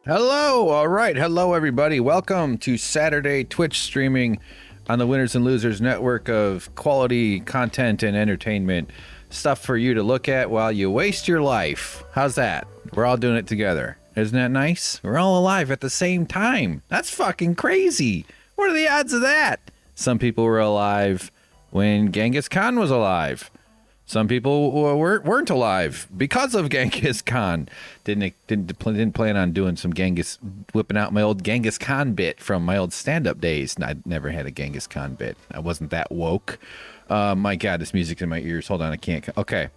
Hello, all right. Hello, everybody. Welcome to Saturday Twitch streaming on the Winners and Losers network of quality content and entertainment. Stuff for you to look at while you waste your life. How's that? We're all doing it together. Isn't that nice? We're all alive at the same time. That's fucking crazy. What are the odds of that? Some people were alive when Genghis Khan was alive. Some people weren't alive because of Genghis Khan. Didn't plan on doing some whipping out my old Genghis Khan bit from my old stand-up days. I never had a Genghis Khan bit. I wasn't that woke. My God, this music's in my ears. Hold on, I can't. Okay.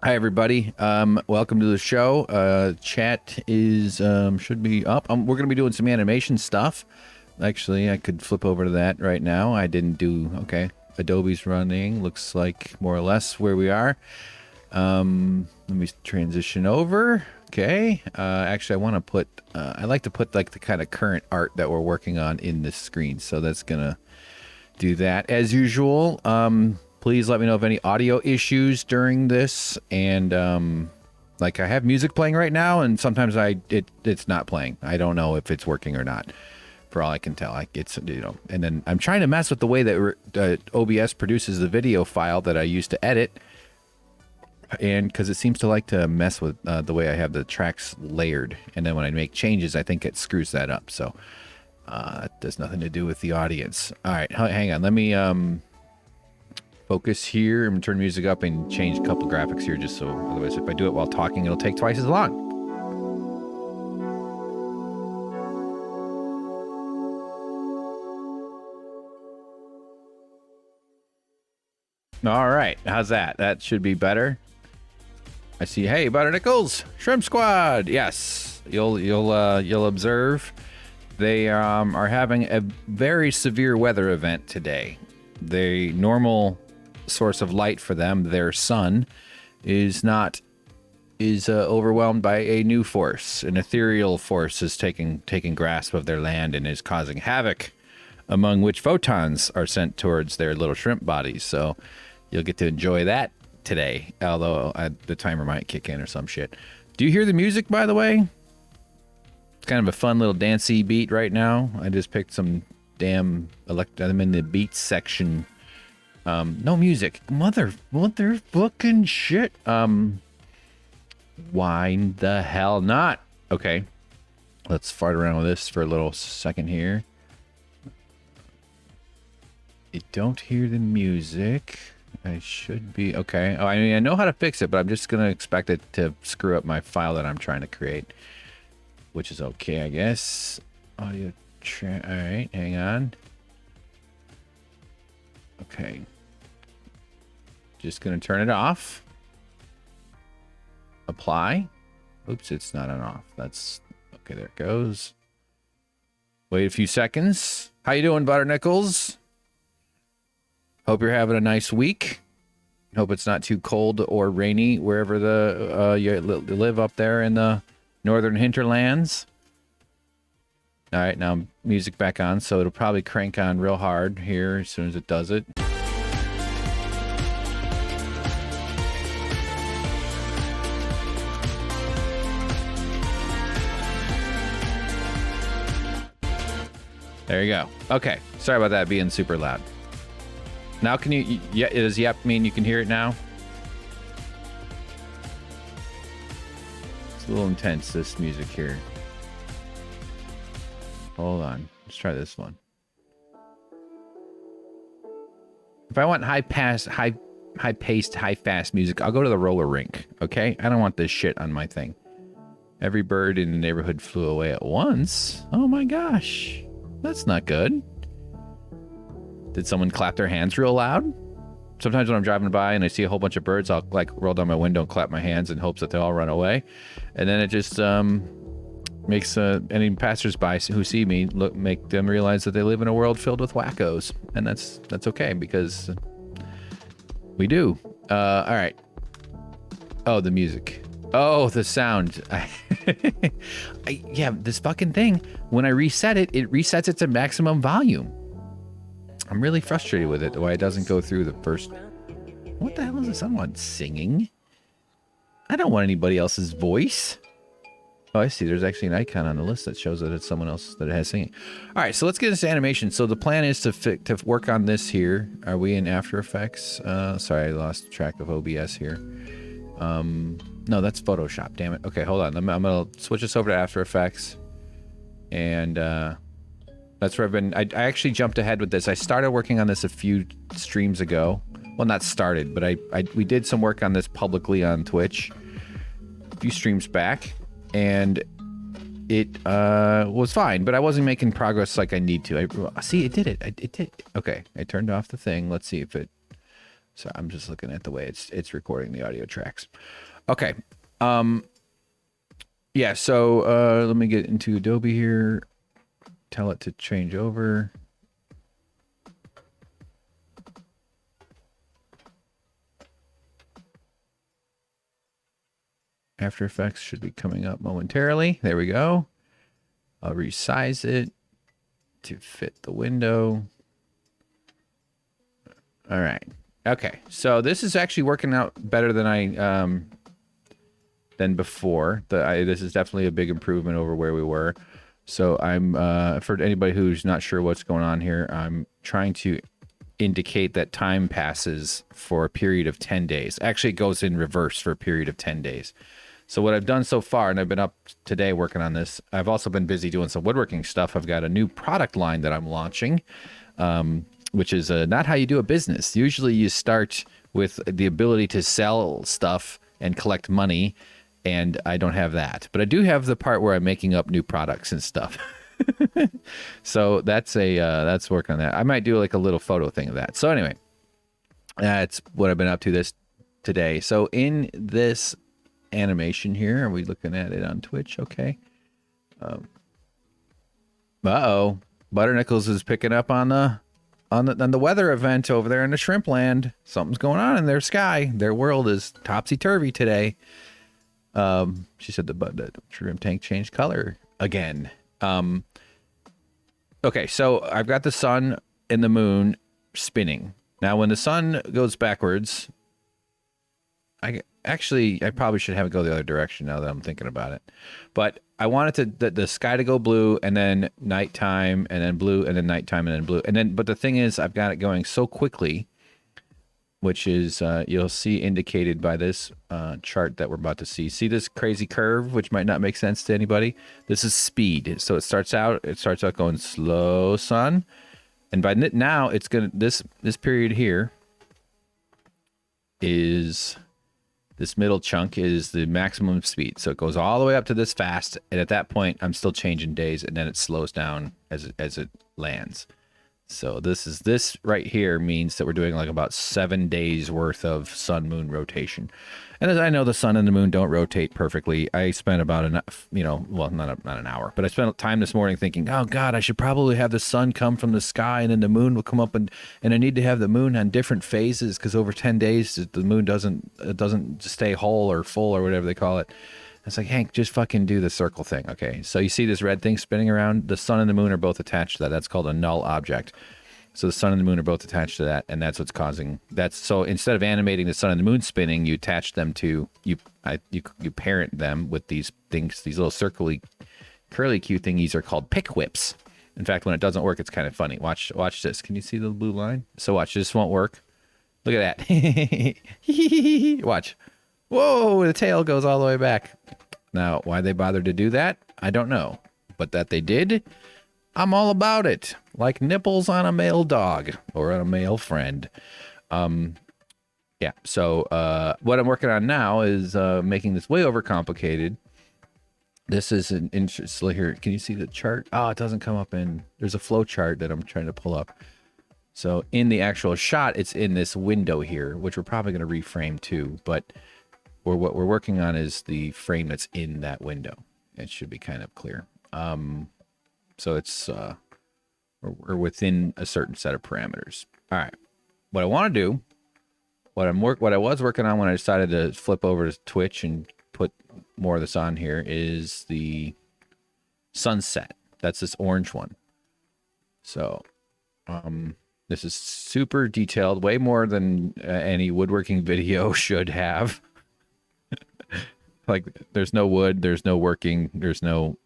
Hi, everybody. Welcome to the show. Chat is should be up. We're going to be doing some animation stuff. Actually, I could flip over to that right now. I didn't do... Okay. Adobe's running, looks like more or less where we are. Let me transition over. Okay. Actually, I want to put, I like to put like the kind of current art that we're working on in this screen. So that's going to do that as usual. Please let me know of any audio issues during this. And like I have music playing right now, and sometimes it's not playing. I don't know if it's working or not. For all I can tell, it's, you know, and then I'm trying to mess with the way that OBS produces the video file that I used to edit, and because it seems to like to mess with the way I have the tracks layered, and then when I make changes, I think it screws that up. So it has nothing to do with the audience. All right, hang on. Let me focus here and turn music up and change a couple graphics here, just so otherwise, if I do it while talking, it'll take twice as long. All right, how's that? That should be better. I see. Hey, Butter Nickels, Shrimp Squad. Yes, you'll observe they are having a very severe weather event today. The normal source of light for them, their sun, is overwhelmed by a new force. An ethereal force is taking grasp of their land and is causing havoc, among which photons are sent towards their little shrimp bodies. So you'll get to enjoy that today, although the timer might kick in or some shit. Do you hear the music, by the way? It's kind of a fun little dancey beat right now. I just picked some damn I'm in the beats section. No music. Motherfucking shit. Why the hell not? Okay. Let's fart around with this for a little second here. I don't hear the music. I should be okay. Oh, I mean, I know how to fix it, but I'm just gonna expect it to screw up my file that I'm trying to create, which is okay, I guess. Audio track. All right, hang on. Okay. Just gonna turn it off. Apply. Oops, it's not on off. That's okay. There it goes. Wait a few seconds. How you doing, Butter Nickels? Hope you're having a nice week. Hope it's not too cold or rainy wherever you live up there in the northern hinterlands. All right, now music back on, so it'll probably crank on real hard here as soon as it does it. There you go. Okay, sorry about that being super loud. Now can you, yeah, does yep mean you can hear it now? It's a little intense, this music here. Hold on, let's try this one. If I want high-paced, high-fast music, I'll go to the roller rink, okay? I don't want this shit on my thing. Every bird in the neighborhood flew away at once. Oh my gosh, that's not good. Did someone clap their hands real loud? Sometimes when I'm driving by and I see a whole bunch of birds, I'll like roll down my window and clap my hands in hopes that they all run away. And then it just makes any passersby who see me make them realize that they live in a world filled with wackos. And that's okay, because we do. All right. Oh, the music. Oh, the sound. Yeah, this fucking thing, when I reset it, it resets it to maximum volume. I'm really frustrated with it, why it doesn't go through the first... What the hell is this? Someone singing? I don't want anybody else's voice. Oh, I see. There's actually an icon on the list that shows that it's someone else that it has singing. All right, so let's get into animation. So the plan is to work on this here. Are we in After Effects? Sorry, I lost track of OBS here. No, that's Photoshop. Damn it. Okay, hold on. I'm gonna switch this over to After Effects, and that's where I've been. I actually jumped ahead with this. I started working on this a few streams ago. Well, not started, but we did some work on this publicly on Twitch a few streams back. And it was fine, but I wasn't making progress like I need to. See, it did it. It did. Okay, I turned off the thing. Let's see if it... So I'm just looking at the way it's recording the audio tracks. Okay. Yeah, so let me get into Adobe here. Tell it to change over. After Effects should be coming up momentarily. There we go. I'll resize it to fit the window. All right. Okay. So this is actually working out better than than before. This is definitely a big improvement over where we were. So I'm for anybody who's not sure what's going on here, I'm trying to indicate that time passes for a period of 10 days. Actually, it goes in reverse for a period of 10 days. So what I've done so far, and I've been up today working on this, I've also been busy doing some woodworking stuff. I've got a new product line that I'm launching, which is not how you do a business. Usually you start with the ability to sell stuff and collect money, and I don't have that. But I do have the part where I'm making up new products and stuff. So that's work on that. I might do like a little photo thing of that. So anyway, that's what I've been up to today. So in this animation here, are we looking at it on Twitch? Okay. Uh-oh. Butternickles is picking up on the weather event over there in the shrimp land. Something's going on in their sky. Their world is topsy-turvy today. She said the shrimp tank changed color again. Okay, so I've got the sun and the moon spinning. Now, when the sun goes backwards, I probably should have it go the other direction now that I'm thinking about it. But I wanted the sky to go blue, and then nighttime, and then blue, and then nighttime, and then blue. But the thing is, I've got it going so quickly, which is, you'll see indicated by this chart that we're about to see. See this crazy curve, which might not make sense to anybody? This is speed. So it starts out going slow, sun. And by now, it's going to, this period here is... This middle chunk is the maximum speed. So it goes all the way up to this fast. And at that point, I'm still changing days, and then it slows down as it lands. So this right here means that we're doing like about 7 days worth of sun moon rotation. And as I know, the sun and the moon don't rotate perfectly. I spent about not an hour, but I spent time this morning thinking, oh God, I should probably have the sun come from the sky, and then the moon will come up, and I need to have the moon on different phases, because over 10 days the moon doesn't stay whole or full or whatever they call it. It's like, Hank, just fucking do the circle thing. Okay, so you see this red thing spinning around? The sun and the moon are both attached to that. That's called a null object. So the sun and the moon are both attached to that, and that's what's causing that. So instead of animating the sun and the moon spinning, you attach them to you parent them with these things. These little circly, curly Q thingies are called pick whips. In fact, when it doesn't work, it's kind of funny. Watch this. Can you see the blue line? So watch. This won't work. Look at that. Watch. Whoa, the tail goes all the way back. Now, why they bothered to do that, I don't know. But that they did, I'm all about it. Like nipples on a male dog or on a male friend. Yeah, so what I'm working on now is making this way overcomplicated. This is an interesting here. Can you see the chart? Oh, it doesn't come up in... There's a flow chart that I'm trying to pull up. So in the actual shot, it's in this window here, which we're probably going to reframe too. But what we're working on is the frame that's in that window. It should be kind of clear. So it's we're within a certain set of parameters. All right. What I want to do, what I was working on when I decided to flip over to Twitch and put more of this on here, is the sunset. That's this orange one. So this is super detailed, way more than any woodworking video should have. Like there's no wood, there's no working, there's no.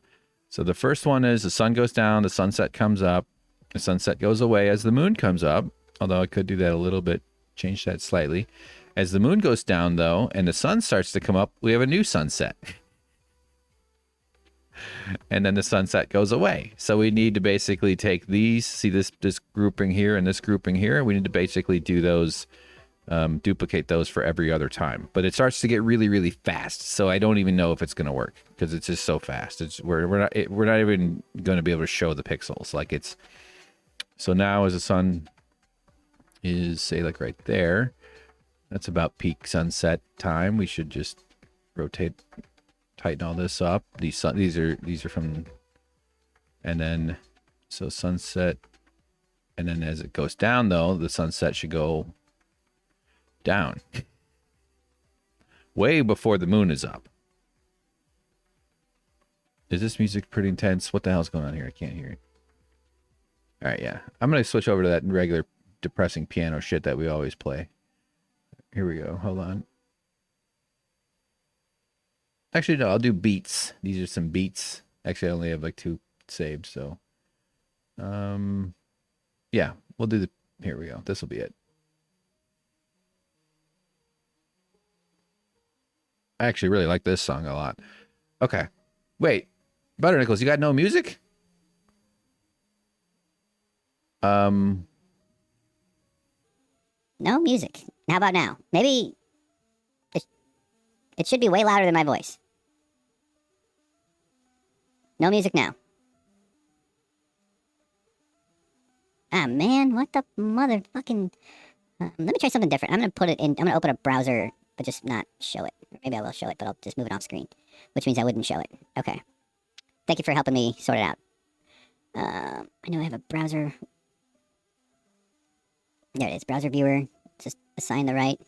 So the first one is the sun goes down, the sunset comes up, the sunset goes away as the moon comes up. Although I could do that a little bit, change that slightly. As the moon goes down though, and the sun starts to come up, we have a new sunset. And then the sunset goes away. So we need to basically take these, see this grouping here and this grouping here. We need to basically do those, duplicate those for every other time. But it starts to get really, really fast. So I don't even know if it's going to work because it's just so fast. We're not even going to be able to show the pixels. Like it's, so now as the sun is, say, like right there, that's about peak sunset time. We should just rotate, tighten all this up. These are from, and then so sunset, and then as it goes down though, the sunset should go down way before the moon is up. Is this music pretty intense? What the hell's going on here? I can't hear it. All right, yeah, I'm gonna switch over to that regular depressing piano shit that we always play. Here we go. Hold on. Actually, no, I'll do beats. These are some beats. Actually, I only have like 2 saved, so yeah, we'll do the, here we go. This will be it. I actually really like this song a lot. Okay. Wait. Butternickles, you got no music? No music. How about now? Maybe it should be way louder than my voice. No music now. Ah, man, what the motherfucking... let me try something different. I'm going to put it in... I'm going to open a browser, but just not show it. Maybe I will show it, but I'll just move it off screen, which means I wouldn't show it. Okay. Thank you for helping me sort it out. I know I have a browser... There it is, browser viewer. Just assign the right.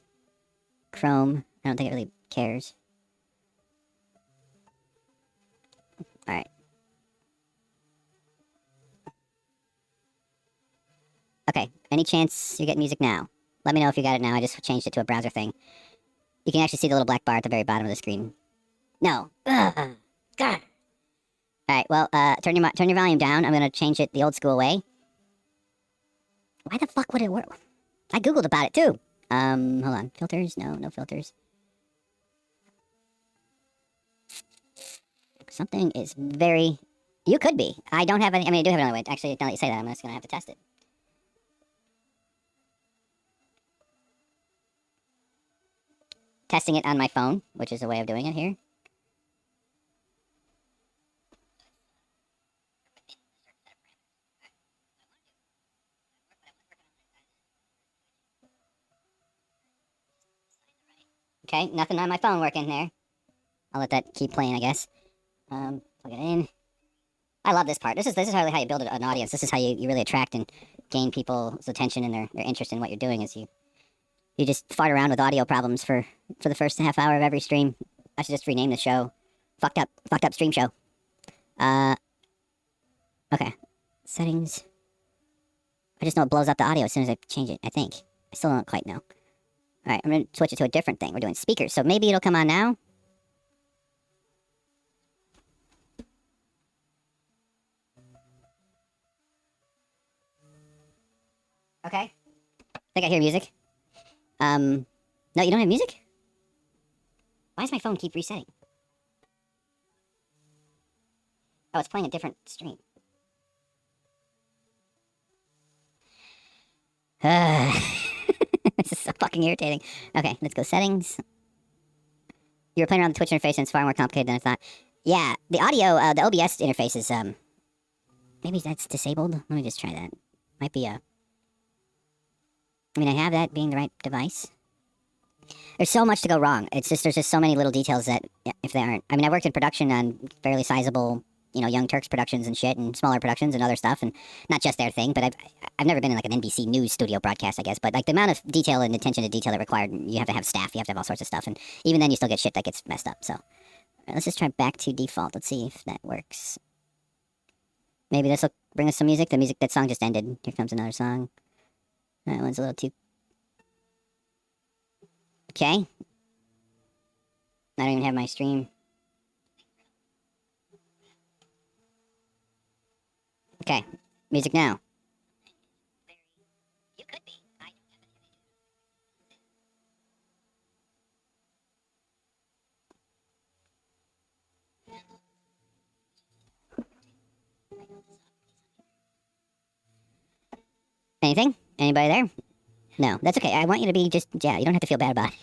Chrome. I don't think it really cares. Alright. Okay, any chance you get music now? Let me know if you got it now. I just changed it to a browser thing. You can actually see the little black bar at the very bottom of the screen. No. Ugh. God. Alright, well, turn your volume down. I'm gonna change it the old school way. Why the fuck would it work? I googled about it too. Hold on. Filters? No, no filters. Something is very... You could be. I don't have any... I mean, I do have another way. Actually, now that you say that, I'm just gonna have to test it. Testing it on my phone, which is a way of doing it here. Okay, nothing on my phone working there. I'll let that keep playing, I guess. Plug it in. I love this part. This is really how you build an audience. This is how you really attract and gain people's attention and their interest in what you're doing. Is you just fart around with audio problems for the first half hour of every stream. I should just rename the show Fucked Up Stream Show. Okay. Settings. I just know it blows up the audio as soon as I change it, I think. I still don't quite know. Alright, I'm going to switch it to a different thing. We're doing speakers, so maybe it'll come on now. Okay. I think I hear music. No, you don't have music? Why does my phone keep resetting? Oh, it's playing a different stream. This is so fucking irritating. Okay, let's go settings. You were playing around with the Twitch interface and it's far more complicated than I thought. Yeah, the audio, the OBS interface is, maybe that's disabled? Let me just try that. Might be a... I mean, I have that being the right device. There's so much to go wrong. It's just, there's just so many little details that, if they aren't... I mean, I worked in production on fairly sizable, you know, Young Turks productions and shit, and smaller productions and other stuff, and not just their thing, but I've never been in, like, an NBC News studio broadcast, I guess, but, like, the amount of detail and attention to detail that required, you have to have staff, you have to have all sorts of stuff, and even then you still get shit that gets messed up, so... let's just try back to default. Let's see if that works. Maybe this will bring us some music. That song just ended. Here comes another song. That one's a little too... Okay. I don't even have my stream. Okay, music now. You could be. Anything? Anybody there? No, that's okay. I want you to be just, yeah, you don't have to feel bad about it.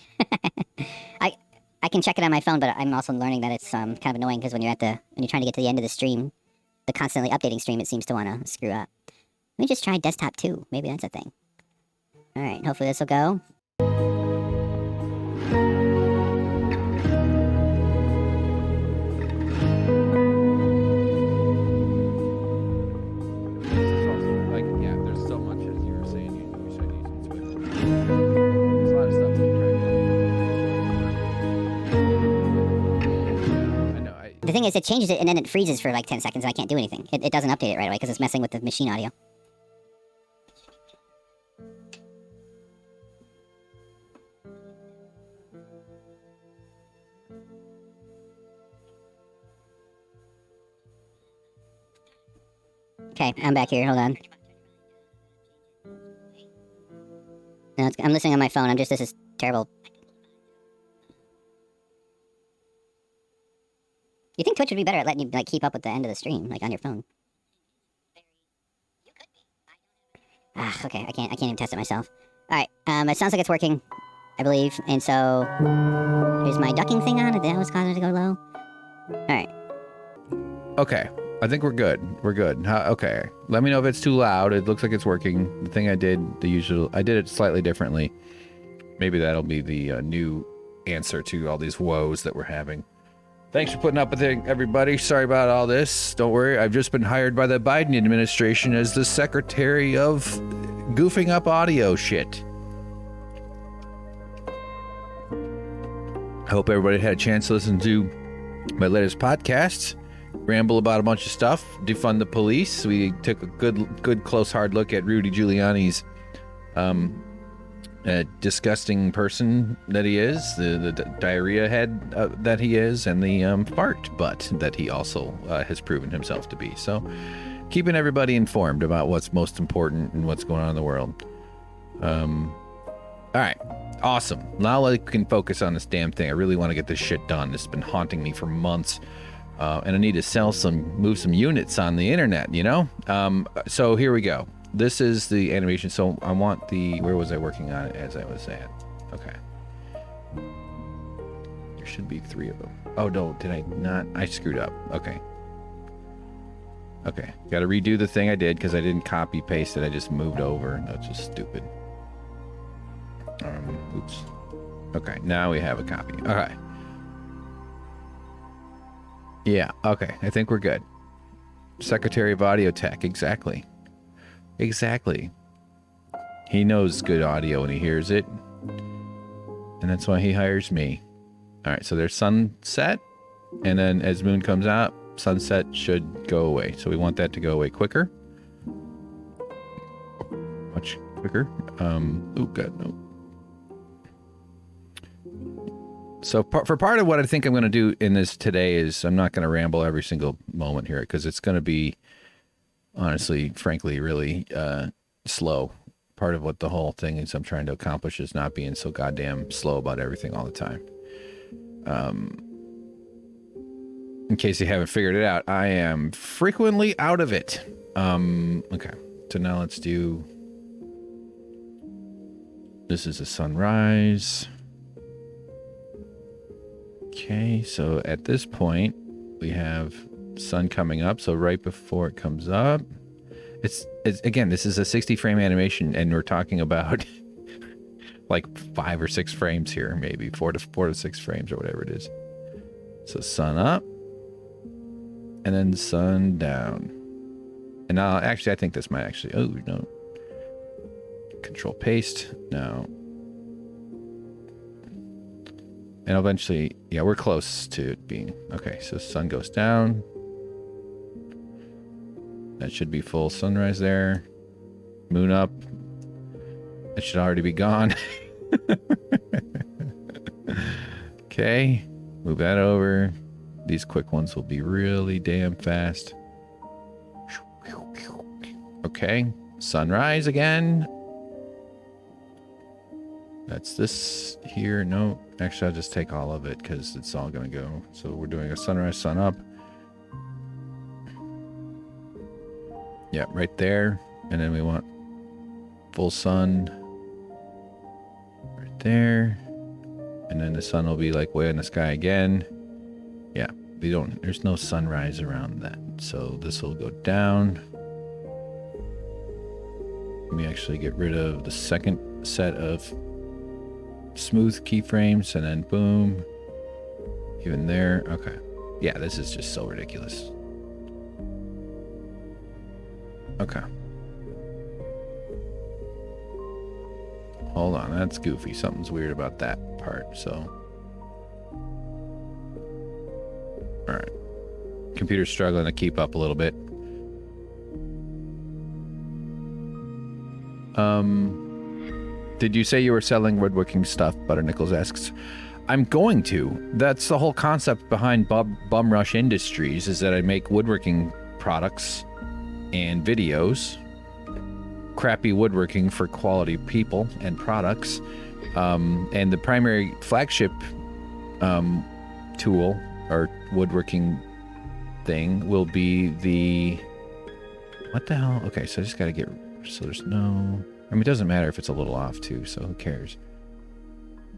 I can check it on my phone, but I'm also learning that it's kind of annoying because when you're trying to get to the end of the stream, the constantly updating stream, it seems to want to screw up. Let me just try desktop 2. Maybe that's a thing. All right, hopefully this will go. The thing is, it changes it and then it freezes for like 10 seconds and I can't do anything. It doesn't update it right away because it's messing with the machine audio. Okay, I'm back here. Hold on. No, I'm listening on my phone. This is terrible. You think Twitch would be better at letting you like keep up with the end of the stream, like on your phone? Ah, okay. I can't even test it myself. All right. It sounds like it's working, I believe. And so here's my ducking thing on. That was causing it to go low. All right. Okay. I think we're good. We're good. Okay. Let me know if it's too loud. It looks like it's working. The thing I did, I did it slightly differently. Maybe that'll be the new answer to all these woes that we're having. Thanks for putting up with it, everybody. Sorry about all this. Don't worry. I've just been hired by the Biden administration as the secretary of goofing up audio shit. I hope everybody had a chance to listen to my latest podcasts. Ramble about a bunch of stuff. Defund the police. We took a good close hard look at Rudy Giuliani's disgusting person that he is, the diarrhea head that he is, and the fart butt that he also has proven himself to be. So keeping everybody informed about what's most important and what's going on in the world. All right, awesome. Now I can focus on this damn thing. I really want to get this shit done. It's been haunting me for months. And I need to move some units on the internet, you know? So here we go. This is the animation. So I want where was I working on it as I was at? Okay. There should be 3 of them. Oh, no, did I not? I screwed up. Okay. Okay. Got to redo the thing I did because I didn't copy paste it. I just moved over. That's just stupid. Oops. Okay. Now we have a copy. All right. Yeah, okay. I think we're good. Secretary of Audio Tech, exactly. Exactly. He knows good audio when he hears it. And that's why he hires me. All right, so there's sunset. And then as moon comes out, sunset should go away. So we want that to go away quicker. Much quicker. Oh, God, no. So for part of what I think I'm going to do in this today is I'm not going to ramble every single moment here because it's going to be, honestly, frankly, really slow. Part of what the whole thing is I'm trying to accomplish is not being so goddamn slow about everything all the time. In case you haven't figured it out, I am frequently out of it. Okay, so now let's do... This is a sunrise. Okay, so at this point, we have sun coming up. So right before it comes up, it's again, this is a 60 frame animation, and we're talking about like 5 or 6 frames here, maybe 4 to 6 frames or whatever it is. So sun up, and then sun down. And now, actually, I think this might actually. Oh no. Control paste. No. And eventually, yeah, we're close to it being... Okay, so sun goes down. That should be full sunrise there. Moon up. It should already be gone. Okay. Move that over. These quick ones will be really damn fast. Okay, sunrise again. That's this here. No, actually, I'll just take all of it because it's all going to go. So we're doing a sunrise, sun up. Yeah, right there. And then we want full sun right there. And then the sun will be like way in the sky again. Yeah, there's no sunrise around that. So this will go down. Let me actually get rid of the second set of smooth keyframes and then boom. Even there. Okay. Yeah, this is just so ridiculous. Okay. Hold on, that's goofy. Something's weird about that part, so. Alright. Computer's struggling to keep up a little bit. Did you say you were selling woodworking stuff? Butter Nichols asks. I'm going to. That's the whole concept behind Bum Rush Industries, is that I make woodworking products and videos. Crappy woodworking for quality people and products. And the primary flagship tool or woodworking thing will be the... What the hell? Okay, so I just got to get... So there's no... I mean, it doesn't matter if it's a little off, too, so who cares?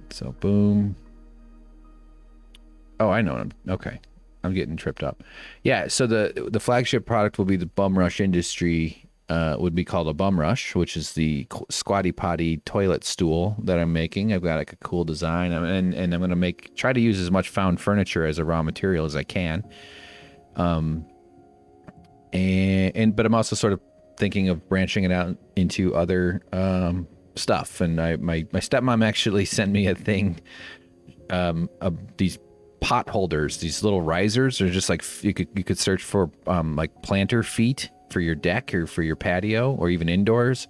So, boom. Oh, I know. Okay. I'm getting tripped up. Yeah, so the flagship product will be the Bum Rush Industry, would be called a Bum Rush, which is the squatty potty toilet stool that I'm making. I've got like a cool design, and I'm going to try to use as much found furniture as a raw material as I can. But I'm also sort of thinking of branching it out into other stuff. And my stepmom actually sent me a thing, these pot holders, these little risers. They're just like you could search for like planter feet for your deck or for your patio or even indoors.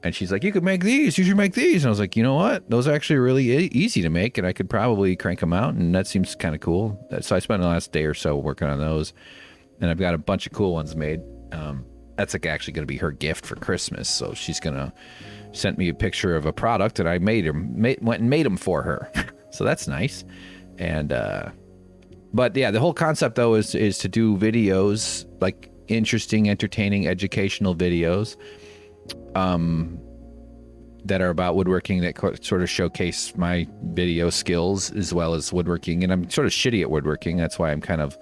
And she's like, you could make these. You should make these. And I was like, you know what? Those are actually really easy to make, and I could probably crank them out. And that seems kind of cool. So I spent the last day or so working on those, and I've got a bunch of cool ones made. That's like actually going to be her gift for Christmas. So she's going to send me a picture of a product that I went and made them for her. So that's nice. And, but yeah, the whole concept though is to do videos, like interesting, entertaining, educational videos, that are about woodworking, that sort of showcase my video skills as well as woodworking. And I'm sort of shitty at woodworking. That's why I'm kind of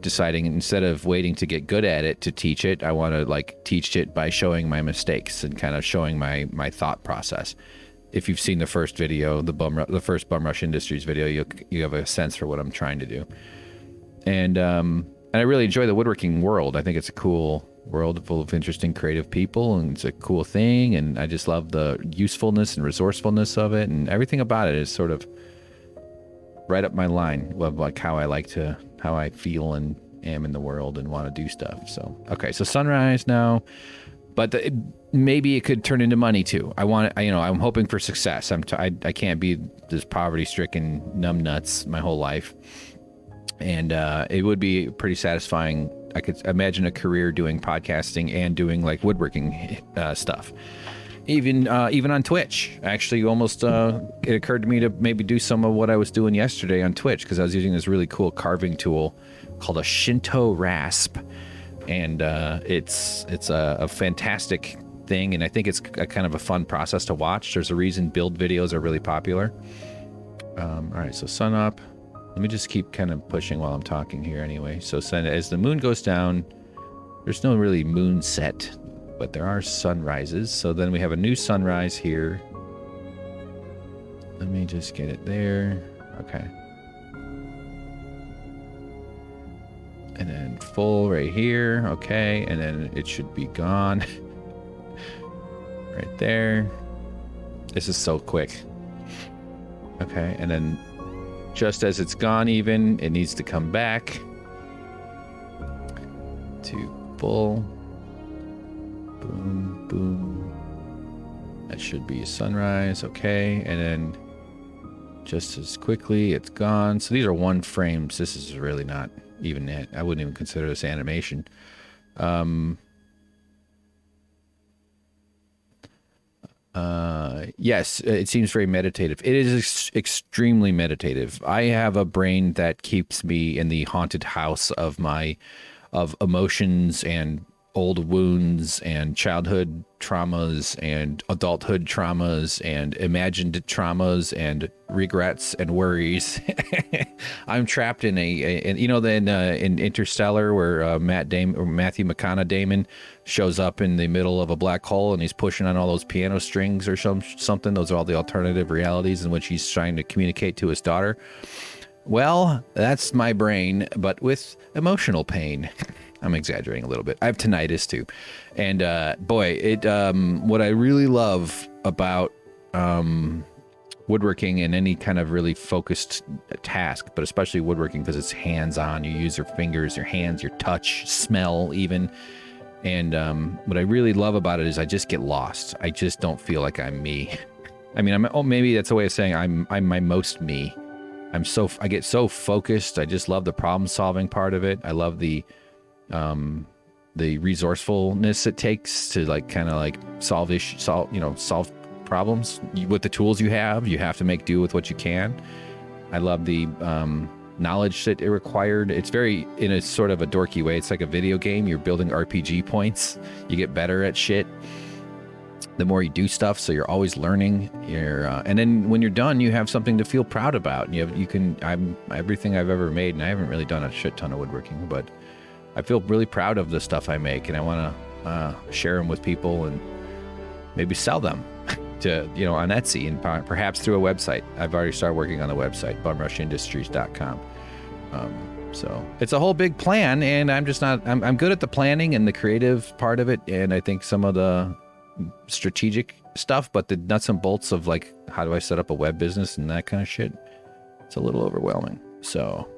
deciding, instead of waiting to get good at it to teach it, I want to like teach it by showing my mistakes and kind of showing my thought process. If you've seen the first video, the first Bum Rush Industries video, you have a sense for what I'm trying to do. And I really enjoy the woodworking world. I think it's a cool world full of interesting, creative people, and it's a cool thing. And I just love the usefulness and resourcefulness of it, and everything about it is sort of right up my line of like how I feel and am in the world and want to do stuff. So, okay, so sunrise now, but maybe it could turn into money too. I'm hoping for success. I can't be this poverty-stricken numbnuts my whole life. And it would be pretty satisfying. I could imagine a career doing podcasting and doing like woodworking stuff. Even on Twitch. Actually, almost it occurred to me to maybe do some of what I was doing yesterday on Twitch, because I was using this really cool carving tool called a Shinto rasp, and it's a fantastic thing, and I think it's a kind of a fun process to watch. There's a reason build videos are really popular. All right, so sun up. Let me just keep kind of pushing while I'm talking here anyway. So as the moon goes down, there's no really moon set, but there are sunrises. So then we have a new sunrise here. Let me just get it there. Okay. And then full right here. Okay. And then it should be gone. Right there. This is so quick. Okay. And then just as it's gone even, it needs to come back to full. Boom, boom. That should be a sunrise. Okay. And then just as quickly. It's gone. So these are 1 frames. This is really not even it. I wouldn't even consider this animation. Yes, it seems very meditative. It is extremely meditative. I have a brain that keeps me in the haunted house of emotions and old wounds and childhood traumas and adulthood traumas and imagined traumas and regrets and worries. I'm trapped in in Interstellar where Matthew McConaughey shows up in the middle of a black hole and he's pushing on all those piano strings or something. Those are all the alternative realities in which he's trying to communicate to his daughter. Well, that's my brain, but with emotional pain. I'm exaggerating a little bit. I have tinnitus too. And what I really love about woodworking and any kind of really focused task, but especially woodworking because it's hands-on. You use your fingers, your hands, your touch, smell even. And what I really love about it is I just get lost. I just don't feel like I'm me. I mean, maybe that's a way of saying I'm my most me. I get so focused. I just love the problem-solving part of it. I love the resourcefulness it takes to solve problems with the tools you have. You have to make do with what you can. I love the knowledge that it required. It's very, in a sort of a dorky way, it's like a video game. You're building RPG points. You get better at shit the more you do stuff, so you're always learning. And then when you're done, you have something to feel proud about. I'm everything I've ever made, and I haven't really done a shit ton of woodworking, but I feel really proud of the stuff I make, and I want to share them with people and maybe sell them to on Etsy and perhaps through a website. I've already started working on the website, bumrushindustries.com. So it's a whole big plan, and I'm good at the planning and the creative part of it, and I think some of the strategic stuff, but the nuts and bolts of like how do I set up a web business and that kind of shit, it's a little overwhelming. So,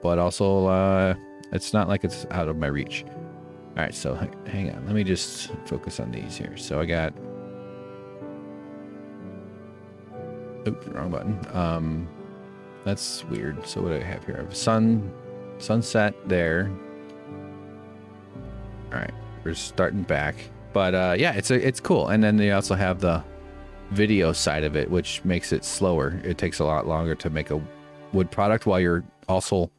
but also it's not like it's out of my reach. All right, so hang on, let me just focus on these here. So I got, oops, wrong button. That's weird. So what do I have here? I have sunset there. All right, we're starting back. But yeah, it's cool. And then they also have the video side of it, which makes it slower. It takes a lot longer to make a wood product while you're also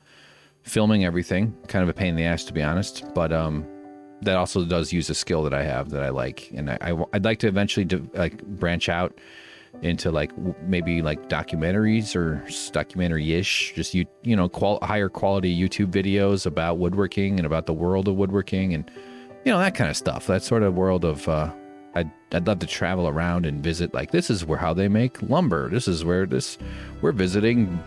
filming everything. Kind of a pain in the ass, to be honest. But that also does use a skill that I have that I like. And I'd like to eventually branch out into maybe documentaries or documentary-ish, just higher quality YouTube videos about woodworking and about the world of woodworking and that kind of stuff. That sort of world of I'd love to travel around and visit. This is how they make lumber. This is where we're visiting,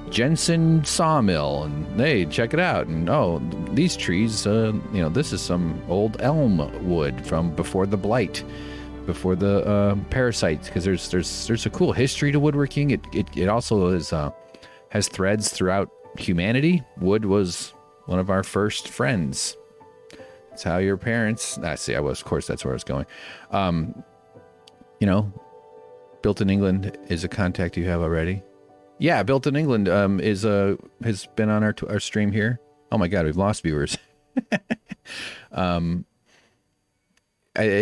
Jensen sawmill, and hey, check it out. And these trees, this is some old elm wood from before the blight, before the parasites. Because there's a cool history to woodworking. It also has threads throughout humanity. Wood was one of our first friends. It's how your parents. Of course, that's where I was going. Built in England is a contact you have already. Yeah, Built in England has been on our stream here. Oh my God, we've lost viewers. Well, I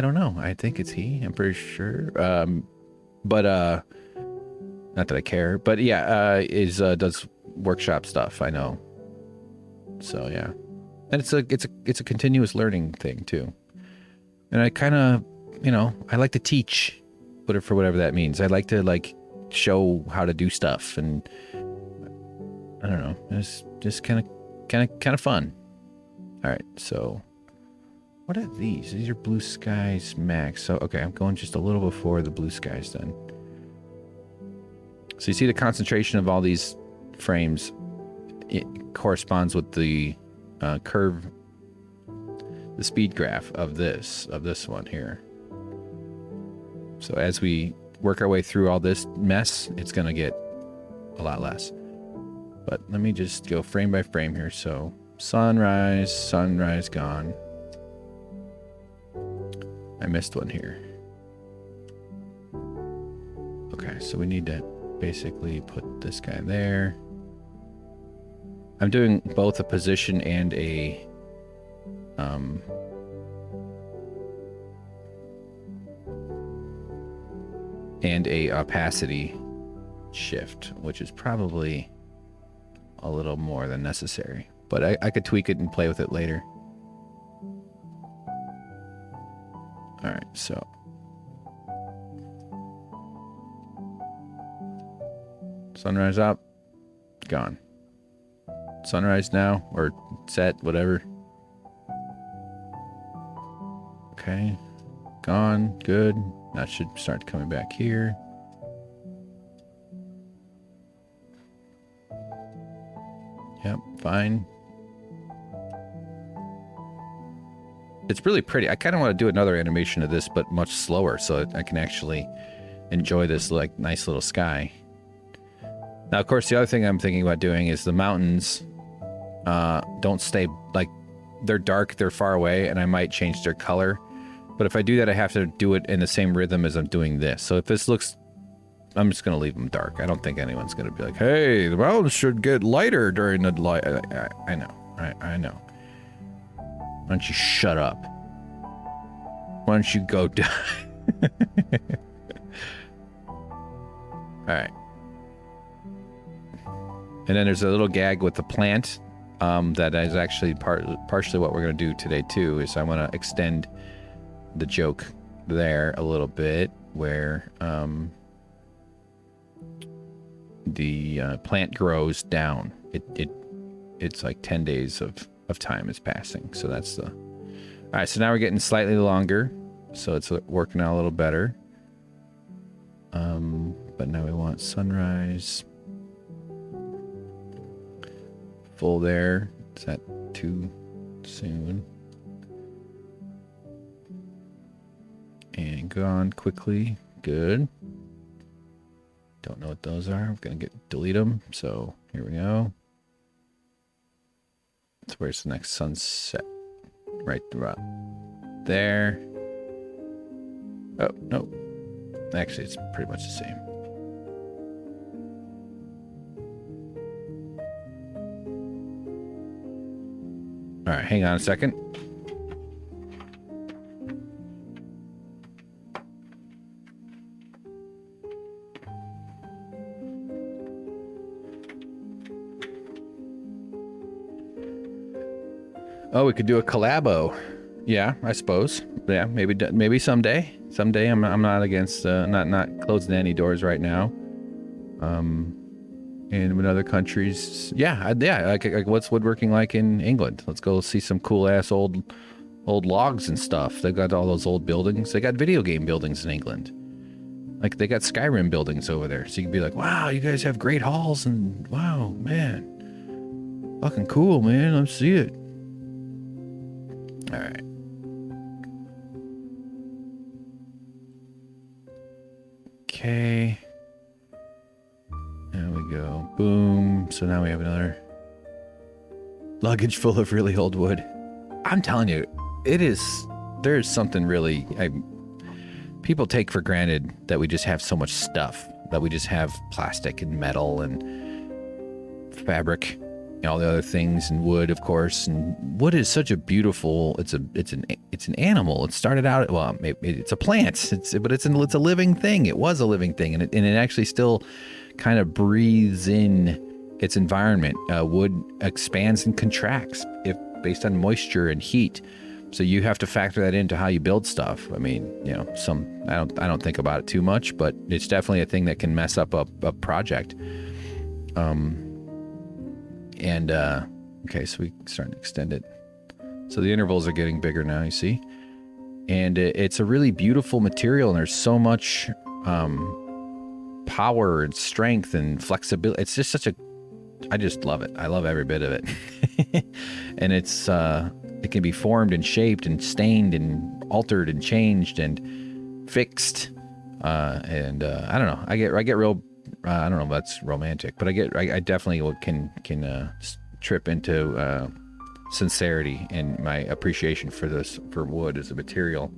don't know. I think it's he. I'm pretty sure. But not that I care. But yeah, does workshop stuff. I know. So yeah. And it's a continuous learning thing too. And I kind of, I like to teach, for whatever that means. I like to show how to do stuff, and I don't know, it's just kind of fun. All right, so what are these? These are Blue Skies Max. So okay, I'm going just a little before the Blue Skies then. So you see the concentration of all these frames. It corresponds with the curve, the speed graph of this one here. So as we work our way through all this mess, it's gonna get a lot less. But let me just go frame by frame here. So sunrise gone. I missed one here. Okay, so we need to basically put this guy there. I'm doing both a position and a opacity shift, which is probably a little more than necessary, but I could tweak it and play with it later. All right, so sunrise up, gone. Sunrise now, or set, whatever. Okay, gone, good. That should start coming back here. Yep, fine. It's really pretty. I kind of want to do another animation of this, but much slower, so I can actually enjoy this like nice little sky. Now, of course, the other thing I'm thinking about doing is the mountains don't stay, like, they're dark, they're far away, and I might change their color. But if I do that, I have to do it in the same rhythm as I'm doing this. So if this looks, I'm just going to leave them dark. I don't think anyone's going to be like, hey, the mountains should get lighter during the light. I know. I know. Why don't you shut up? Why don't you go down? All right. And then there's a little gag with the plant that is actually partially what we're going to do today too, is I want to extend the joke there a little bit where the plant grows down. It's like 10 days of time is passing. So that's the... All right, so now we're getting slightly longer. So it's working out a little better. But now we want sunrise. Full there. Is that too soon? And gone quickly. Good. Don't know what those are. I'm going to delete them. So here we go. So where's the next sunset? Right about there. Oh, no. Actually, it's pretty much the same. All right, hang on a second. Oh, we could do a collabo. Yeah, I suppose. Yeah, maybe someday. Someday. I'm not against not closing any doors right now. And in other countries, yeah, like what's woodworking like in England? Let's go see some cool ass old logs and stuff. They've got all those old buildings. They got video game buildings in England. Like they got Skyrim buildings over there. So you can be like, wow, you guys have great halls and wow, man, fucking cool, man. Let's see it. All right. Okay. There we go. Boom. So now we have another luggage full of really old wood. I'm telling you, there's something really, people take for granted that we just have so much stuff, that we just have plastic and metal and fabric and all the other things, and wood, of course. And wood is such a beautiful, it's an animal. It started out, well, it's a plant, but it's a living thing. It was a living thing, and it actually still kind of breathes in its environment. Wood expands and contracts based on moisture and heat. So you have to factor that into how you build stuff. I mean, you know, I don't think about it too much, but it's definitely a thing that can mess up a project. Okay, so we starting to extend it. So the intervals are getting bigger now, you see? And it's a really beautiful material, and there's so much power and strength and flexibility. It's just I just love it. I love every bit of it. And it can be formed and shaped and stained and altered and changed and fixed. I don't know. I get real, I don't know if that's romantic, but I definitely can trip into sincerity and my appreciation for wood as a material.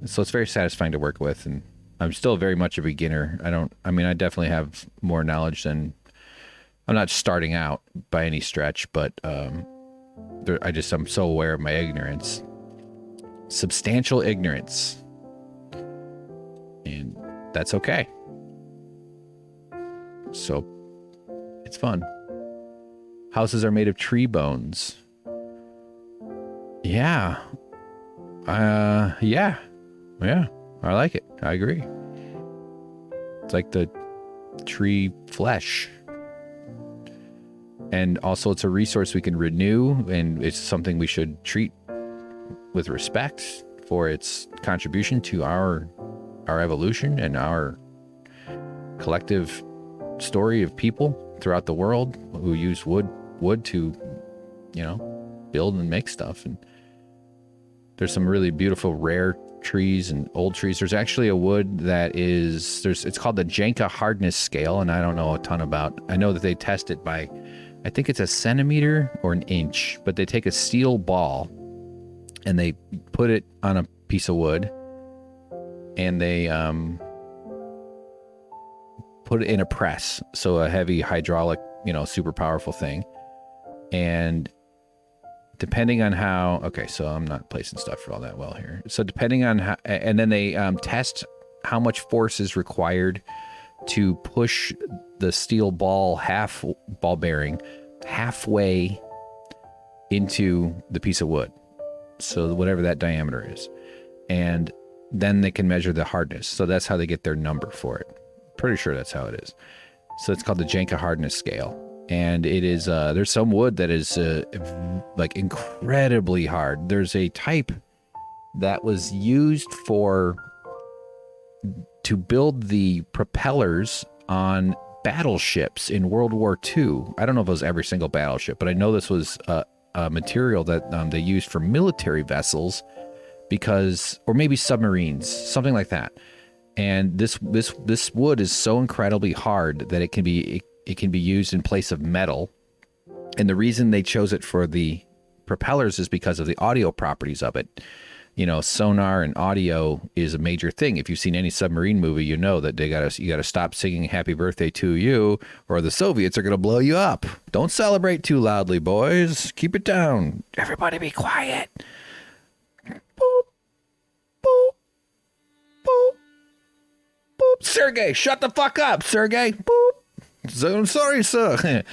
So it's very satisfying to work with, and I'm still very much a beginner. I definitely have more knowledge than, I'm not starting out by any stretch, but I'm so aware of my ignorance. Substantial ignorance. And that's okay. So it's fun. Houses are made of tree bones. Yeah. Yeah. I like it. I agree. It's like the tree flesh. And also it's a resource we can renew, and it's something we should treat with respect for its contribution to our evolution and our collective story of people throughout the world who use wood to, build and make stuff. And there's some really beautiful rare trees and old trees. There's actually a wood that it's called the Janka hardness scale, and I don't know a ton about. I know that they test it by, I think it's a centimeter or an inch, but they take a steel ball and they put it on a piece of wood, and they put it in a press, so a heavy hydraulic, super powerful thing. And depending on how, okay, so I'm not placing stuff for all that well here. So depending on how, and then they test how much force is required to push the steel ball bearing halfway into the piece of wood. So whatever that diameter is. And then they can measure the hardness. So that's how they get their number for it. Pretty sure that's how it is. So it's called the Janka hardness scale. And it is, there's some wood that is like incredibly hard. There's a type that was used to build the propellers on battleships in World War II. I don't know if it was every single battleship, but I know this was a material that they used for military vessels, or maybe submarines, something like that. And this wood is so incredibly hard that it can be used in place of metal. And the reason they chose it for the propellers is because of the audio properties of it. Sonar and audio is a major thing. If you've seen any submarine movie, you know that you gotta stop singing "Happy Birthday to You," or the Soviets are gonna blow you up. Don't celebrate too loudly, boys. Keep it down. Everybody be quiet. Boop, boop, boop, boop. Sergey, shut the fuck up, Sergey. Boop. So I'm sorry, sir.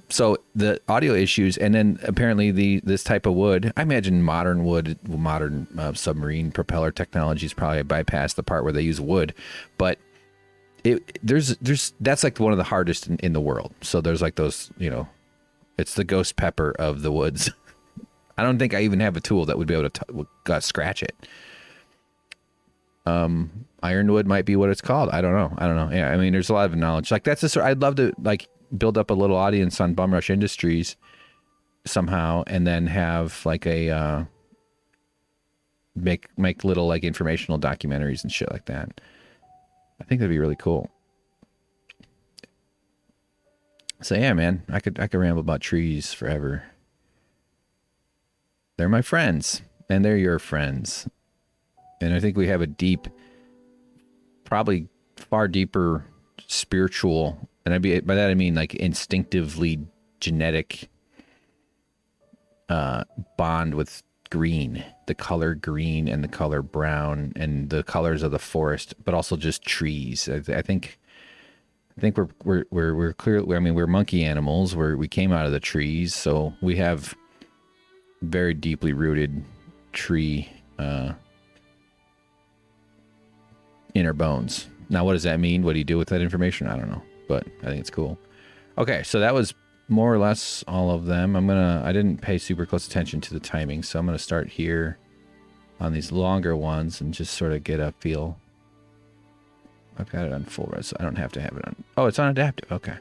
So the audio issues, and then apparently this type of wood, I imagine modern submarine propeller technologies probably bypass the part where they use wood, but that's like one of the hardest in the world. So there's like those, it's the ghost pepper of the woods. I don't think I even have a tool that would be able to scratch it. Ironwood might be what it's called. I don't know. Yeah, I mean, there's a lot of knowledge. Like I'd love to build up a little audience on Bum Rush Industries somehow, and then have like a make little like informational documentaries and shit like that. I think that'd be really cool. So yeah, man, I could ramble about trees forever. They're my friends, and they're your friends. And I think we have a deep, probably far deeper spiritual, and by that I mean like instinctively genetic bond with green, the color green and the color brown and the colors of the forest, but also just trees. I think we're clear. I mean, we're monkey animals. We came out of the trees, so we have very deeply rooted tree inner bones. Now, what does that mean? What do you do with that information? I don't know, but I think it's cool. Okay, so that was more or less all of them. I didn't pay super close attention to the timing, so I'm gonna start here on these longer ones and just sort of get a feel. I've got it on full res. I don't have to have it on. Oh, it's on adaptive. Okay.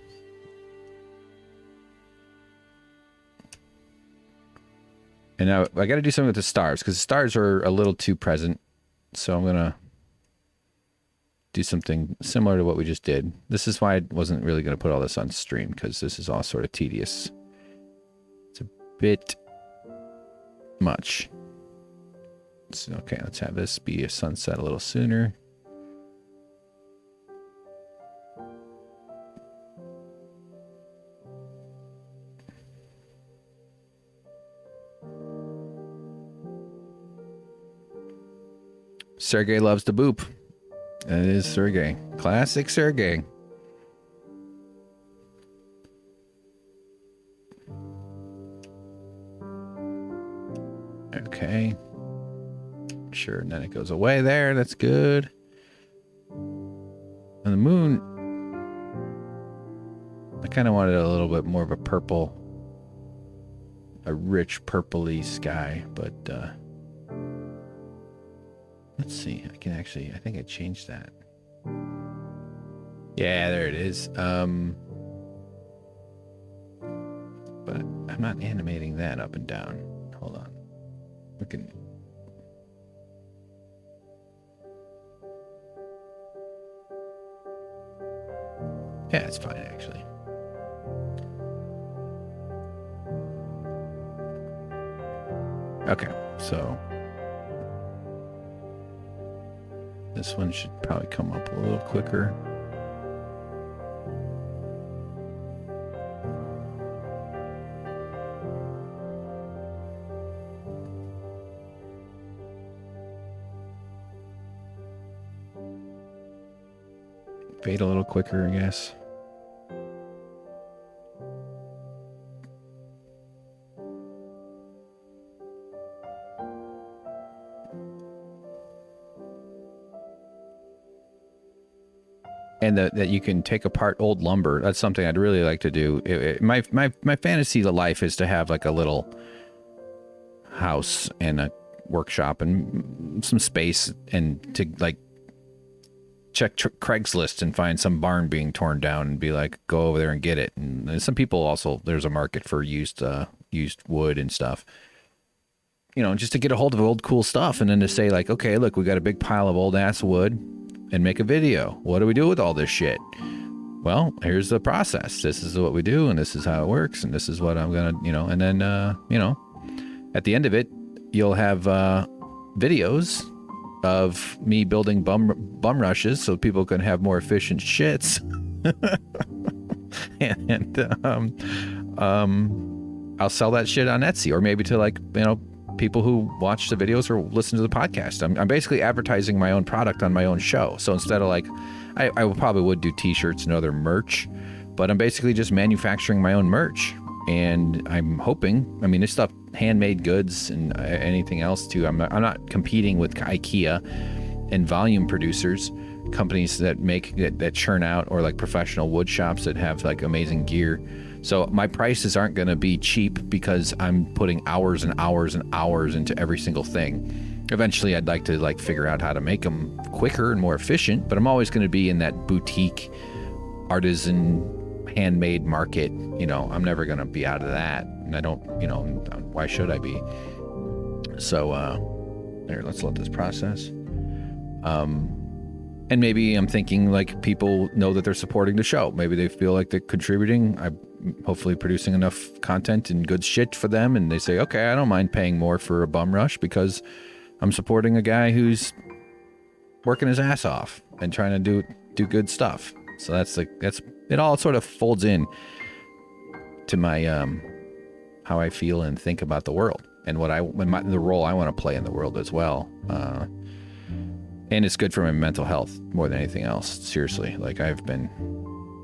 And now I got to do something with the stars, because the stars are a little too present. So I'm gonna do something similar to what we just did. This is why I wasn't really going to put all this on stream, because this is all sort of tedious. It's a bit much. So, okay, let's have this be a sunset a little sooner. Sergey loves to boop. That is Sergey. Classic Sergey. Okay. Sure, and then it goes away there. That's good. And the moon, I kind of wanted a little bit more of a purple, a rich purpley sky, but let's see. I think I changed that. Yeah, there it is. But I'm not animating that up and down. Hold on. We can. Yeah, it's fine actually. Okay, so this one should probably come up a little quicker. Fade a little quicker, I guess. And that you can take apart old lumber. That's something I'd really like to do. My fantasy of life is to have like a little house and a workshop and some space, and to like check Craigslist and find some barn being torn down and be like, go over there and get it. And some people also, there's a market for used wood and stuff. You know, just to get a hold of old cool stuff, and then to say like, okay, look, we got a big pile of old ass wood, and make a video. What do we do with all this shit? Well, here's the process. This is what we do, and this is how it works, and this is what I'm gonna, and then, at the end of it, you'll have videos of me building bum rushes so people can have more efficient shits. and I'll sell that shit on Etsy, or maybe to like, people who watch the videos or listen to the podcast. I'm basically advertising my own product on my own show. So instead of like, I probably would do t-shirts and other merch, but I'm basically just manufacturing my own merch. And I'm hoping, this stuff, handmade goods and anything else too. I'm not competing with IKEA and volume producers, companies that that churn out, or like professional wood shops that have like amazing gear. So my prices aren't going to be cheap because I'm putting hours and hours and hours into every single thing. Eventually, I'd like to like figure out how to make them quicker and more efficient, but I'm always going to be in that boutique, artisan, handmade market. I'm never going to be out of that. And I don't, why should I be? So, there, let's let this process. And maybe I'm thinking like people know that they're supporting the show. Maybe they feel like they're contributing. I'm hopefully producing enough content and good shit for them. And they say, okay, I don't mind paying more for a bum rush because I'm supporting a guy who's working his ass off and trying to do good stuff. So that's it all sort of folds in to my, how I feel and think about the world, and the role I want to play in the world as well. And it's good for my mental health more than anything else. Seriously, like I've been,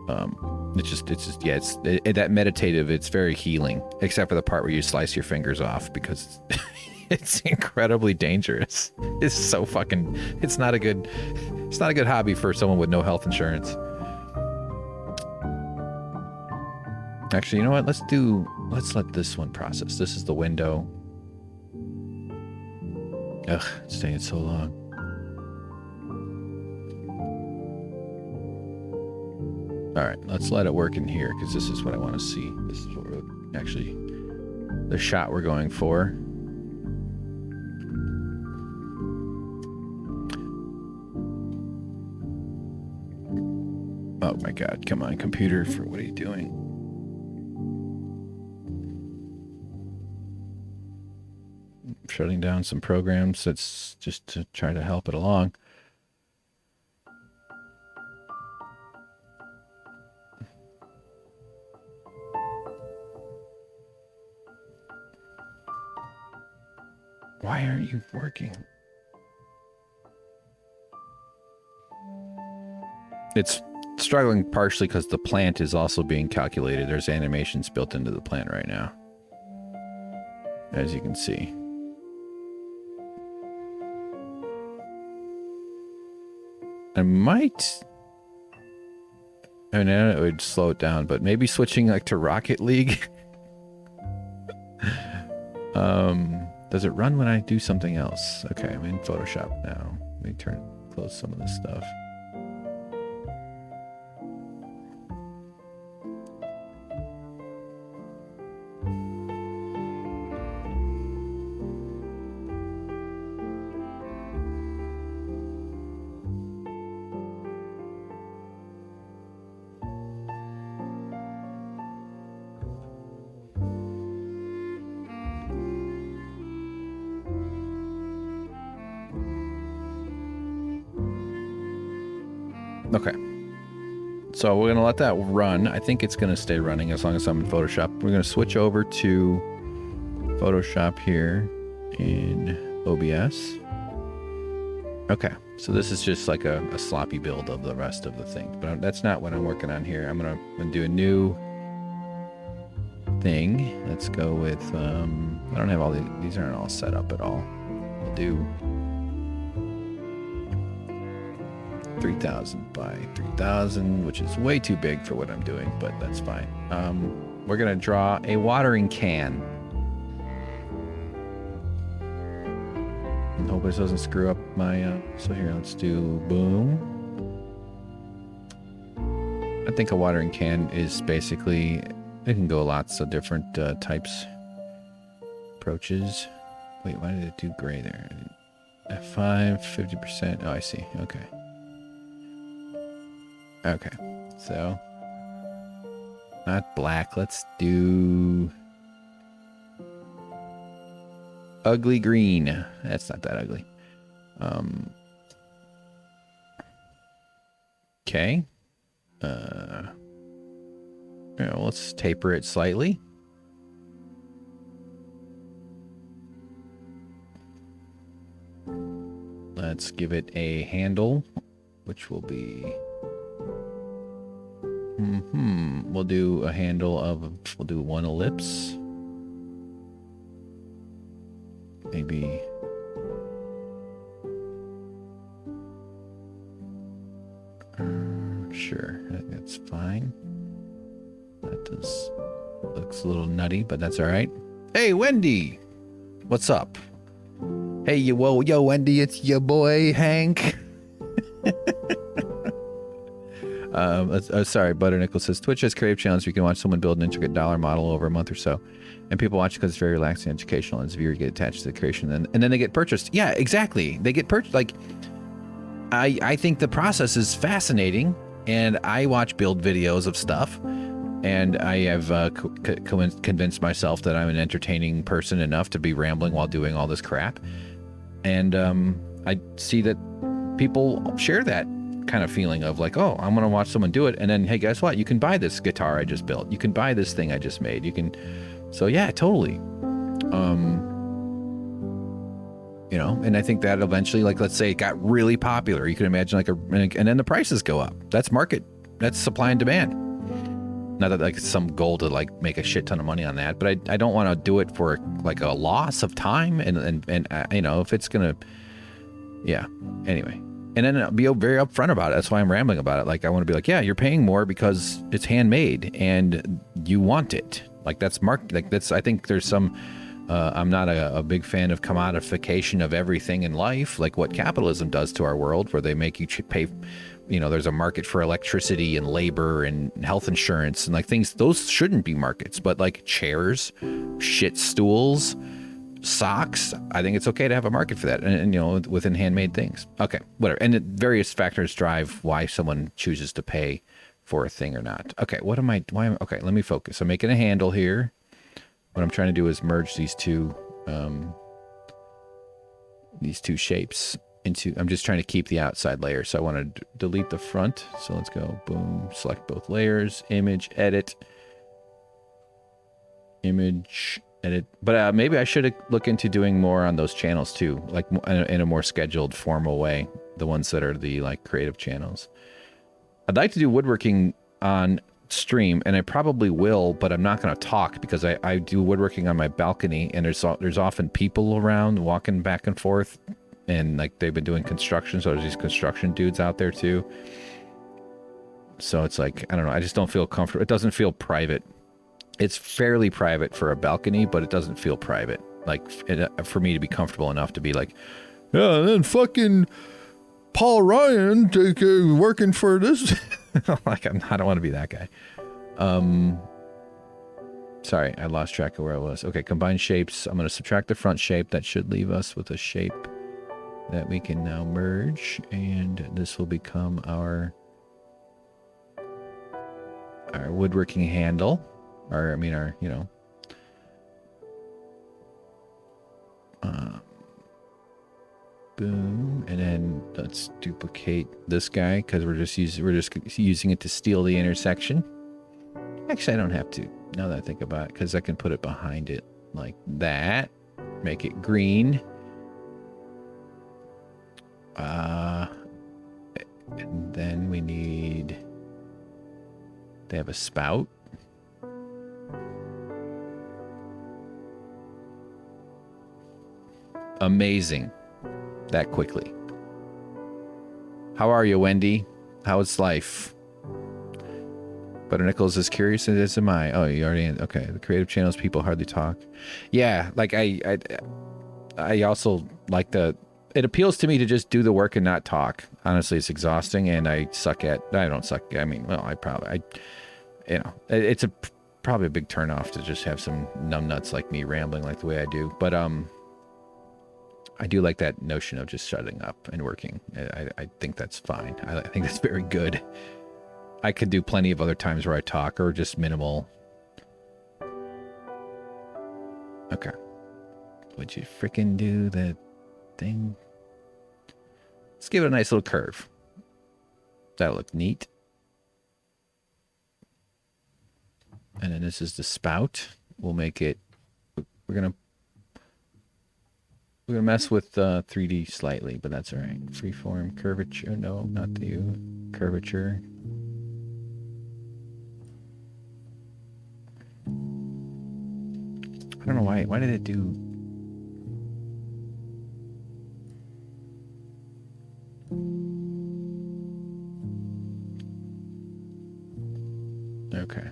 that meditative. It's very healing, except for the part where you slice your fingers off, because it's incredibly dangerous. It's so fucking. It's not a good hobby for someone with no health insurance. Actually, you know what? Let's let this one process. This is the window. Ugh, it's taking so long. All right, let's let it work in here, because this is what I want to see. This is what we're actually, the shot we're going for. Oh my God, come on, computer, what are you doing? I'm shutting down some programs. That's just to try to help it along. Why aren't you working? It's struggling partially because the plant is also being calculated. There's animations built into the plant right now, as you can see. I might... I mean, it would slow it down, but maybe switching like to Rocket League. Does it run when I do something else? Okay, I'm in Photoshop now. Let me close some of this stuff. Okay. So we're going to let that run. I think it's going to stay running as long as I'm in Photoshop. We're going to switch over to Photoshop here in OBS. Okay. So this is just like a sloppy build of the rest of the thing. But that's not what I'm working on here. I'm going to do a new thing. Let's go with... I don't have all these aren't all set up at all. We'll do 3,000 by 3,000, which is way too big for what I'm doing, but that's fine. We're gonna draw a watering can. And hope this doesn't screw up my, so here, let's do boom. I think a watering can is basically, it can go lots of different types, approaches. Wait, why did it do gray there? F5, 50%, oh, I see, okay. Okay, so not black. Let's do ugly green. That's not that ugly. Okay. Yeah, well, let's taper it slightly. Let's give it a handle, which will be... We'll do a handle of, we'll do one ellipse. Maybe. Sure, that's fine. That looks a little nutty, but that's all right. Hey, Wendy! What's up? Hey, yo, Wendy, it's your boy, Hank. Sorry, Butternickel says, Twitch has creative challenge. You can watch someone build an intricate dollar model over a month or so. And people watch because it's very relaxing and educational. And as viewers get attached to the creation, and then they get purchased. Yeah, exactly. They get purchased. Like, I think the process is fascinating. And I watch build videos of stuff. And I have convinced myself that I'm an entertaining person enough to be rambling while doing all this crap. And I see that people share that kind of feeling of like, oh, I'm gonna watch someone do it, and then, hey, guess what, you can buy this guitar I just built, you can buy this thing I just made, you can, so yeah, totally. You know, and I think that eventually, like, let's say it got really popular, you can imagine like and then the prices go up. That's market, that's supply and demand. Not that like some goal to like make a shit ton of money on that, but I don't want to do it for like a loss of time and you know, if it's gonna, yeah, anyway. And then I'll be very upfront about it. That's why I'm rambling about it. Like, I want to be like, yeah, you're paying more because it's handmade and you want it. Like, that's like that's, I think there's some, I'm not a big fan of commodification of everything in life, like what capitalism does to our world, where they make you pay, you know, there's a market for electricity and labor and health insurance and like things, those shouldn't be markets, but like chairs, shit stools, socks, I think it's okay to have a market for that, and you know, within handmade things. Okay, whatever. And various factors drive why someone chooses to pay for a thing or not. Okay, okay, let me focus. I'm making a handle here. What I'm trying to do is merge these two shapes into, I'm just trying to keep the outside layer. So I want to delete the front. So let's go, boom, select both layers, image, edit, image, edit. But maybe I should look into doing more on those channels too, like in a more scheduled, formal way. The ones that are the like creative channels. I'd like to do woodworking on stream, and I probably will, but I'm not going to talk because I do woodworking on my balcony, and there's often people around walking back and forth, and like they've been doing construction, so there's these construction dudes out there too. So it's like, I don't know, I just don't feel comfortable. It doesn't feel private. It's fairly private for a balcony, but it doesn't feel private. Like for me to be comfortable enough to be like, yeah, and then fucking Paul Ryan working for this. Like I don't want to be that guy. Sorry, I lost track of where I was. Okay, combine shapes. I'm going to subtract the front shape. That should leave us with a shape that we can now merge, and this will become our woodworking handle, or I mean our, you know, boom, and then let's duplicate this guy because we're just using it to steal the intersection. Actually, I don't have to, now that I think about it, because I can put it behind it like that, make it green. And then we need, they have a spout. Amazing. That quickly. How are you, Wendy? How's life? Butter Nichols is curious, as am I. Oh, you already, okay. The creative channels people hardly talk. Yeah, like I also like the, it appeals to me to just do the work and not talk. Honestly, it's exhausting, and I don't suck. I mean, well, you know, it's probably a big turnoff to just have some numbnuts like me rambling like the way I do. But I do like that notion of just shutting up and working. I think that's fine. I think that's very good. I could do plenty of other times where I talk, or just minimal. Okay. Would you frickin' do the thing? Let's give it a nice little curve. That'll look neat. And then this is the spout. We'll make it, we're gonna mess with 3D slightly, but that's all right. Freeform curvature. No, not the curvature. I don't know why. Why did it do? Okay.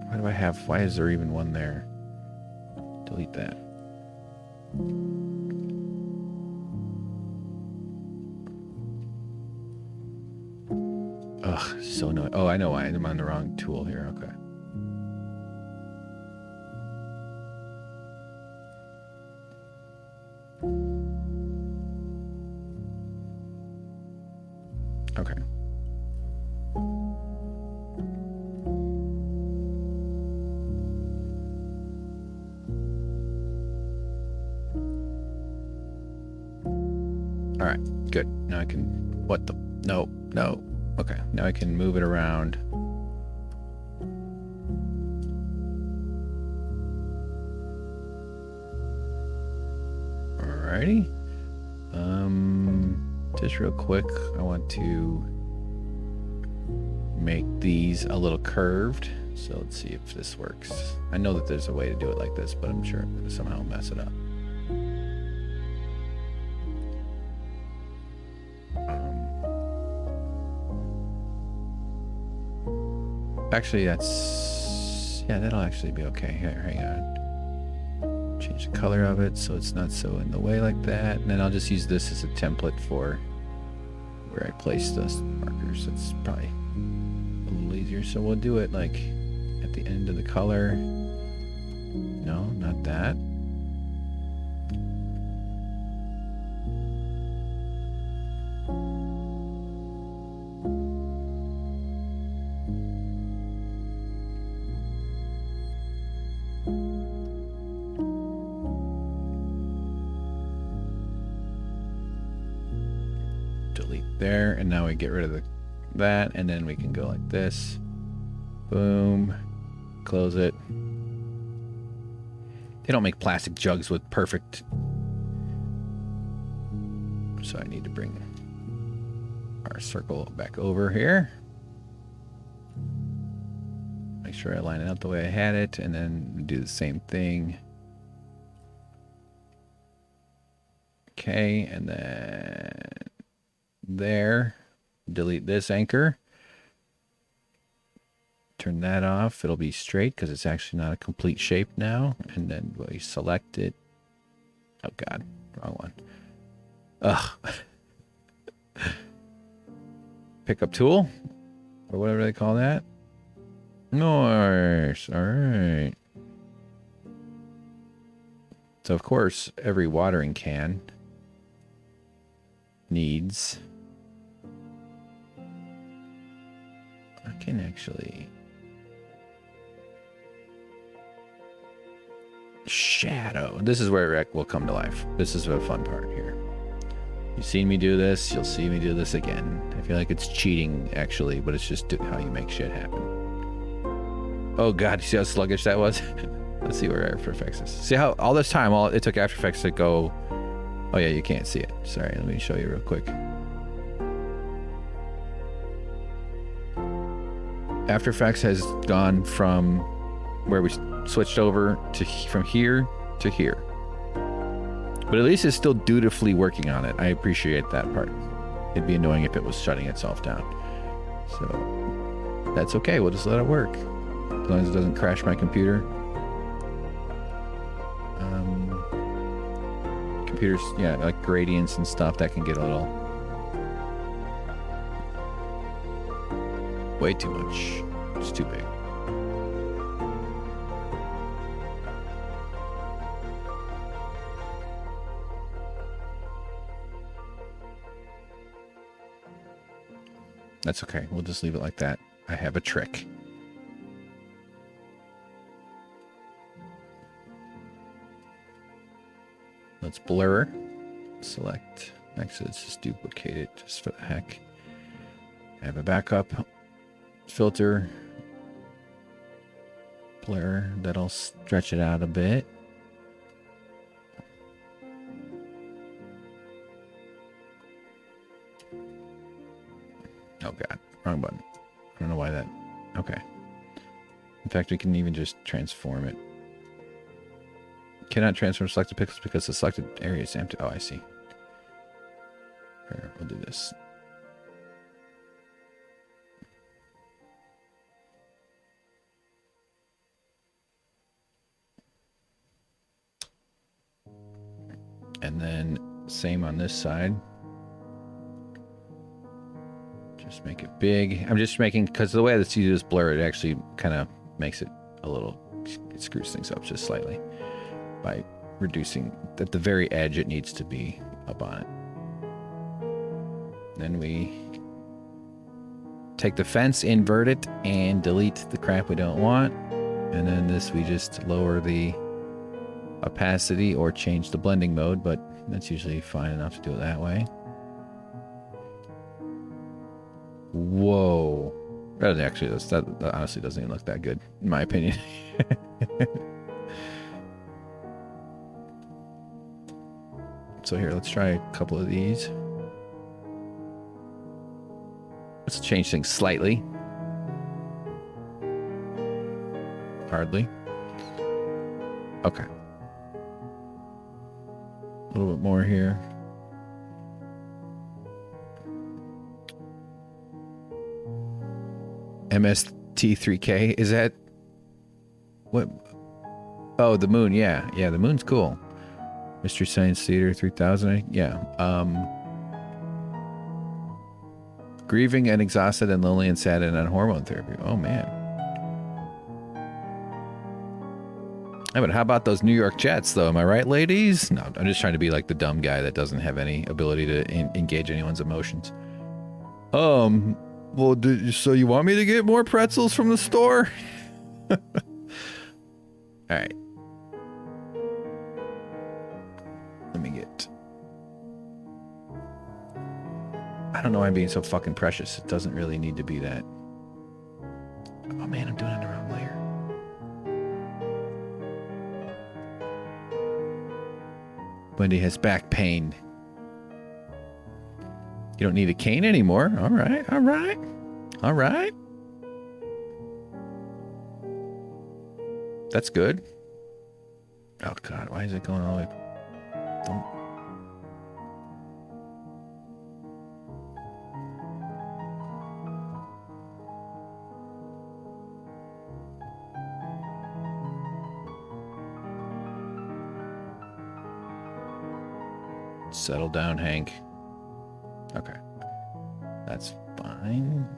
Why do I have? Why is there even one there? Delete that. Ugh, so annoying. Oh, I know why. I'm on the wrong tool here. Okay. Okay. All right, good. Now I can, what the, no. Okay, now I can move it around. Alrighty. Just real quick, I want to make these a little curved. So let's see if this works. I know that there's a way to do it like this, but I'm sure I'm gonna somehow mess it up. Actually, that'll actually be okay. Here, hang on. Change the color of it so it's not so in the way like that. And then I'll just use this as a template for where I place the markers. It's probably a little easier. So we'll do it like at the end of the color. No, not that. There, and now we get rid of that, and then we can go like this. Boom. Close it. They don't make plastic jugs with perfect So I need to bring our circle back over here. Make sure I line it up the way I had it, and then do the same thing. Okay, and then there. Delete this anchor. Turn that off. It'll be straight because it's actually not a complete shape now. And then we select it. Oh God, wrong one. Ugh. Pickup tool, or whatever they call that. Nice. All right. So of course, every watering can needs. I can actually shadow. This is where it will come to life. This is the fun part here. You've seen me do this. You'll see me do this again. I feel like it's cheating, actually, but it's just how you make shit happen. Oh, God. You see how sluggish that was? Let's see where After Effects is. See how all this time, it took After Effects to go... Oh, yeah, you can't see it. Sorry, let me show you real quick. After Effects has gone from where we switched over to from here to here. But at least it's still dutifully working on it. I appreciate that part. It'd be annoying if it was shutting itself down. So that's okay. We'll just let it work. As long as it doesn't crash my computer. Computers, yeah, like gradients and stuff, that can get a little... way too much. It's too big. That's okay. We'll just leave it like that. I have a trick. Let's blur. Select. Actually, let's just duplicate it just for the heck. I have a backup filter. Blur. That'll stretch it out a bit. Oh God, wrong button. I don't know why that... Okay. In fact, we can even just transform it. Cannot transform selected pixels because the selected area is empty. Oh, I see. Here, we'll do this. And then same on this side. Just make it big. I'm just making, because the way that you just blur it actually kind of makes it a little, it screws things up just slightly by reducing at the very edge it needs to be up on it. Then we take the fence, invert it, and delete the crap we don't want. And then this we just lower the opacity or change the blending mode, but that's usually fine enough to do it that way. Whoa. That actually that honestly doesn't even look that good, in my opinion. So here, let's try a couple of these. Let's change things slightly. Hardly. Okay. A little bit more here. MST3K, is that what? Oh, the moon. Yeah, the moon's cool. Mystery Science Theater 3000. Yeah. Grieving and exhausted and lonely and sad and on hormone therapy. Oh man. I mean, how about those New York Jets though? Am I right, ladies? No, I'm just trying to be like the dumb guy that doesn't have any ability to engage anyone's emotions. Well, so you want me to get more pretzels from the store? All right. Let me get... I don't know why I'm being so fucking precious. It doesn't really need to be that. Oh man, I'm doing it on the wrong layer. Wendy has back pain. You don't need a cane anymore. All right, all right, all right. That's good. Oh God, why is it going all the way? Don't. Settle down, Hank. Okay. That's fine.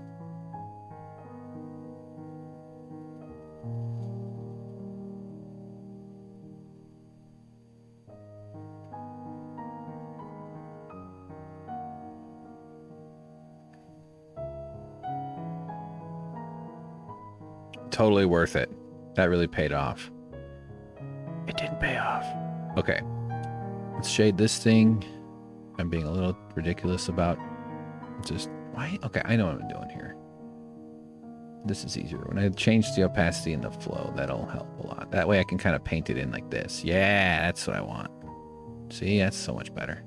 Totally worth it. That really paid off. It didn't pay off. Okay. Let's shade this thing. I'm being a little ridiculous about just why. Okay, I know what I'm doing here. This is easier. When I change the opacity and the flow, that'll help a lot. That way I can kind of paint it in like this. Yeah, that's what I want. See, that's so much better.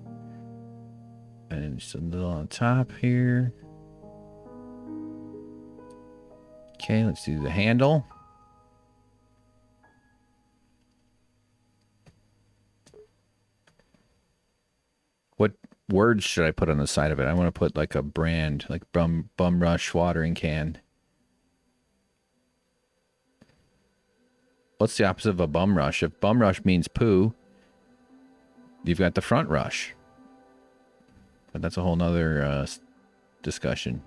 And then just a little on top here. Okay, let's do the handle. What words should I put on the side of it? I want to put like a brand, like Bum Rush watering can. What's the opposite of a bum rush? If bum rush means poo, you've got the front rush. But that's a whole nother discussion,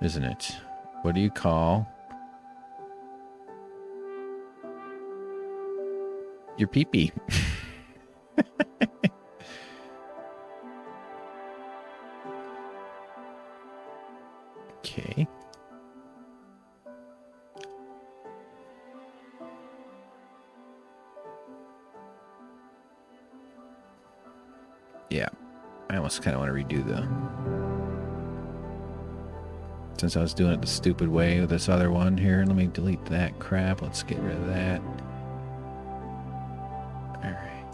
isn't it? What do you call your pee-pee? Okay. Yeah. I almost kind of want to redo the... Since I was doing it the stupid way with this other one here, let me delete that crap. Let's get rid of that. All right.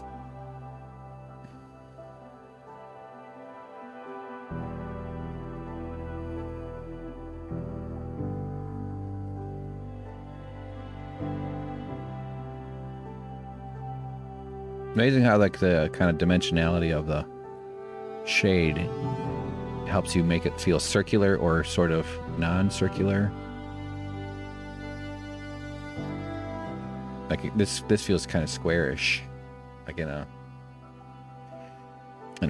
Amazing how like the kind of dimensionality of the shade helps you make it feel circular or sort of non-circular. Like this feels kind of squarish, like in a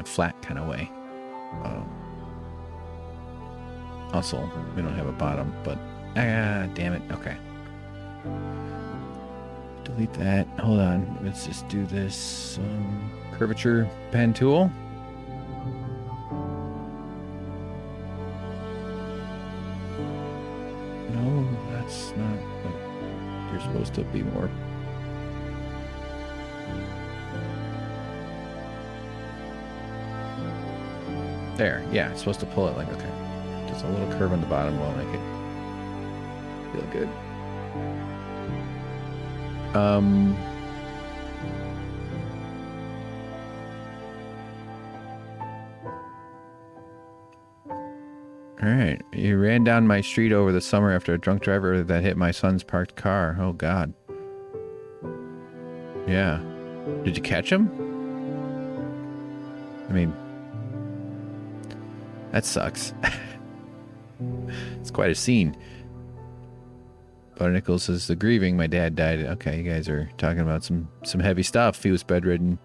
flat kind of way. Also, we don't have a bottom, but damn it. Okay. Delete that. Hold on. Let's just do this curvature pen tool. No, that's not what you're supposed to be more. There. Yeah, it's supposed to pull it like, okay. Just a little curve on the bottom will make it feel good. All right. You ran down my street over the summer after a drunk driver that hit my son's parked car. Oh, God. Yeah. Did you catch him? I mean, that sucks. It's quite a scene. Butter Nichols says, the grieving, my dad died. Okay, you guys are talking about some heavy stuff. He was bedridden.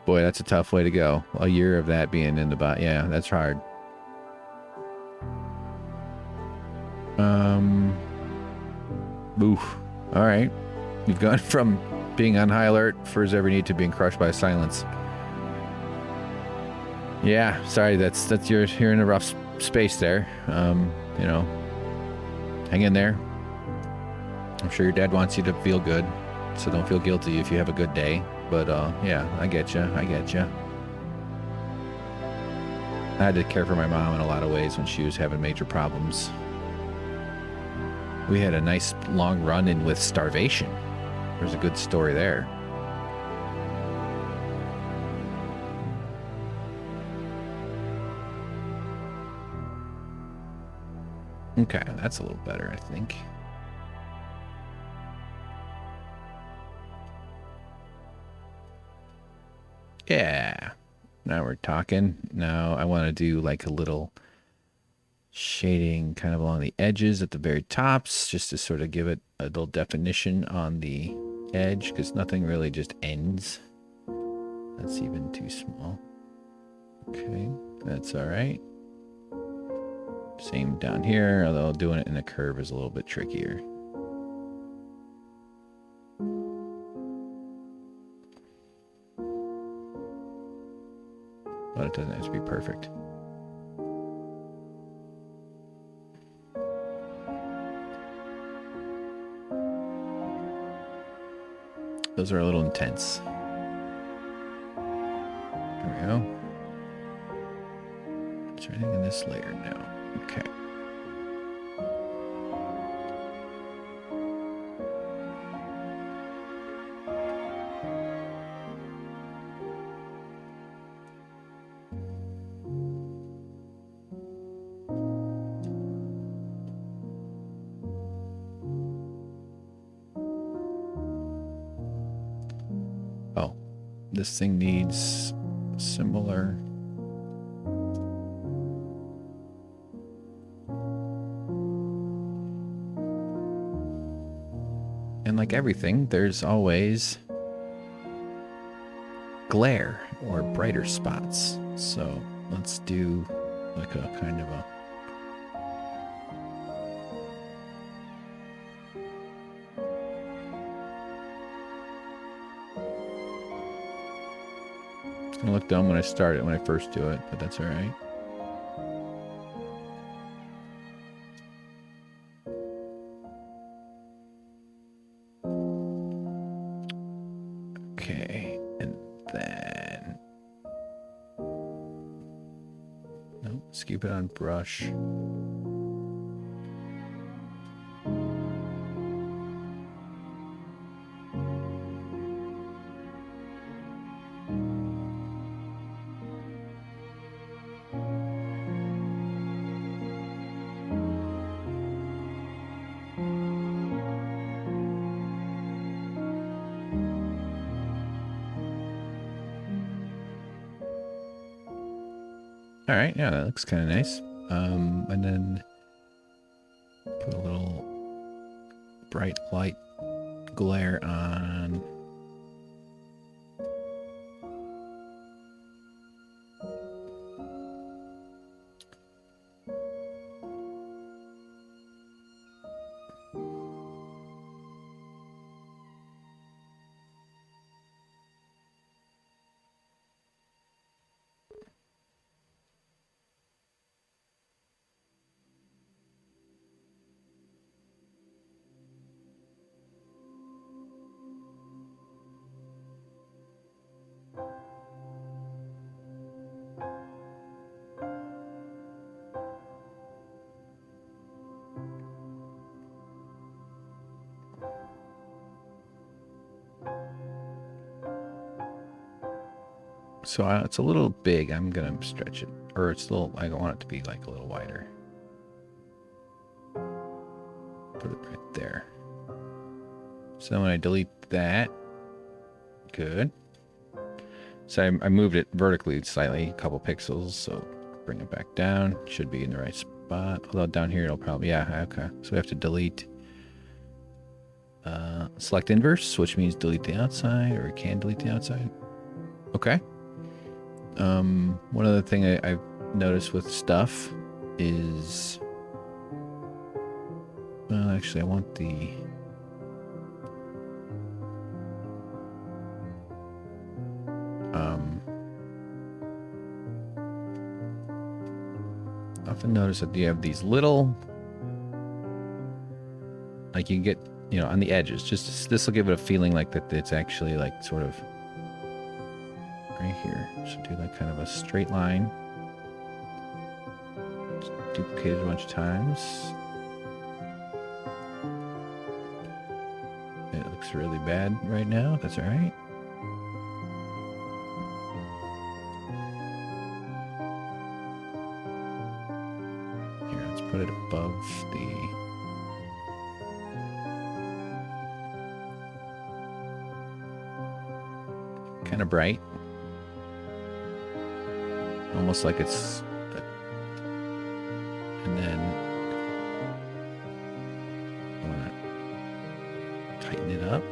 Boy, that's a tough way to go. A year of that being in the bot. Yeah, that's hard. Oof. All right. You've gone from being on high alert for his every need to being crushed by silence. Yeah, sorry, that's you're in a rough space there. You know, hang in there. I'm sure your dad wants you to feel good, so don't feel guilty if you have a good day. But yeah, I get you. I get you. I had to care for my mom in a lot of ways when she was having major problems. We had a nice long run-in with starvation. There's a good story there. Okay, that's a little better, I think. Yeah. Now we're talking. Now I want to do like a little shading kind of along the edges at the very tops, just to sort of give it a little definition on the edge, because nothing really just ends. That's even too small. Okay, that's all right. Same down here, although doing it in a curve is a little bit trickier. But it doesn't have to be perfect. Those are a little intense. There we go. Is there anything in this layer? No. Okay. Oh, this thing needs similar. And like everything, there's always glare or brighter spots. So let's do like a kind of a it's gonna look dumb when I start it, when I first do it, but that's all right. Okay, and then nope, let's keep it on brush. All right, yeah, that looks kind of nice. And then put a little bright light glare on. So it's a little big. I'm gonna stretch it, or it's a little. I want it to be like a little wider. Put it right there. So when I delete that, good. So I moved it vertically slightly, a couple pixels. So bring it back down. Should be in the right spot. Although down here it'll probably, yeah, okay. So we have to delete. Select inverse, which means delete the outside, or we can delete the outside. Okay. One other thing I've noticed with stuff is, well, actually, I want the often notice that you have these little, like you can get, you know, on the edges. Just this will give it a feeling like that it's actually like sort of right here. So do like kind of a straight line. Just duplicate it a bunch of times. It looks really bad right now. That's all right. Here, let's put it above the... kind of bright. Almost like it's... and then I want to tighten it up.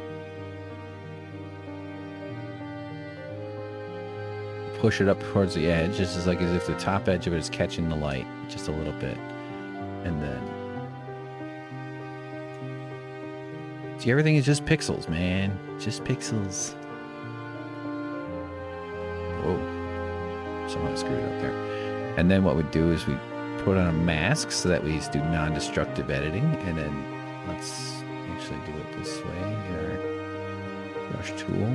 Push it up towards the edge, just as like as if the top edge of it is catching the light just a little bit. And then see, everything is just pixels, man. Just pixels. Whoa. Somehow I screwed it up there. And then what we do is we put on a mask so that we do non-destructive editing. And then let's actually do it this way. Get our brush tool.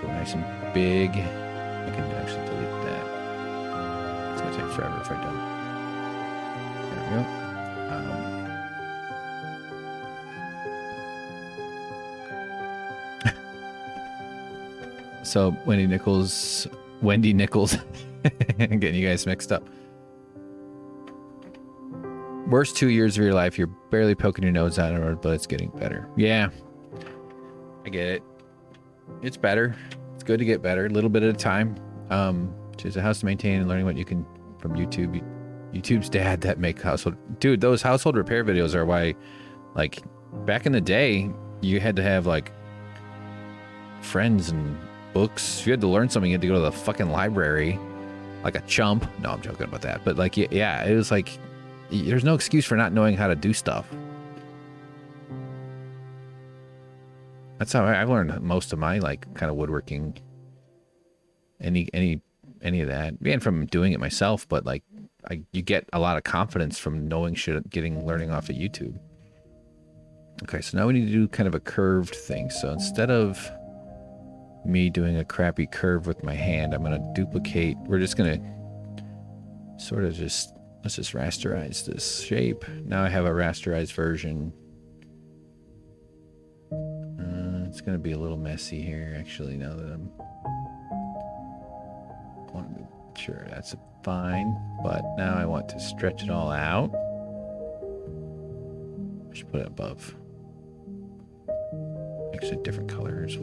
Go nice and big. I can actually delete that. It's going to take forever if I don't. There we go. So, Wendy Nichols, I'm getting you guys mixed up. Worst 2 years of your life, you're barely poking your nose out of it, but it's getting better. Yeah, I get it. It's better. It's good to get better, a little bit at a time. Choose a house to maintain and learning what you can from YouTube. YouTube's dad that make household... Dude, those household repair videos are why, like, back in the day, you had to have, like, friends and books. If you had to learn something, you had to go to the fucking library like a chump. No, I'm joking about that. But, like, yeah, it was like, there's no excuse for not knowing how to do stuff. That's how I've learned most of my, like, kind of woodworking, any of that, and from doing it myself. But like, you get a lot of confidence from knowing shit, learning off of YouTube. Okay, so now we need to do kind of a curved thing. So instead of me doing a crappy curve with my hand, I'm going to duplicate. We're just going to sort of just, let's just rasterize this shape. Now I have a rasterized version. It's going to be a little messy here, actually, now that I'm... I want to make sure that's fine, but now I want to stretch it all out. I should put it above. Actually, different colors.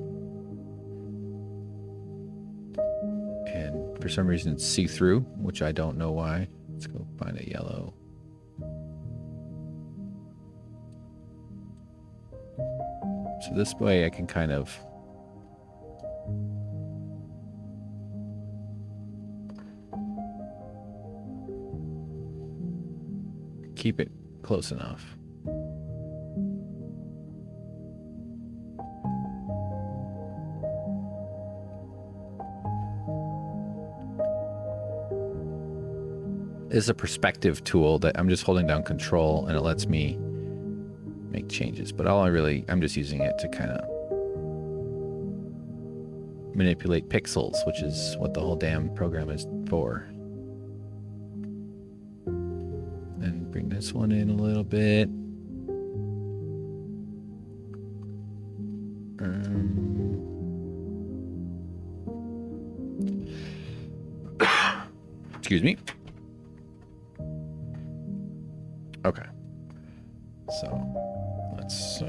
And for some reason it's see-through, which I don't know why. Let's go find a yellow. So this way I can kind of keep it close enough. This is a perspective tool that I'm just holding down control and it lets me make changes, but I'm just using it to kind of manipulate pixels, which is what the whole damn program is for. And bring this one in a little bit. Excuse me. Okay. So let's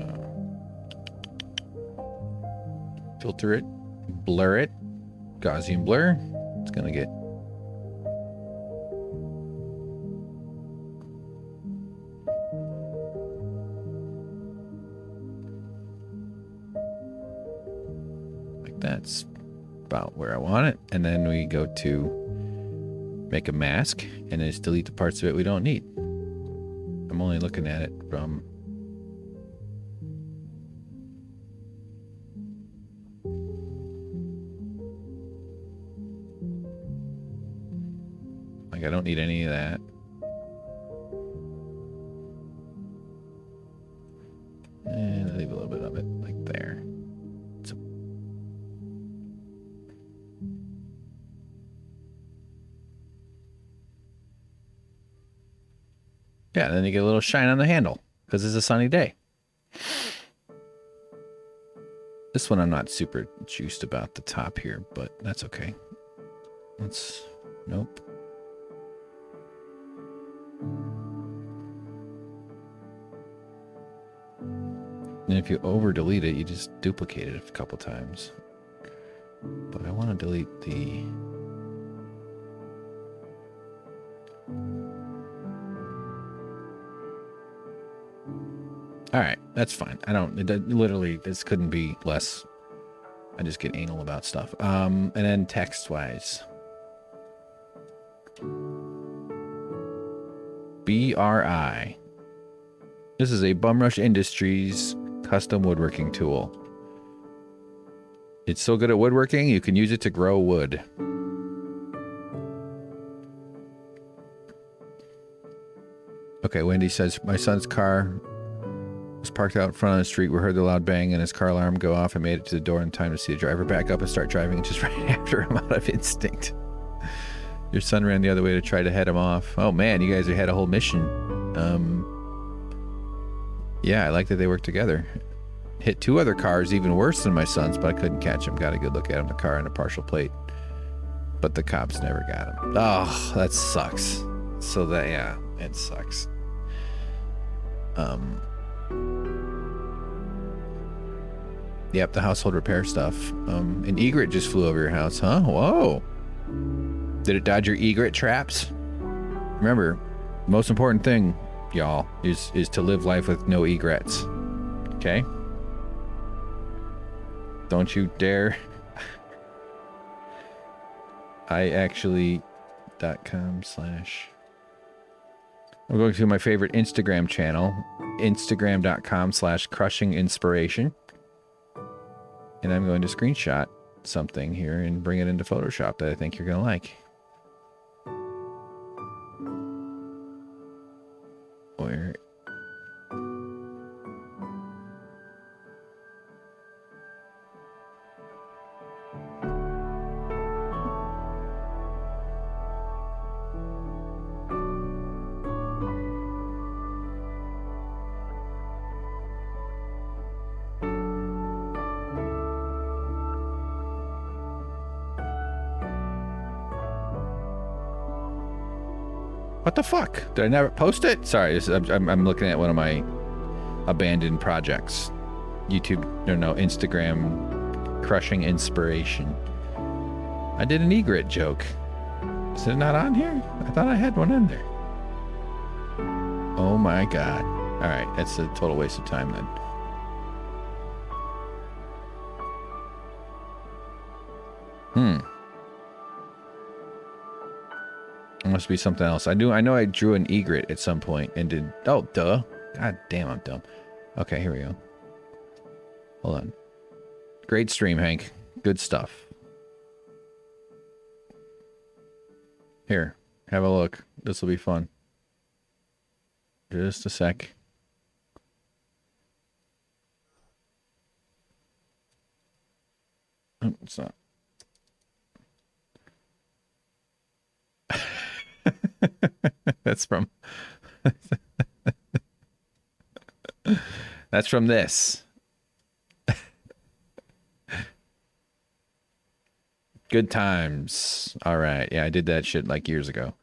filter it, blur it, Gaussian blur. It's gonna get like that's about where I want it. And then we go to make a mask and then just delete the parts of it we don't need. I'm only looking at it from like I don't need any of that. And I leave a little bit of it like there. So yeah, then you get a little shine on the handle because it's a sunny day. This one I'm not super juiced about the top here, but that's okay. Nope. And if you over delete it, you just duplicate it a couple times. But I want to delete the... All right, that's fine. I don't, literally, this couldn't be less. I just get anal about stuff. And then text-wise. BRI. This is a Bumrush Industries custom woodworking tool. It's so good at woodworking, you can use it to grow wood. Okay, Wendy says, my son's car was parked out in front of the street. We heard the loud bang and his car alarm go off and made it to the door in time to see the driver back up and start driving just right after him out of instinct. Your son ran the other way to try to head him off. Oh man, you guys had a whole mission. Yeah, I like that they worked together. Hit 2 other cars even worse than my son's, but I couldn't catch him. Got a good look at him, the car and a partial plate. But the cops never got him. Oh, that sucks. So that, yeah, it sucks. Yep, the household repair stuff. An egret just flew over your house, huh? Whoa. Did it dodge your egret traps? Remember, most important thing, y'all, is to live life with no egrets. Okay? Don't you dare. iactually.com/ I'm going to my favorite Instagram channel, instagram.com/crushing-inspiration. And I'm going to screenshot something here and bring it into Photoshop that I think you're going to like. Where? What the fuck? Did I never post it? Sorry, I'm looking at one of my abandoned projects. YouTube, no, Instagram, crushing inspiration. I did an egret joke. Is it not on here? I thought I had one in there. Oh my god. All right, that's a total waste of time then. It must be something else. I know I drew an egret at some point and did... Oh, duh. God damn, I'm dumb. Okay, here we go. Hold on. Great stream, Hank. Good stuff. Here, have a look. This will be fun. Just a sec. Oh, it's not. That's from that's from this. Good times. All right. Yeah, I did that shit like years ago.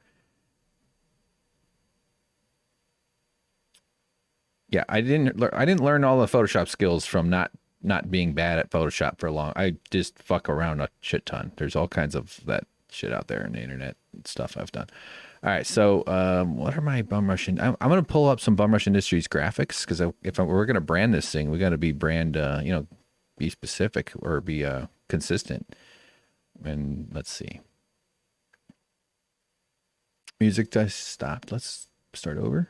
Yeah, I didn't learn all the Photoshop skills from not being bad at Photoshop for long. I just fuck around a shit ton. There's all kinds of that shit out there in the internet and stuff I've done. All right, so what are my Bumrush? I'm going to pull up some Bumrush Industries graphics because we're going to brand this thing, we got to be be specific or be consistent. And let's see. Music just stopped. Let's start over.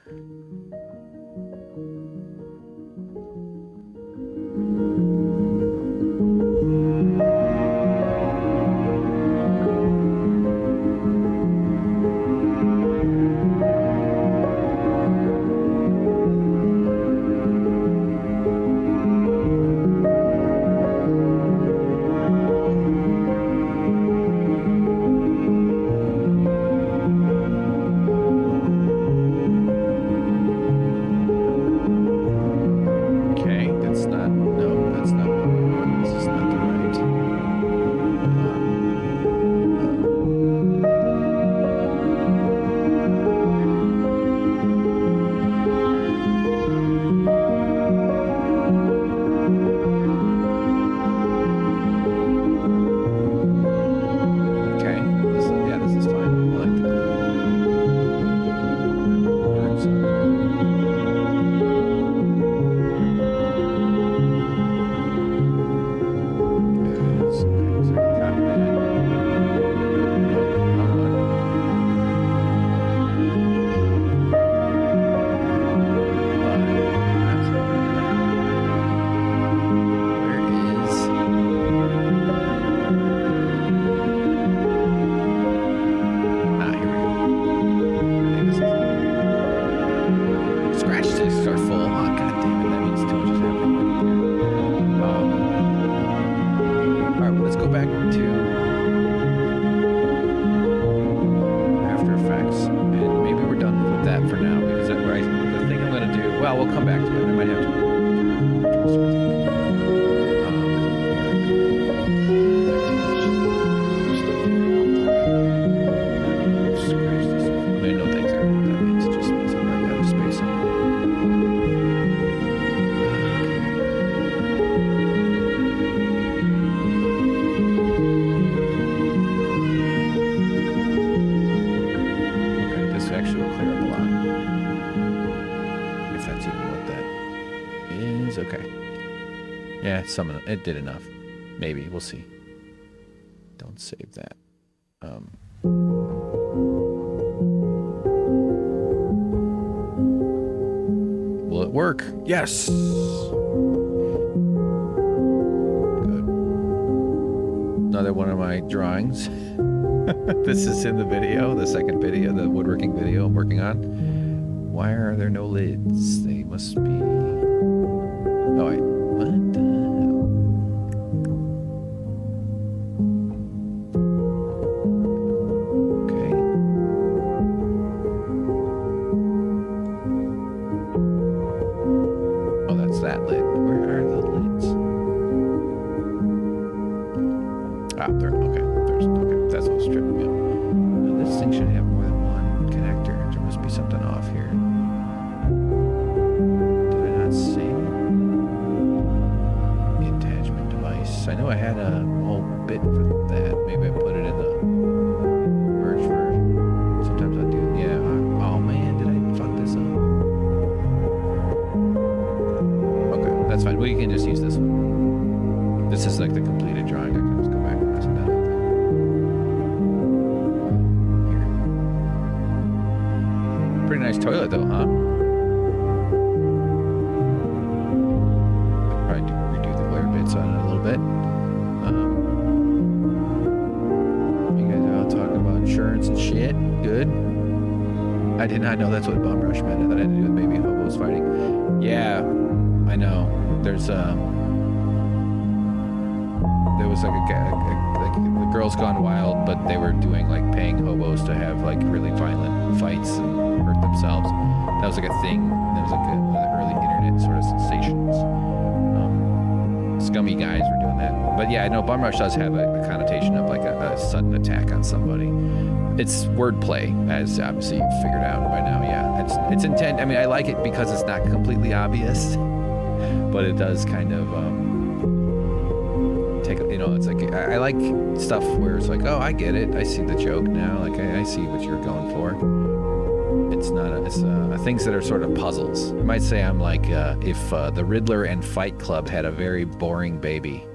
we'll come back to it. I might have to. I know things are. That means it just means I'm running out of space. Okay, this actually will clear up a lot. If that's even what that is. Okay. Yeah, it did enough. Maybe. We'll see. Don't save that. Will it work? Yes. Good. Another one of my drawings. This is in the video, the second video, the woodworking video I'm working on. Why are there no lids? They must be... Oh, wait. What the hell? Okay. Oh, that's that lid. Where are the lids? Ah, there. Okay. Okay. That's what's tripping me up. Now, this thing should have more than one connector. There must be something off here. Did I not see the attachment device? I know I had a whole bit for that. Maybe I put it in the merge version. Sometimes I do. Yeah. Oh man, did I fuck this up? Okay, that's fine. We can just use this one. This is like the completed drawing. I can just go back and mess it down. Here. Pretty nice toilet though, huh? Probably redo the glare bits on it a little bit. You guys are all talking about insurance and shit. Good. I did not know that's what bum rush meant. I thought it had to do with baby hobos fighting. Yeah, I know. There's there was like like the Girls Gone Wild, but they were doing like paying hobos to have like really violent fights and hurt themselves. That was like a thing. That was like one of the early internet sort of sensations. Scummy guys were doing that. But yeah, I know bum rush does have a connotation of like a sudden attack on somebody. It's wordplay, as obviously you've figured out by now. Yeah, it's intent. I mean, I like it because it's not completely obvious, but it does kind of take. You know, it's like I like stuff where it's like, oh, I get it. I see the joke now. Like I see what you're going for. It's not. It's things that are sort of puzzles. You might say I'm like if the Riddler and Fight Club had a very boring baby.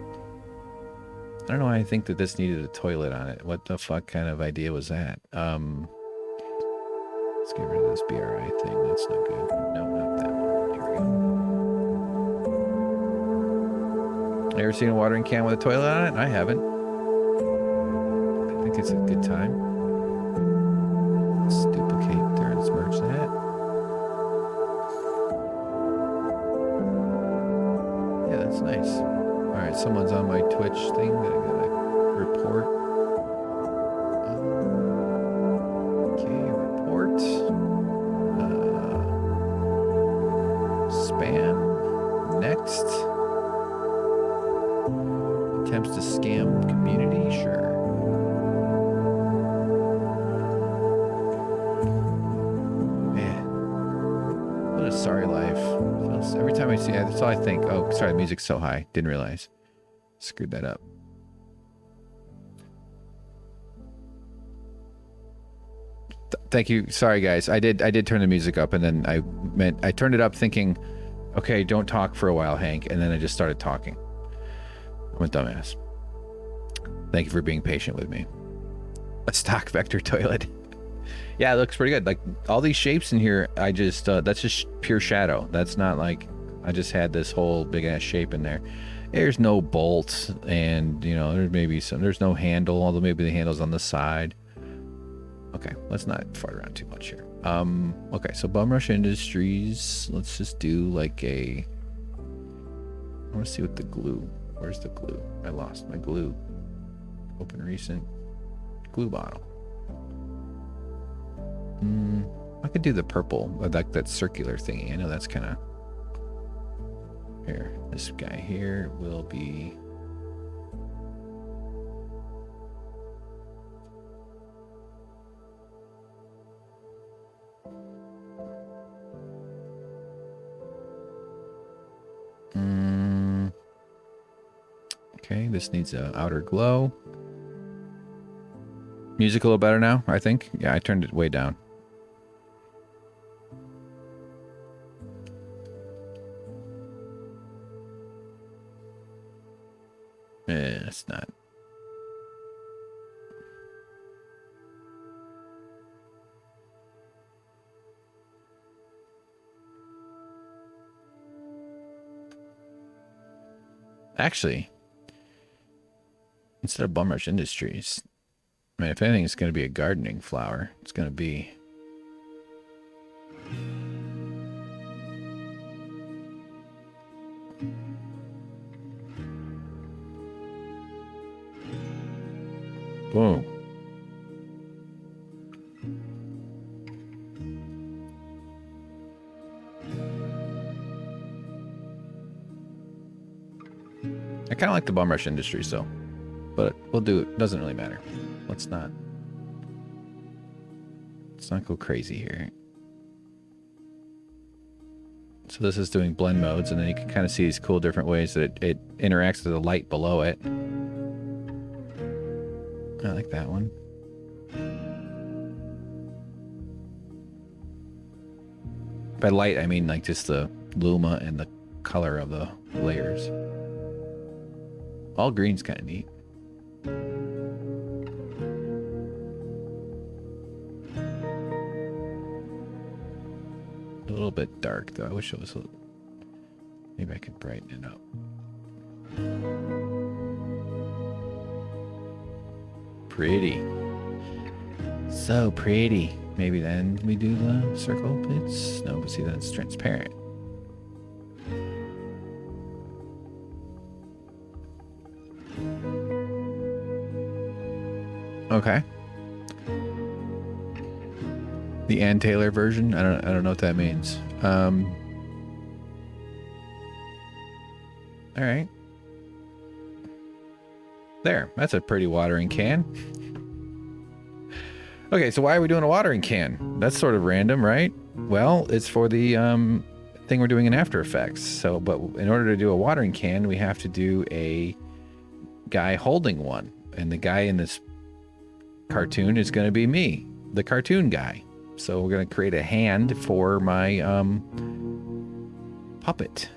I don't know why I think that this needed a toilet on it. What the fuck kind of idea was that? Let's get rid of this BRI thing. That's not good. No, not that one. Here we go. Ever seen a watering can with a toilet on it? I haven't. I think it's a good time. Let's duplicate there and merge that. Yeah, that's nice. Alright, someone's on my Twitch thing that I gotta report. Okay, report. Spam. Next. Attempts to scam community? Sure. Man. What a sorry life. Every time I see it, that's all I think. Oh, sorry, the music's so high. Didn't realize. Screwed that up. Thank you. Sorry, guys. I did turn the music up, and then I turned it up thinking, okay, don't talk for a while, Hank. And then I just started talking. I'm a dumbass. Thank you for being patient with me. A stock vector toilet. Yeah, it looks pretty good. Like all these shapes in here, I just that's just pure shadow. That's not like I just had this whole big ass shape in there. There's no bolts, and you know there's no handle, although maybe the handle's on the side. Okay, let's not fart around too much here. Okay, so Bum Rush Industries. Let's just do like I want to see what the glue. Where's the glue? I lost my glue. Open recent glue bottle. I could do the purple, like that circular thingy. I know that's kind of Here, this guy here will be... Okay, this needs an outer glow. Music a little better now, I think. Yeah, I turned it way down. It's not. Actually, instead of Bum Rush Industries, I mean, if anything, it's going to be a gardening flower. It's going to be... Boom. I kind of like the Bum Rush Industries, though. But we'll do it. Doesn't really matter. Let's not go crazy here. So this is doing blend modes, and then you can kind of see these cool different ways that it interacts with the light below it. I like that one. By light, I mean like just the luma and the color of the layers. All green's kind of neat. A little bit dark, though. I wish it was a little... Maybe I could brighten it up. Pretty. So pretty. Maybe then we do the circle bits? No, but see, that's transparent. Okay. The Ann Taylor version? I don't know what that means. All right. There. That's a pretty watering can. Okay, so why are we doing a watering can? That's sort of random, right? Well, it's for the thing we're doing in After Effects. So, but in order to do a watering can, we have to do a guy holding one. And the guy in this cartoon is going to be me, the cartoon guy. So we're going to create a hand for my puppet.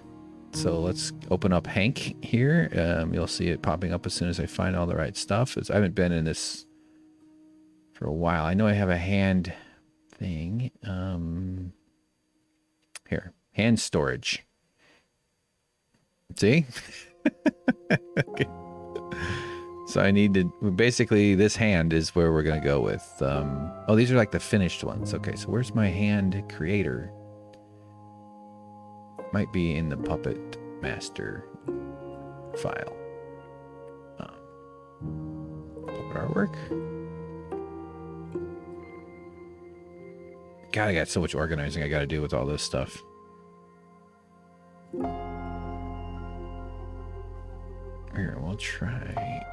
So let's open up Hank here. You'll see it popping up as soon as I find all the right stuff. I haven't been in this for a while. I know I have a hand thing. Here, hand storage. See? Okay. So I need to, basically this hand is where we're going to go with, oh, these are like the finished ones. Okay, so where's my hand creator? Might be in the Puppet Master file. Puppet artwork. God, I got so much organizing I got to do with all this stuff. Here, we'll try.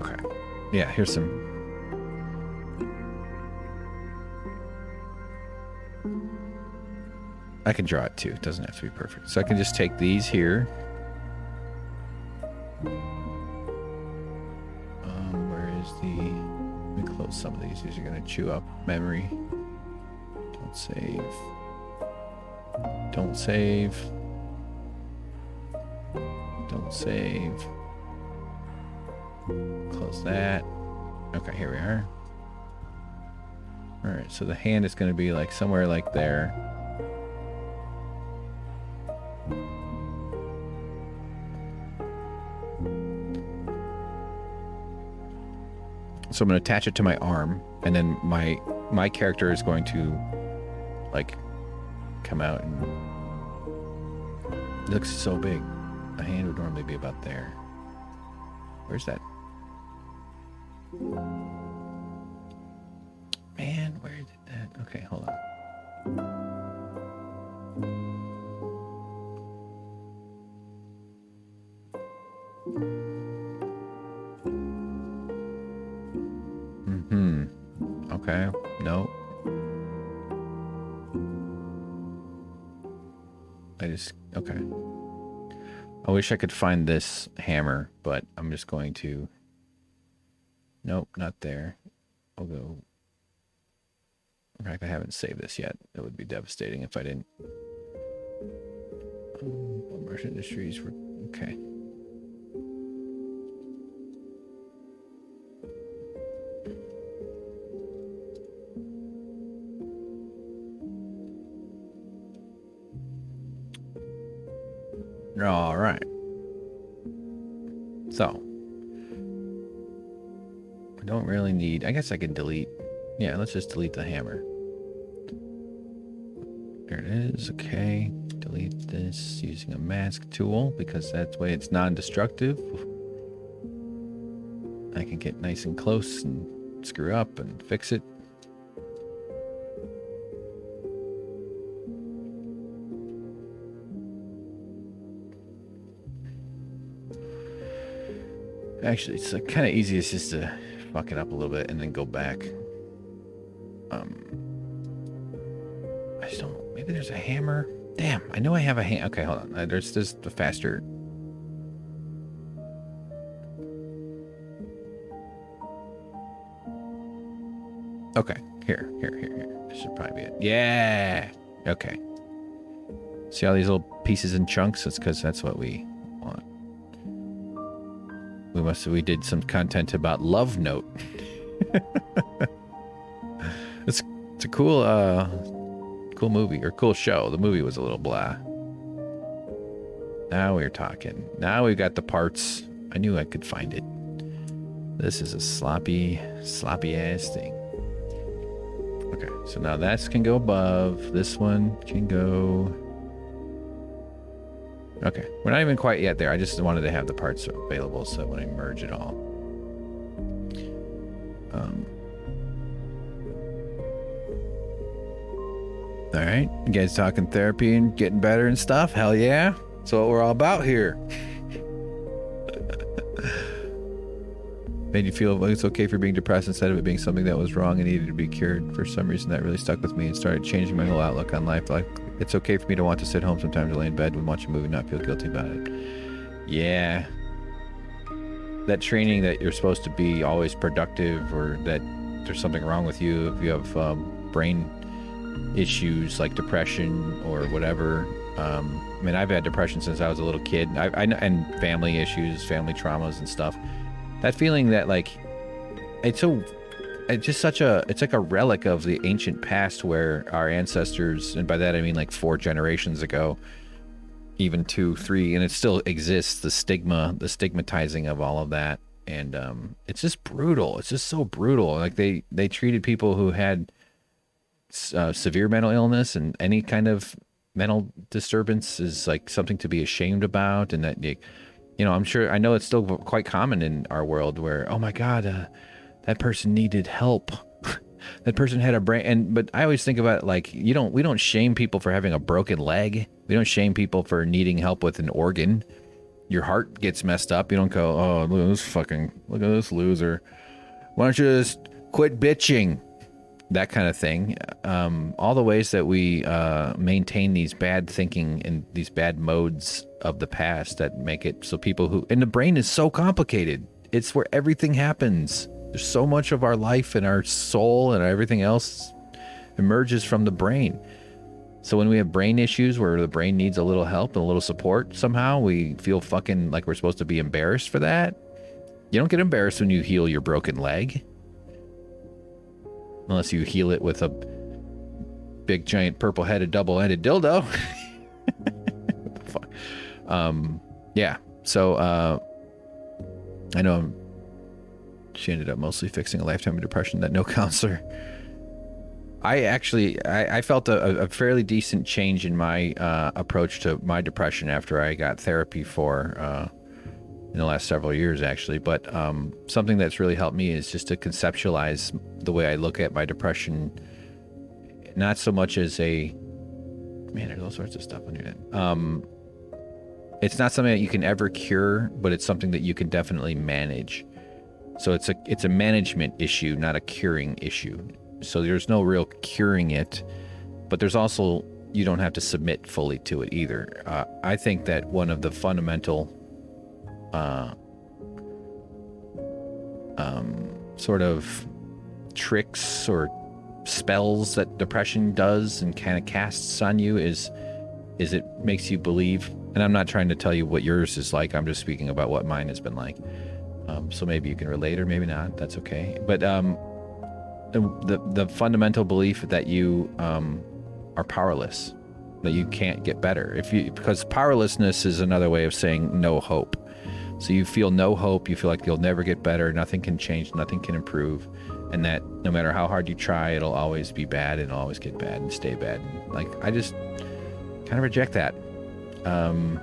Okay. Yeah, here's some. I can draw it too. It doesn't have to be perfect. So I can just take these here. Let me close some of these. These are going to chew up memory. Don't save. Don't save. Don't save. Close that. Okay, here we are. Alright, so the hand is going to be like somewhere like there. So I'm going to attach it to my arm, and then my character is going to, like, come out and... It looks so big. The hand would normally be about there. Where's that? Man, where did that? Okay, hold on. Okay, no. Okay. I wish I could find this hammer, but I'm just going to... Nope, not there. I'll go... In fact, I haven't saved this yet. It would be devastating if I didn't. Merchant Industries were... Okay. All right. So, I don't really need... I guess I can delete... Yeah, let's just delete the hammer. There it is. Okay. Delete this using a mask tool because that way it's non-destructive. I can get nice and close and screw up and fix it. Actually, it's kind of easiest just to fuck it up a little bit and then go back. I just don't... Maybe there's a hammer. Damn, I know I have a hammer. Okay, hold on. There's the faster... Okay, here. This should probably be it. Yeah! Okay. See all these little pieces and chunks? That's because that's what we want. We did some content about Love Note. It's a cool movie, or cool show. The movie was a little blah. Now we're talking. Now we've got the parts. I knew I could find it. This is a sloppy ass thing. Okay, so now that can go above. This one can go... Okay, we're not even quite yet there. I just wanted to have the parts available so when I merge it all. All right, you guys talking therapy and getting better and stuff? Hell yeah. That's what we're all about here. Made you feel like it's okay for being depressed instead of it being something that was wrong and needed to be cured. For some reason, that really stuck with me and started changing my whole outlook on life. Like, it's okay for me to want to sit home sometimes or lay in bed and watch a movie and not feel guilty about it. Yeah. That training that you're supposed to be always productive, or that there's something wrong with you if you have brain issues like depression or whatever. I mean, I've had depression since I was a little kid. And family issues, family traumas and stuff. That feeling that, like, it's like a relic of the ancient past where our ancestors, and by that I mean like 4 generations ago, even 2, 3, and it still exists, the stigmatizing of all of that. And it's just brutal. It's just so brutal. Like they treated people who had severe mental illness and any kind of mental disturbance is like something to be ashamed about, and that, you know, I know it's still quite common in our world where, oh my God, that person needed help. That person had a brain. But I always think about it like, we don't shame people for having a broken leg. We don't shame people for needing help with an organ. Your heart gets messed up. You don't go, oh, look at this loser. Why don't you just quit bitching? That kind of thing. All the ways that we maintain these bad thinking and these bad modes of the past that make it so people who... And the brain is so complicated. It's where everything happens. There's so much of our life and our soul and everything else emerges from the brain. So when we have brain issues where the brain needs a little help and a little support, somehow we feel fucking like we're supposed to be embarrassed for that. You don't get embarrassed when you heal your broken leg. Unless you heal it with a big, giant, purple-headed, double-ended dildo. What the fuck? Yeah. So, I know she ended up mostly fixing a lifetime of depression that no counselor. I felt a fairly decent change in my approach to my depression after I got therapy for in the last several years, actually. But something that's really helped me is just to conceptualize the way I look at my depression, not so much as a, man, there's all sorts of stuff on here. It's not something that you can ever cure, but it's something that you can definitely manage. So it's a management issue, not a curing issue. So there's no real curing it, but there's also, you don't have to submit fully to it either. I think that one of the fundamental sort of tricks or spells that depression does and kind of casts on you is it makes you believe, and I'm not trying to tell you what yours is like, I'm just speaking about what mine has been like. So maybe you can relate or maybe not, that's okay. But the fundamental belief that you are powerless, that you can't get better. Because powerlessness is another way of saying no hope. So you feel no hope, you feel like you'll never get better, nothing can change, nothing can improve, and that no matter how hard you try, it'll always be bad and always get bad and stay bad. And like, I just kind of reject that. You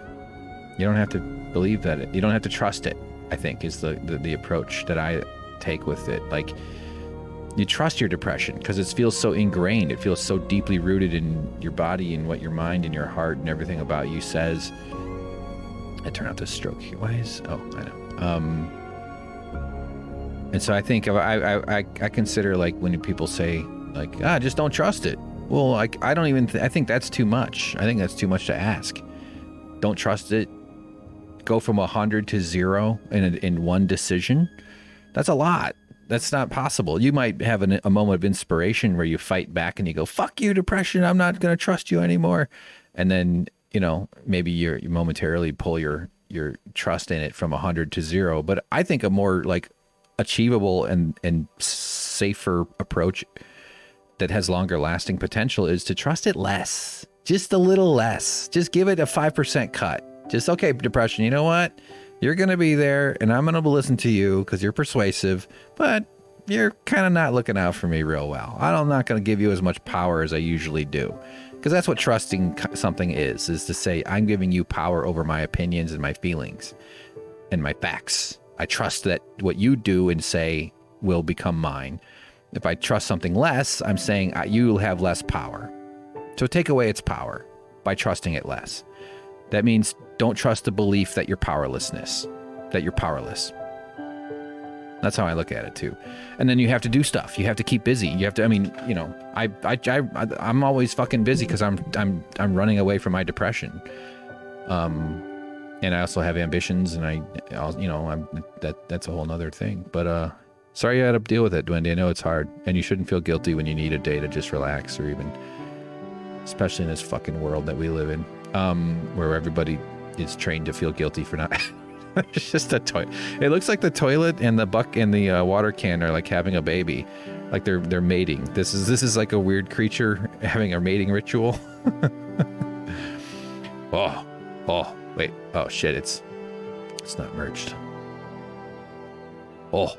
don't have to believe that. You don't have to trust it, I think, is the approach that I take with it. Like, you trust your depression because it feels so ingrained. It feels so deeply rooted in your body and what your mind and your heart and everything about you says. I turn off this stroke here. Why is... Oh, I know. And so I think I consider, like, when people say, like, just don't trust it. Well, like, I don't even... I think that's too much. I think that's too much to ask. Don't trust it. Go from 100 to 0 in one decision. That's a lot. That's not possible. You might have a moment of inspiration where you fight back and you go, fuck you, depression, I'm not going to trust you anymore. And then, you know, maybe you momentarily pull your trust in it from 100 to 0. But I think a more like achievable and safer approach that has longer lasting potential is to trust it less, just a little less. Just give it a 5% cut. Just, okay, depression, you know what? You're going to be there, and I'm going to listen to you because you're persuasive, but you're kind of not looking out for me real well. I'm not going to give you as much power as I usually do, because that's what trusting something is to say, I'm giving you power over my opinions and my feelings and my facts. I trust that what you do and say will become mine. If I trust something less, I'm saying you'll have less power. So take away its power by trusting it less. That means don't trust the belief that you're powerless. That's how I look at it too. And then you have to do stuff. You have to keep busy. You have to, I mean, you know, I'm always fucking busy because I'm running away from my depression. And I also have ambitions, and that's a whole nother thing. But sorry you had to deal with it, Dwendy. I know it's hard, and you shouldn't feel guilty when you need a day to just relax, or even, especially in this fucking world that we live in. Where everybody is trained to feel guilty for not. It's just a toilet. It looks like the toilet and the buck and the water can are like having a baby, like they're mating. This is like a weird creature having a mating ritual. Oh, wait. Oh shit! It's not merged. Oh.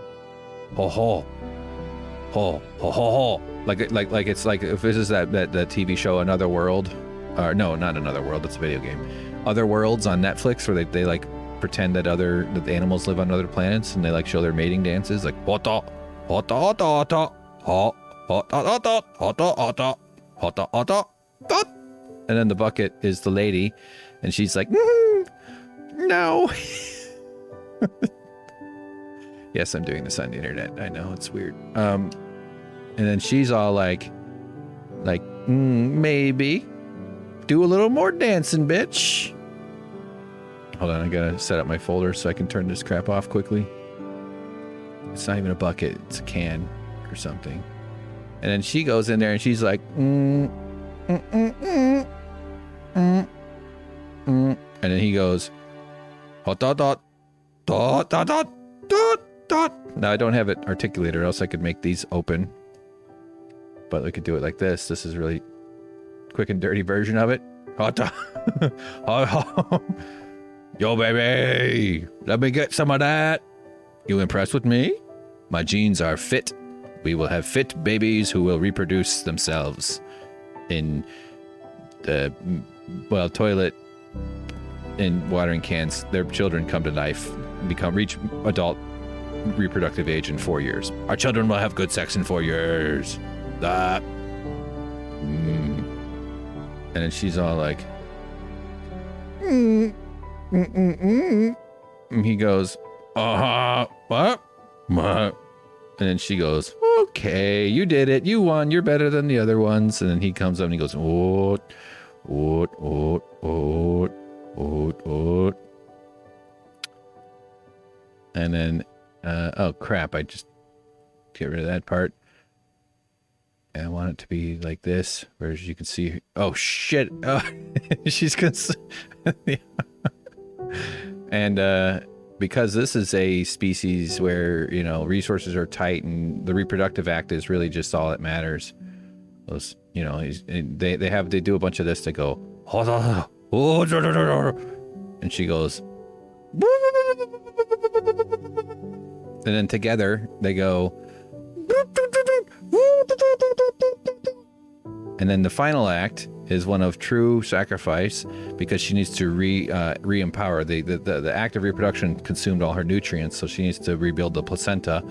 Like it's like if this is that TV show Another World. No, not Another World. It's a video game. Other Worlds on Netflix, where they like pretend that the animals live on other planets, and they like show their mating dances, like and then the bucket is the lady, and she's like, no. Yes, I'm doing this on the internet. I know it's weird. And then she's all like, maybe. Do a little more dancing, bitch. Hold on, I gotta set up my folder so I can turn this crap off quickly. It's not even a bucket, it's a can or something. And then she goes in there and she's like, And then he goes, hot dot dot dot dot dot dot dot. Now I don't have it articulated, or else I could make these open. But we could do it like this. This is really quick and dirty version of it. Yo, baby, let me get some of that. You impressed with me? My genes are fit. We will have fit babies who will reproduce themselves in the, toilet in watering cans, their children come to life, reach adult reproductive age in 4 years. Our children will have good sex in 4 years. And then she's all like, and he goes, what? And then she goes, okay, you did it. You won. You're better than the other ones. And then he comes up and he goes, and then, oh crap, I just get rid of that part. And I want it to be like this, where as you can see, oh shit, she's gonna, and because this is a species where, you know, resources are tight and the reproductive act is really just all that matters. Those, you know, they do a bunch of this. They go, and she goes, and then together they go, and then the final act is one of true sacrifice, because she needs to re-empower. The act of reproduction consumed all her nutrients, so she needs to rebuild the placenta.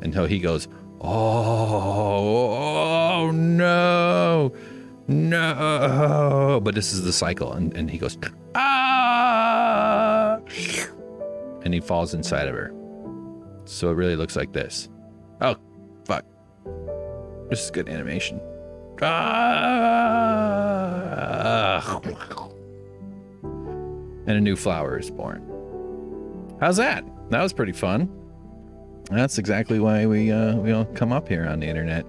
And so he goes, oh no, but this is the cycle. And he goes, ah, and he falls inside of her. So it really looks like this. Oh fuck, this is good animation. And a new flower is born. How's that? That was pretty fun. That's exactly why we all come up here on the internet.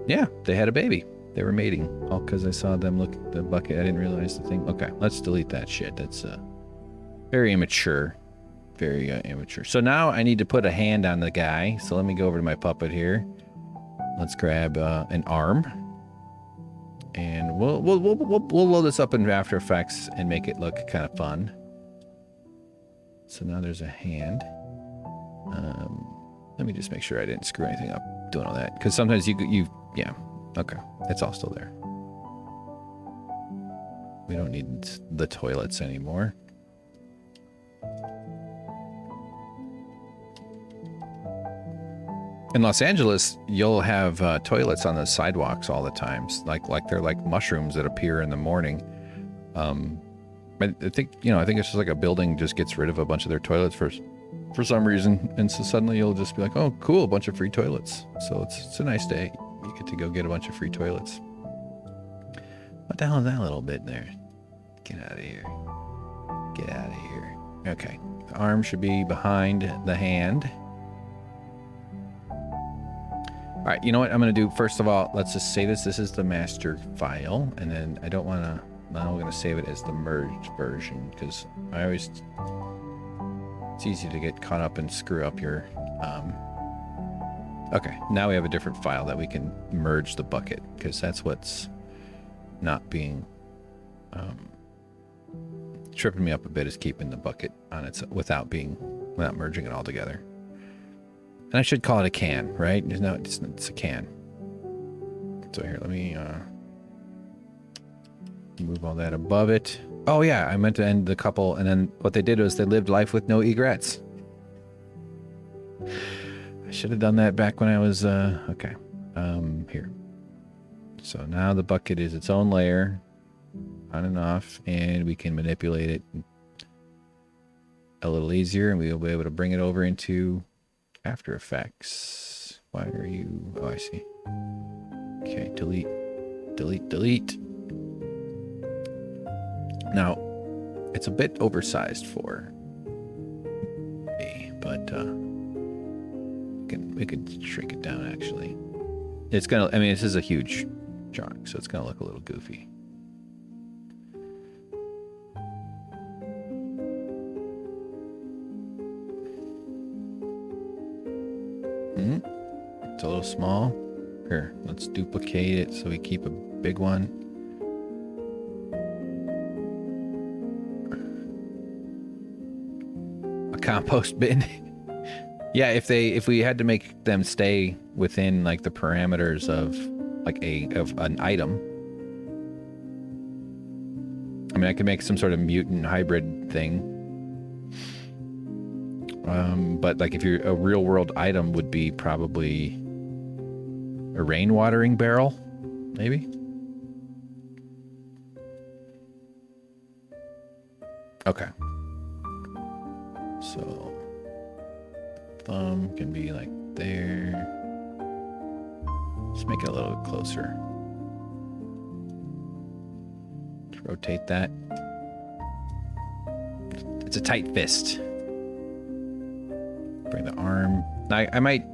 Yeah, they had a baby. They were mating. All because I saw them look at the bucket. I didn't realize the thing. Okay, let's delete that shit. That's very immature. Very immature. So now I need to put a hand on the guy. So let me go over to my puppet here. Let's grab an arm, and we'll load this up in After Effects and make it look kind of fun. So now there's a hand. Let me just make sure I didn't screw anything up doing all that, because sometimes you yeah, okay, it's all still there. We don't need the toilets anymore. In Los Angeles, you'll have toilets on the sidewalks all the time, like they're like mushrooms that appear in the morning. I think it's just like a building just gets rid of a bunch of their toilets for some reason, and so suddenly you'll just be like, oh, cool, a bunch of free toilets. So it's a nice day. You get to go get a bunch of free toilets. What the hell is that little bit there? Get out of here. Get out of here. Okay, the arm should be behind the hand. All right, you know what I'm going to do? First of all, let's just say this is the master file, and then I don't want to, now we're going to save it as the merged version, because it's easy to get caught up and screw up your, okay, now we have a different file that we can merge the bucket, because that's what's not being, tripping me up a bit, is keeping the bucket on its, without merging it all together. And I should call it a can, right? No, it's a can. So here, let me move all that above it. Oh yeah, I meant to end the couple, and then what they did was they lived life with no egrets. I should have done that back when I was, okay. Here. So now the bucket is its own layer, on and off, and we can manipulate it a little easier, and we'll be able to bring it over into After Effects. Why are you, oh, I see. Okay, delete, delete, delete. Now, it's a bit oversized for me, but we could shrink it down, actually. It's gonna, I mean, this is a huge drawing, so it's gonna look a little goofy. It's a little small. Here, let's duplicate it so we keep a big one. A compost bin. Yeah, if we had to make them stay within like the parameters of like an item, I mean, I could make some sort of mutant hybrid thing. But like if you're a real world item would be probably a rainwatering barrel, maybe. Okay. So thumb can be like there. Let's make it a little bit closer. Let's rotate that. It's a tight fist. Bring the arm. I might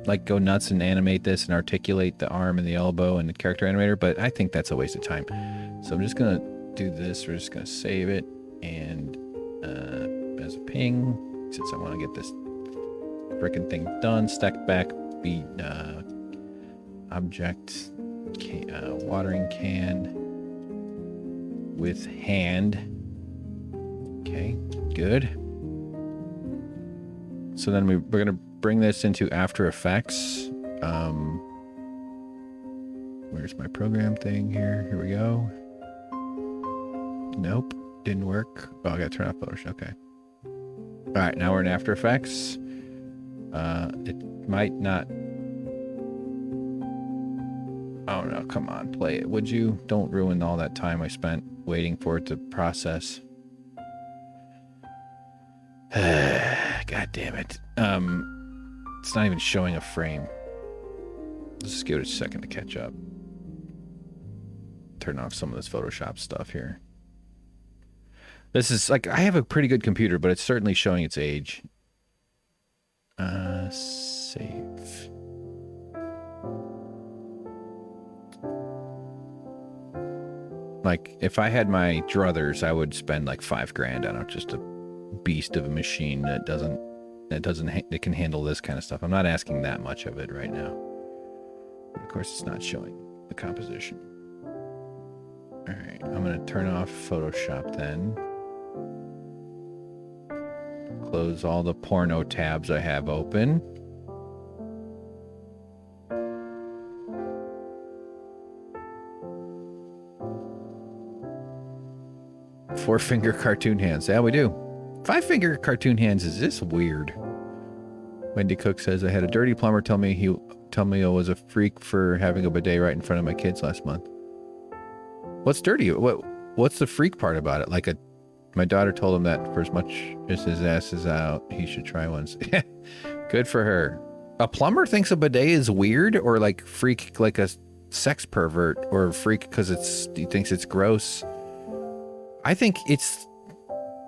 like go nuts and animate this and articulate the arm and the elbow and the character animator, but I think that's a waste of time. So I'm just gonna do this. We're just gonna save it and as a ping, since I want to get this frickin' thing done. Stack back be object watering can with hand. Okay, good. So then we're going to bring this into After Effects. Where's my program thing here? Here we go. Nope, didn't work. Oh, I got to turn off Photoshop. Okay. All right, now we're in After Effects. It might not. Oh no, come on, play it, would you? Don't ruin all that time I spent waiting for it to process. God damn it. It's not even showing a frame. Let's just give it a second to catch up. Turn off some of this Photoshop stuff here. This is like, I have a pretty good computer, but it's certainly showing its age. Save. Like, if I had my druthers, I would spend like $5,000 on it, just a beast of a machine that can handle this kind of stuff. I'm not asking that much of it right now. But of course, it's not showing the composition. All right, I'm going to turn off Photoshop then. Close all the porno tabs I have open. Four-finger cartoon hands. Yeah, we do. 5-finger cartoon hands. Is this weird? Wendy Cook says, I had a dirty plumber tell me I was a freak for having a bidet right in front of my kids last month. What's dirty? What's the freak part about it? Like my daughter told him that for as much as his ass is out, he should try once. Good for her. A plumber thinks a bidet is weird, or like freak, like a sex pervert, or a freak because he thinks it's gross. I think it's,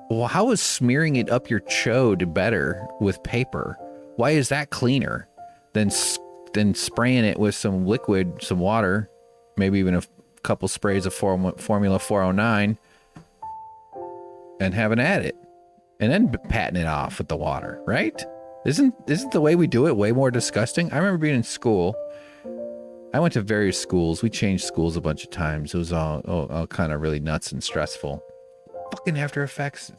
well, how is smearing it up your chode better with paper? Why is that cleaner than spraying it with some liquid, some water, maybe even a couple sprays of Formula 409, and having at it, and then patting it off with the water, right? Isn't the way we do it way more disgusting? I remember being in school. I went to various schools. We changed schools a bunch of times. It was all kind of really nuts and stressful. Fucking After Effects.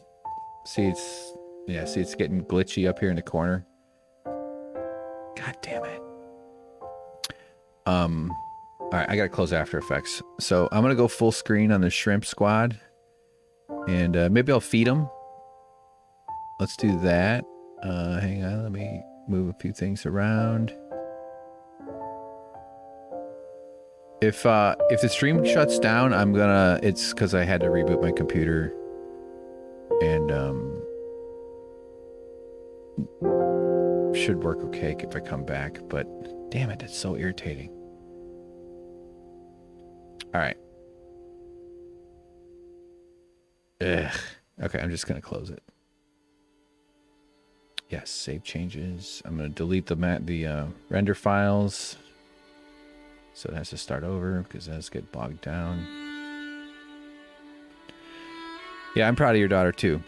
See, it's getting glitchy up here in the corner. God damn it. All right, I gotta close After Effects. So I'm gonna go full screen on the shrimp squad, and maybe I'll feed them. Let's do that. Hang on, let me move a few things around. If the stream shuts down, it's because I had to reboot my computer, and should work okay if I come back, but damn it, it's so irritating. All right. Ugh. Okay, I'm just gonna close it. Yes, save changes. I'm gonna delete the render files. So it has to start over because it has to get bogged down. Yeah, I'm proud of your daughter too.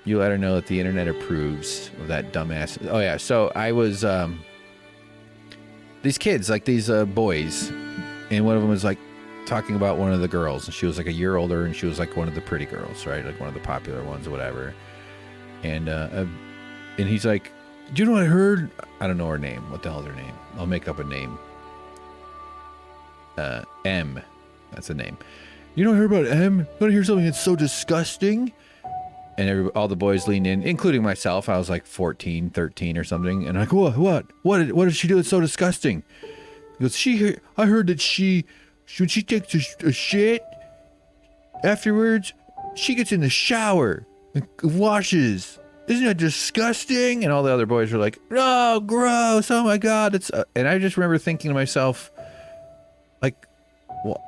You let her know that the internet approves of that dumbass. Oh yeah, so I was these kids, like these boys, and one of them was like talking about one of the girls, and she was like a year older, and she was like one of the pretty girls, right? Like one of the popular ones or whatever. And he's like, "Do you know what I heard?" I don't know her name. What the hell's her name? I'll make up a name. M, that's a name. You don't hear about M? You don't hear something that's so disgusting? And all the boys leaned in, including myself. I was like 14, 13 or something. And I'm like, what did she do that's so disgusting? He goes, I heard that when she takes a shit, afterwards, she gets in the shower and washes. Isn't that disgusting? And all the other boys were like, oh, gross. Oh my God. And I just remember thinking to myself, like, well,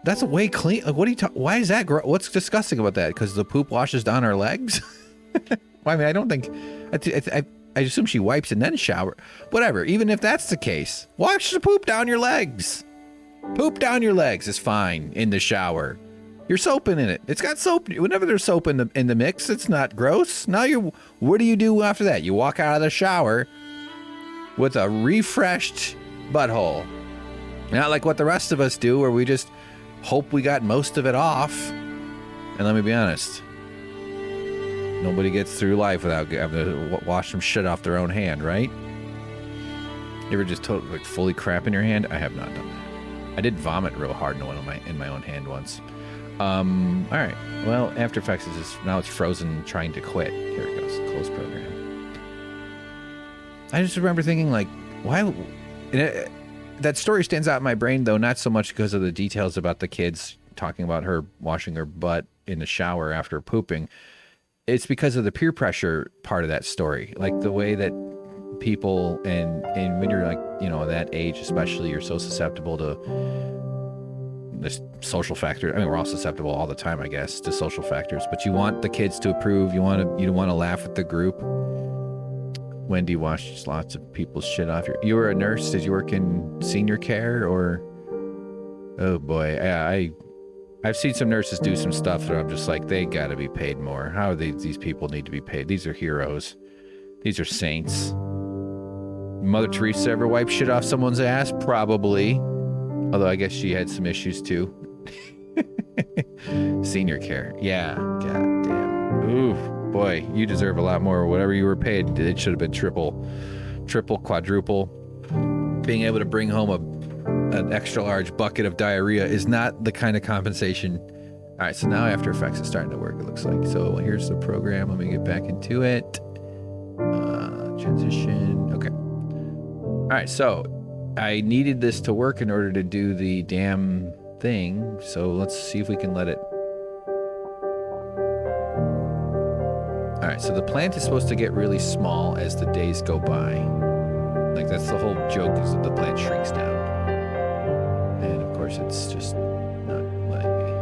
that's way clean. Like, what are you talking? Why is that gross? What's disgusting about that? Because the poop washes down our legs? Well, I mean, I don't think, I assume she wipes and then shower. Whatever. Even if that's the case, wash the poop down your legs. Poop down your legs is fine in the shower. You're soaping in it. It's got soap. Whenever there's soap in the mix, it's not gross. Now what do you do after that? You walk out of the shower with a refreshed butthole. Not like what the rest of us do, where we just hope we got most of it off. And let me be honest, nobody gets through life without having to wash some shit off their own hand, right? You ever just totally fully crap in your hand? I have not done that. I did vomit real hard in my own hand once. All right. Well, After Effects is just, now it's frozen, trying to quit. Here it goes. Close program. I just remember thinking, like, why? That story stands out in my brain, though, not so much because of the details about the kids talking about her washing her butt in the shower after pooping. It's because of the peer pressure part of that story, like the way that people and when you're like, you know, that age, especially, you're so susceptible to this social factor. I mean, we're all susceptible all the time, I guess, to social factors, but you want the kids to approve. You want to laugh with the group. Wendy washed lots of people's shit off. You were a nurse. Did you work in senior care or? Oh boy. I've seen some nurses do some stuff where I'm just like, they gotta be paid more. How are these people need to be paid? These are heroes. These are saints. Mother Teresa ever wipe shit off someone's ass? Probably. Although I guess she had some issues too. Senior care. Yeah. God damn. Ooh, boy, you deserve a lot more. Whatever you were paid, it should have been triple, quadruple. Being able to bring home an extra large bucket of diarrhea is not the kind of compensation. All right, so now After Effects is starting to work, it looks like. So here's the program. Let me get back into it. Transition. Okay. All right, so I needed this to work in order to do the damn thing. So let's see if we can let it. All right, so the plant is supposed to get really small as the days go by. Like, that's the whole joke, is that the plant shrinks down. And of course, it's just not letting me.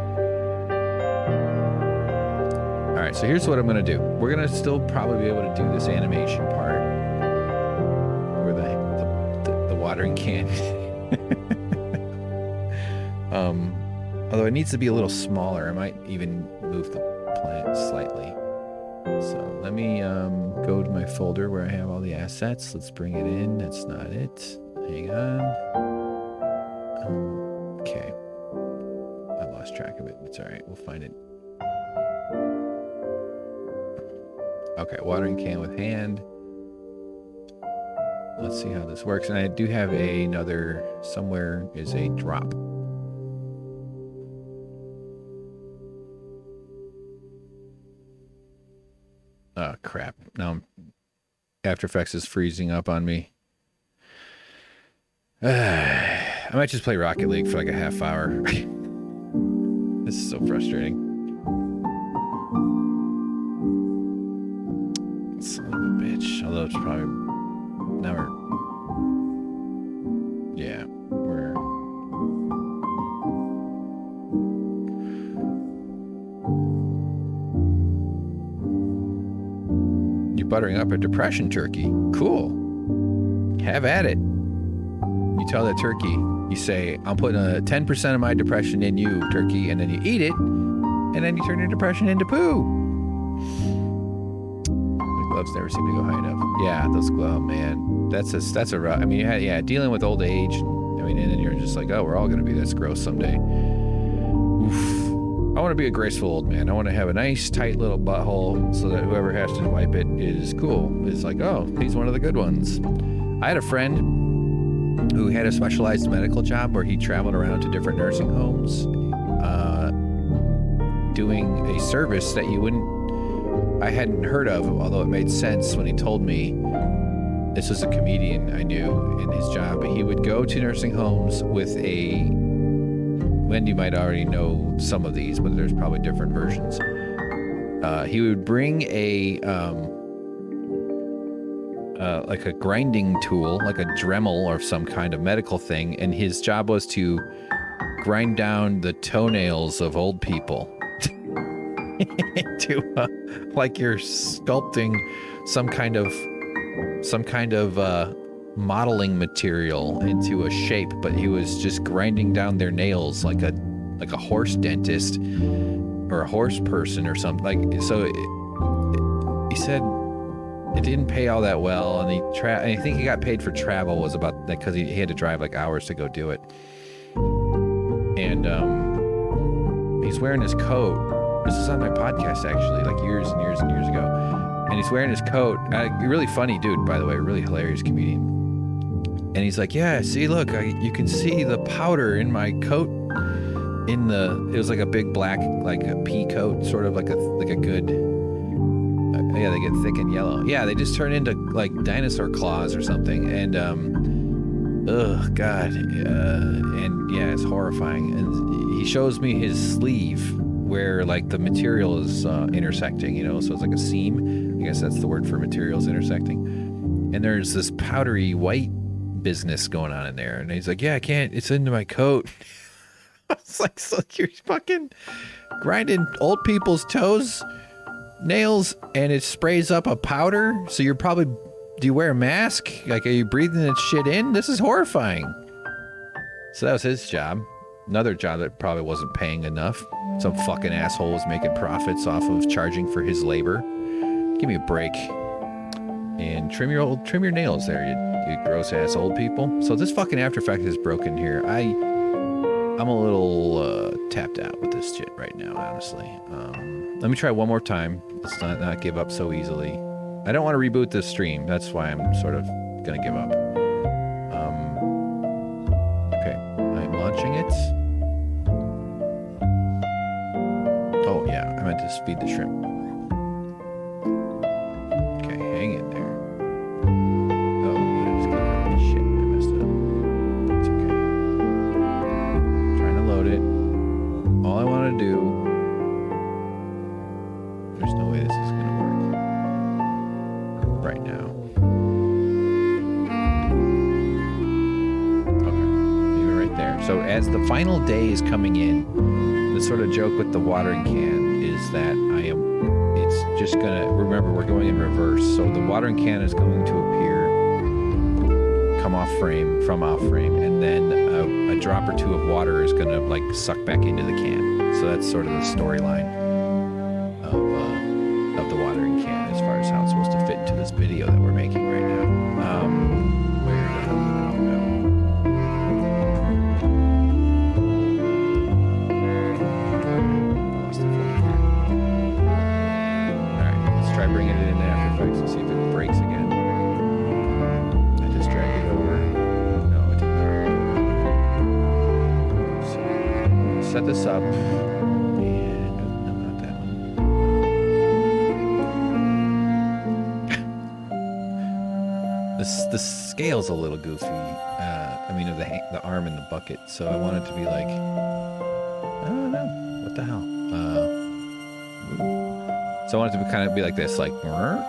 All right, so here's what I'm gonna do. We're gonna still probably be able to do this animation part where the watering can. Although it needs to be a little smaller. I might even move the plant slightly. So let me go to my folder where I have all the assets. Let's bring it in. That's not it. Hang on. Okay. I lost track of it. It's all right. We'll find it. Okay, watering can with hand. Let's see how this works. And I do have another, somewhere is a drop. Oh, crap. Now After Effects is freezing up on me. I might just play Rocket League for like a half hour. This is so frustrating. Son of a bitch. Although it's probably... Now we're... Yeah, we're... You're buttering up a depression turkey. Cool. Have at it. You tell that turkey, you say, I'm putting 10% of my depression in you, turkey, and then you eat it, and then you turn your depression into poo. The gloves never seem to go high enough. Yeah, those gloves, oh, man. That's a rough, I mean, yeah, dealing with old age, I mean, and then you're just like, oh, we're all going to be this gross someday. Oof. I want to be a graceful old man. I want to have a nice, tight little butthole so that whoever has to wipe it is cool. It's like, oh, he's one of the good ones. I had a friend who had a specialized medical job where he traveled around to different nursing homes doing a service that I hadn't heard of, although it made sense when he told me. This was a comedian I knew in his job. He would go to nursing homes with Wendy might already know some of these, but there's probably different versions. He would bring like a grinding tool, like a Dremel or some kind of medical thing, and his job was to grind down the toenails of old people. Like you're sculpting some kind of modeling material into a shape, but he was just grinding down their nails like a horse dentist or a horse person or something. Like, so he said it didn't pay all that well, and I think he got paid for travel, was about that, because he had to drive like hours to go do it. And he's wearing his coat. This is on my podcast, actually, like years and years and years ago. And he's wearing his coat. Really funny dude, by the way, really hilarious comedian. And he's like, yeah, see, look, you can see the powder in my coat. It was like a big black, like a pea coat, sort of like a good, yeah, they get thick and yellow. Yeah, they just turn into like dinosaur claws or something. And, ugh, God. And yeah, it's horrifying. And he shows me his sleeve where like the material is intersecting, so it's like a seam. I guess that's the word for materials intersecting. And there's this powdery white business going on in there. And he's like, yeah, I can't, it's into my coat. It's like, so you're fucking grinding old people's nails, and it sprays up a powder. So you're probably, do you wear a mask? Like, are you breathing that shit in? This is horrifying. So that was his job. Another job that probably wasn't paying enough. Some fucking asshole was making profits off of charging for his labor. Give me a break. And trim your nails there, you gross ass old people. So this fucking After Effects is broken here. I'm a little tapped out with this shit right now, honestly. Let me try one more time. Let's not give up so easily. I don't want to reboot this stream. That's why I'm sort of gonna give up. Okay, I'm launching it. Oh yeah, I meant to feed the shrimp. Okay, hang in there. Oh, I just got shit. I messed it up. It's okay. Trying to load it. All I want to do. There's no way this is gonna work right now. Okay, leave it right there. So as the final day is coming in, the sort of joke with the watering can is that it's just gonna, remember, we're going in reverse. So the watering can is going to appear, come off frame, from off frame, and then a drop or two of water is gonna like suck back into the can. So that's sort of the storyline of the watering can as far as how it's supposed to fit into this video that we're making right now. Where the hell did it all go? Try bringing it into After Effects and see if it breaks again. I just dragged it over. No, it did not. So, set this up. And no, not that one. The scale's a little goofy. I mean, of the arm in the bucket. So I want it to be like, I don't know. What the hell? So I want it to kind of be like this, like, and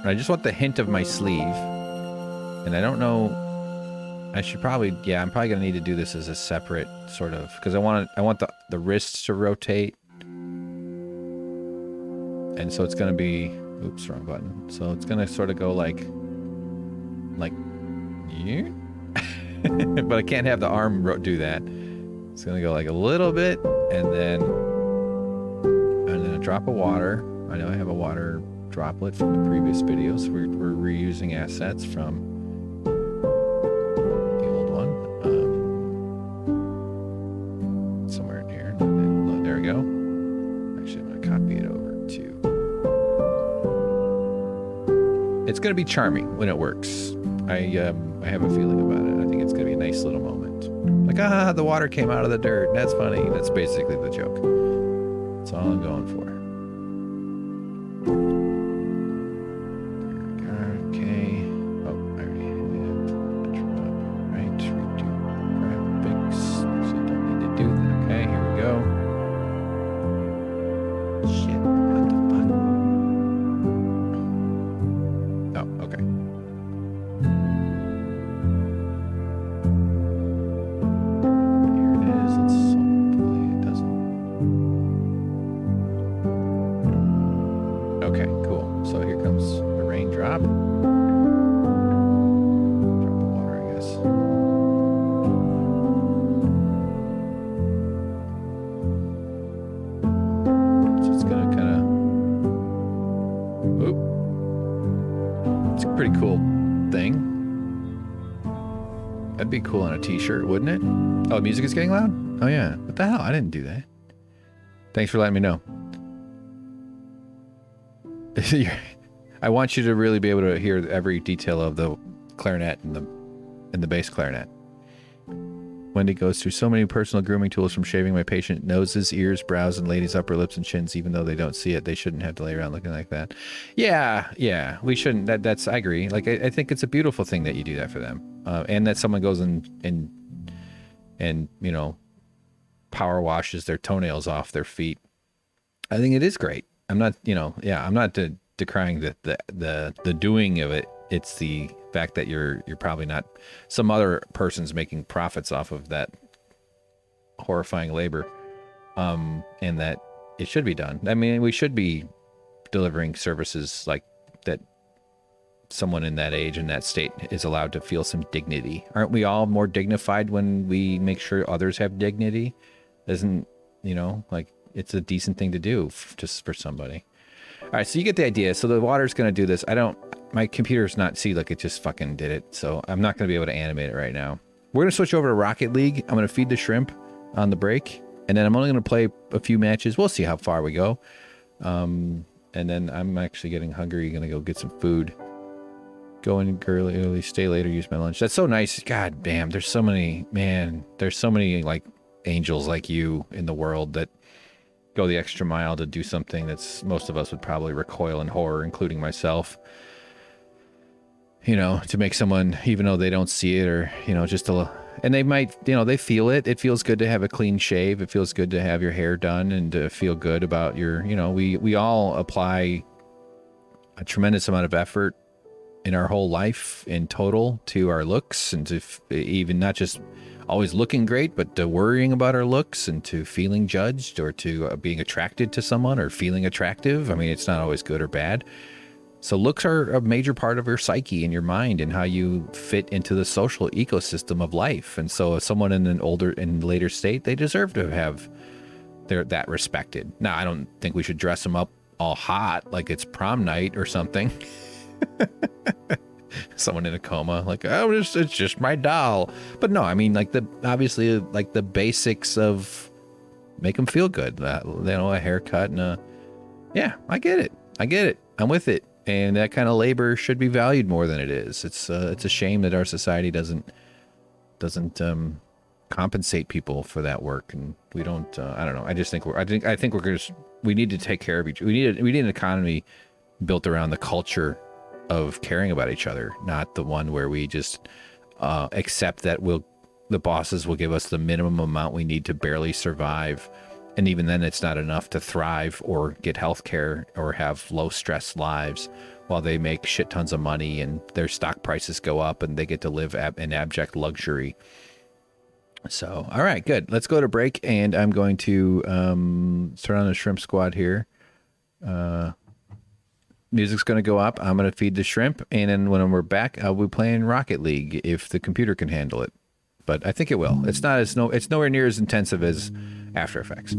I just want the hint of my sleeve. And I don't know, I should probably, yeah, I'm probably going to need to do this as a separate sort of, because I want the wrists to rotate. And so it's going to be, oops, wrong button. So it's going to sort of go like, yeah. But I can't have the arm do that. It's going to go like a little bit, and then a drop of water. I know I have a water droplet from the previous videos. We're reusing assets from the old one. Somewhere in here. There we go. Actually, I'm going to copy it over to... It's going to be charming when it works. I have a feeling about it. I think it's going to be a nice little moment. Like, the water came out of the dirt. That's funny. That's basically the joke. That's all I'm going for. Okay. Oh, I already have a drop. Right. Redo graphics. So don't need to do that. Okay, here we go. Shit. What the fuck? Oh, okay. Here it is. Let's hopefully it doesn't. Okay, cool. So here comes the raindrop. Drop of water, I guess. So it's gonna kind of. Oop. It's a pretty cool thing. That'd be cool on a t-shirt, wouldn't it? Oh, music is getting loud? Oh yeah. What the hell? I didn't do that. Thanks for letting me know. I want you to really be able to hear every detail of the clarinet and the bass clarinet. Wendy goes through so many personal grooming tools, from shaving my patient noses, ears, brows, and ladies' upper lips and chins. Even though they don't see it, they shouldn't have to lay around looking like that. Yeah, we shouldn't. That's I agree. Like I think it's a beautiful thing that you do that for them, and that someone goes and you know, power washes their toenails off their feet. I think it is great. I'm not, you know, I'm not decrying the doing of it. It's the fact that you're probably not, some other person's making profits off of that horrifying labor, and that it should be done. I mean, we should be delivering services like that. Someone in that age and that state is allowed to feel some dignity. Aren't we all more dignified when we make sure others have dignity? Isn't, you know, like, it's a decent thing to do just for somebody. All right, so you get the idea. So the water's going to do this. My computer's not, see, like, it just fucking did it. So I'm not going to be able to animate it right now. We're going to switch over to Rocket League. I'm going to feed the shrimp on the break. And then I'm only going to play a few matches. We'll see how far we go. And then I'm actually getting hungry. Going to go get some food. Go in early, stay later, use my lunch. That's so nice. God damn, there's so many, like, angels like you in the world that go the extra mile to do something that's most of us would probably recoil in horror, including myself. You know, to make someone, even though they don't see it, or, you know, just a, and they might, you know, they feel it. It feels good to have a clean shave. It feels good to have your hair done and to feel good about your, you know, we all apply a tremendous amount of effort in our whole life in total to our looks, and to even not just always looking great, but to worrying about our looks, and to feeling judged, or to being attracted to someone, or feeling attractive. I mean, it's not always good or bad. So looks are a major part of your psyche and your mind and how you fit into the social ecosystem of life. And so someone in an older and later state, they deserve to have that respected. Now, I don't think we should dress them up all hot like it's prom night or something. Someone in a coma, like, oh, it's just my doll. But no, I mean, like, obviously like the basics of make them feel good. You know, a haircut and yeah, I get it. I'm with it. And that kind of labor should be valued more than it is. It's a shame that our society doesn't compensate people for that work, and we don't. I don't know. I think we need to take care of each. We need an economy built around the culture of caring about each other, not the one where we just accept that the bosses will give us the minimum amount we need to barely survive, and even then it's not enough to thrive or get health care or have low stress lives, while they make shit tons of money and their stock prices go up and they get to live in abject luxury. So, all right, good. Let's go to break, and I'm going to start on the shrimp squad here. Music's going to go up. I'm going to feed the shrimp, and then when we're back, I'll be playing Rocket League if the computer can handle it. But I think it will. It's nowhere near as intensive as After Effects.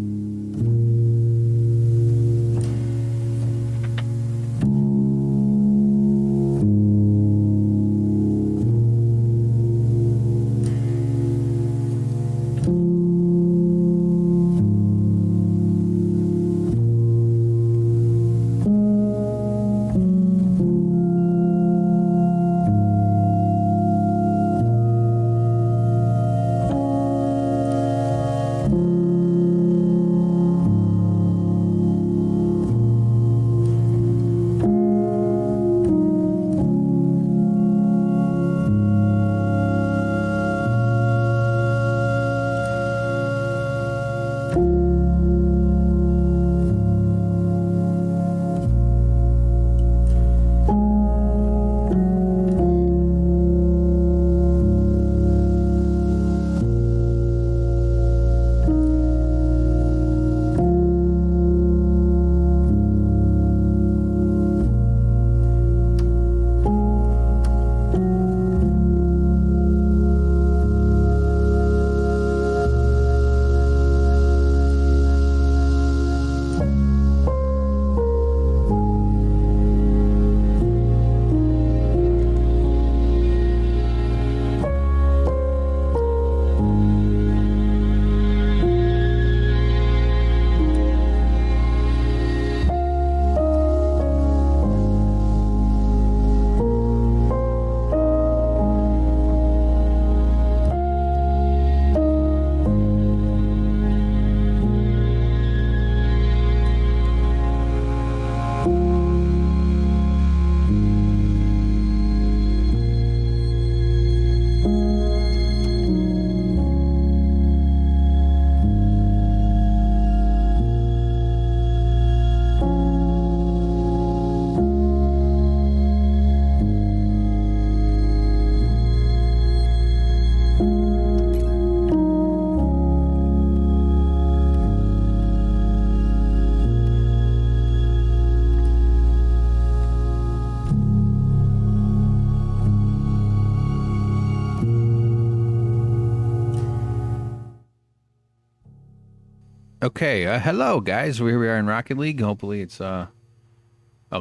Okay, hello guys. Here we are in Rocket League. Hopefully it's oh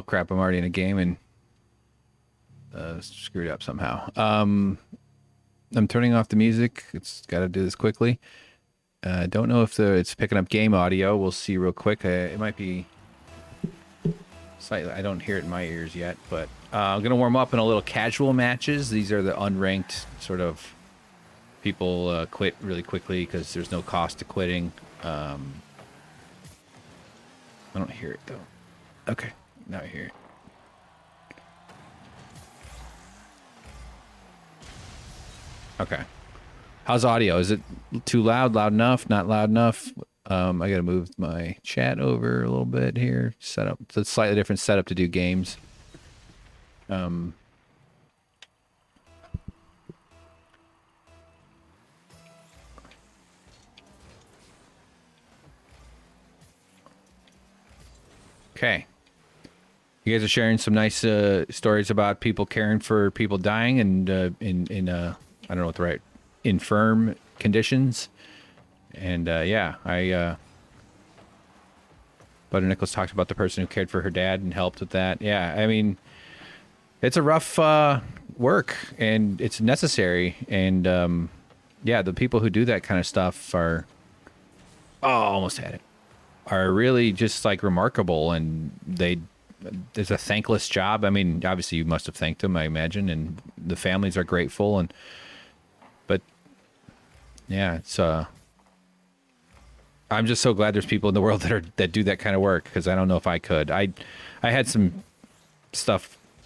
crap, I'm already in a game and screwed up somehow. I'm turning off the music. It's got to do this quickly. Don't know if it's picking up game audio. We'll see real quick. It might be slightly. I don't hear it in my ears yet, but I'm gonna warm up in a little casual matches. These are the unranked sort of people quit really quickly because there's no cost to quitting. I don't hear it though. Okay, now I hear it. Okay. How's audio? Is it too loud? Loud enough? Not loud enough? I gotta move my chat over a little bit here. Set up. It's a slightly different setup to do games. Okay. You guys are sharing some nice stories about people caring for people dying and in I don't know what the right infirm conditions. And yeah, Butter Nichols talked about the person who cared for her dad and helped with that. Yeah, I mean, it's a rough work and it's necessary. And yeah, the people who do that kind of stuff are, oh, almost had it, are really just like remarkable. And there's a thankless job. I mean, obviously you must have thanked them, I imagine, and the families are grateful. But yeah, it's I'm just so glad there's people in the world that do that kind of work, because I don't know if I could. I had some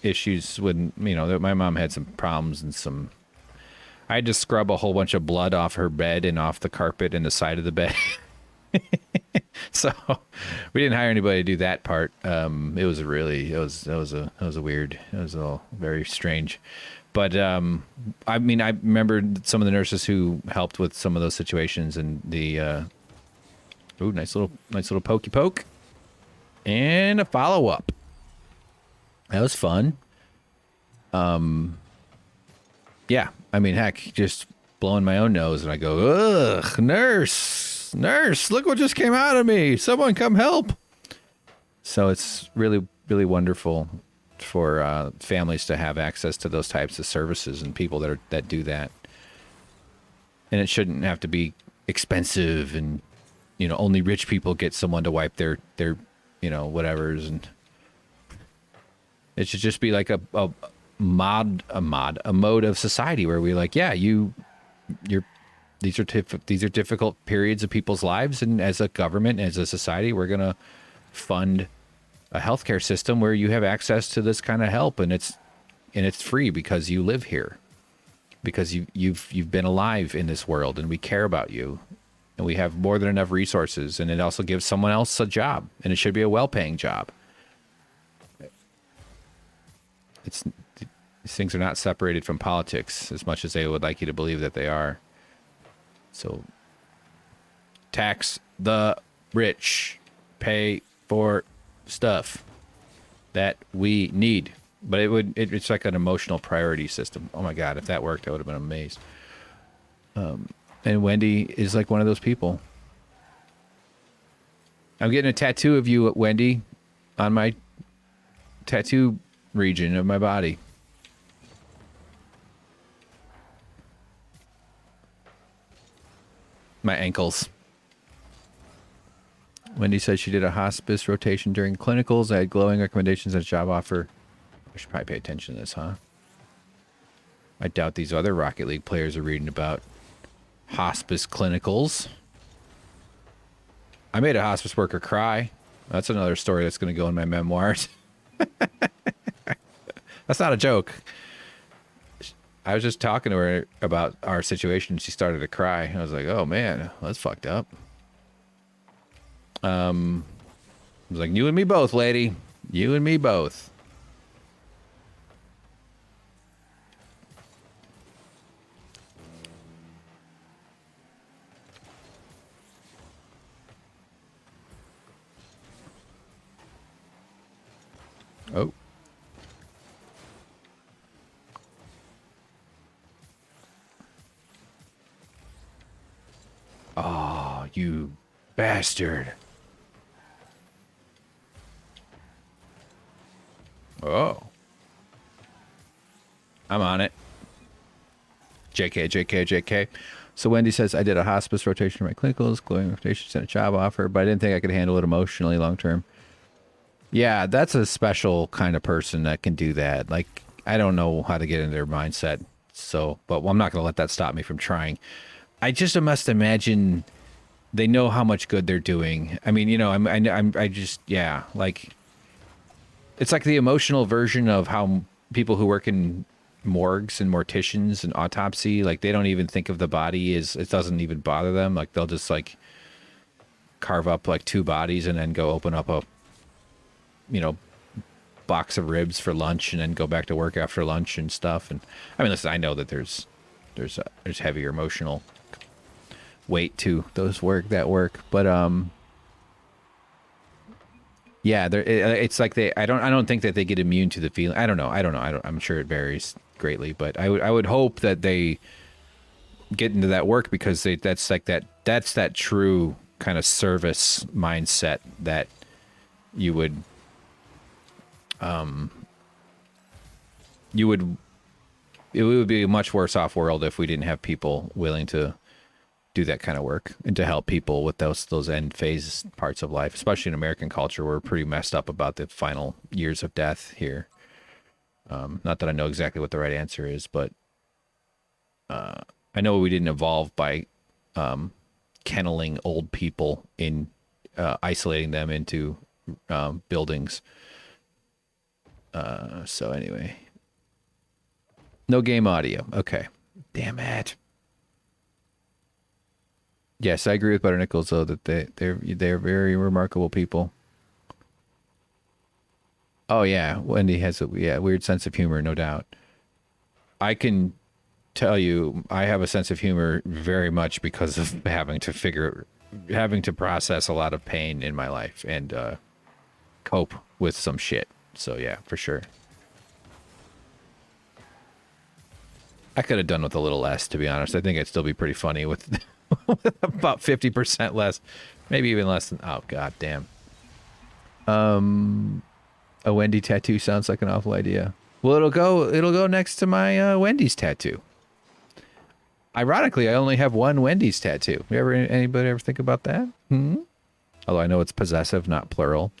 issues when, you know, my mom had some problems and I had to scrub a whole bunch of blood off her bed and off the carpet and the side of the bed. So we didn't hire anybody to do that part. It was all very strange. But I mean, I remember some of the nurses who helped with some of those situations, and the ooh, nice little pokey poke and a follow up. That was fun. Yeah, I mean, heck, just blowing my own nose, and I go, ugh, nurse, look what just came out of me. Someone come help. So it's really, really wonderful for families to have access to those types of services and people that do that. And it shouldn't have to be expensive, and you know, only rich people get someone to wipe their you know, whatevers, and it should just be like a mode of society where we like, yeah, these are difficult periods of people's lives, and as a government, as a society, we're gonna fund a healthcare system where you have access to this kind of help, and it's free because you live here, because you've been alive in this world, and we care about you, and we have more than enough resources, and it also gives someone else a job, and it should be a well-paying job. These things are not separated from politics as much as they would like you to believe that they are. So tax the rich, pay for stuff that we need. But it's like an emotional priority system. Oh my God, if that worked, I would have been amazed. And Wendy is like one of those people. I'm getting a tattoo of you, Wendy, on my tattoo region of my body. My ankles. Wendy said she did a hospice rotation during clinicals. I had glowing recommendations and a job offer. I should probably pay attention to this, huh? I doubt these other Rocket League players are reading about hospice clinicals. I made a hospice worker cry. That's another story that's going to go in my memoirs. That's not a joke. I was just talking to her about our situation. She started to cry. I was like, oh man, that's fucked up. I was like, you and me both, lady. You and me both. Oh. Oh, you Bastard. Oh. I'm on it. JK, JK, JK. So Wendy says, I did a hospice rotation for my clinicals, glowing rotation, sent a job offer, but I didn't think I could handle it emotionally long term. Yeah, that's a special kind of person that can do that. Like, I don't know how to get into their mindset. So, but I'm not going to let that stop me from trying. I just must imagine they know how much good they're doing. I mean, you know, I just, yeah, like, it's like the emotional version of how people who work in morgues and morticians and autopsy, like, they don't even think of the body as, it doesn't even bother them. Like, they'll just, like, carve up, like, 2 bodies and then go open up a, you know, box of ribs for lunch and then go back to work after lunch and stuff. And I mean, listen, I know that there's heavier emotional weight to those work, but yeah, it's like I don't think that they get immune to the feeling. I don't know. I'm sure it varies greatly, but I would hope that they get into that work because that's that true kind of service mindset that you would it would be a much worse off world if we didn't have people willing to do that kind of work and to help people with those end phase parts of life, especially in American culture. We're pretty messed up about the final years of death here. Not that I know exactly what the right answer is, but I know we didn't evolve by kenneling old people in isolating them into buildings. So anyway, no game audio. Okay. Damn it. Yes, I agree with Butter Nichols though that they're very remarkable people. Oh yeah, Wendy has a weird sense of humor, no doubt. I can tell you, I have a sense of humor very much because of having to process a lot of pain in my life and cope with some shit. So yeah, for sure. I could have done with a little less, to be honest. I think I'd still be pretty funny with, with about 50% less, maybe even less than. Oh god damn. A Wendy tattoo sounds like an awful idea. Well, it'll go next to my Wendy's tattoo. Ironically, I only have one Wendy's tattoo. Anybody ever think about that? Although I know it's possessive, not plural.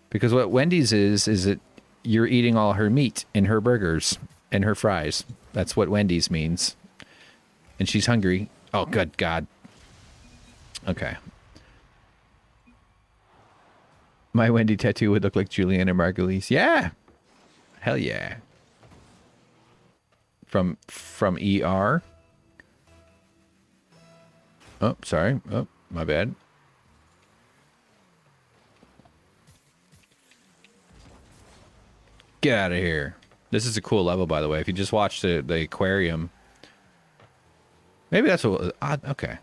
Because what Wendy's is that you're eating all her meat in her burgers and her fries. That's what Wendy's means. And she's hungry. Oh, good God. Okay. My Wendy tattoo would look like Juliana Margulies. Yeah. Hell yeah. From ER. Oh, sorry. Oh, my bad. Get out of here. This is a cool level, by the way. If you just watch the aquarium. Maybe that's what... okay.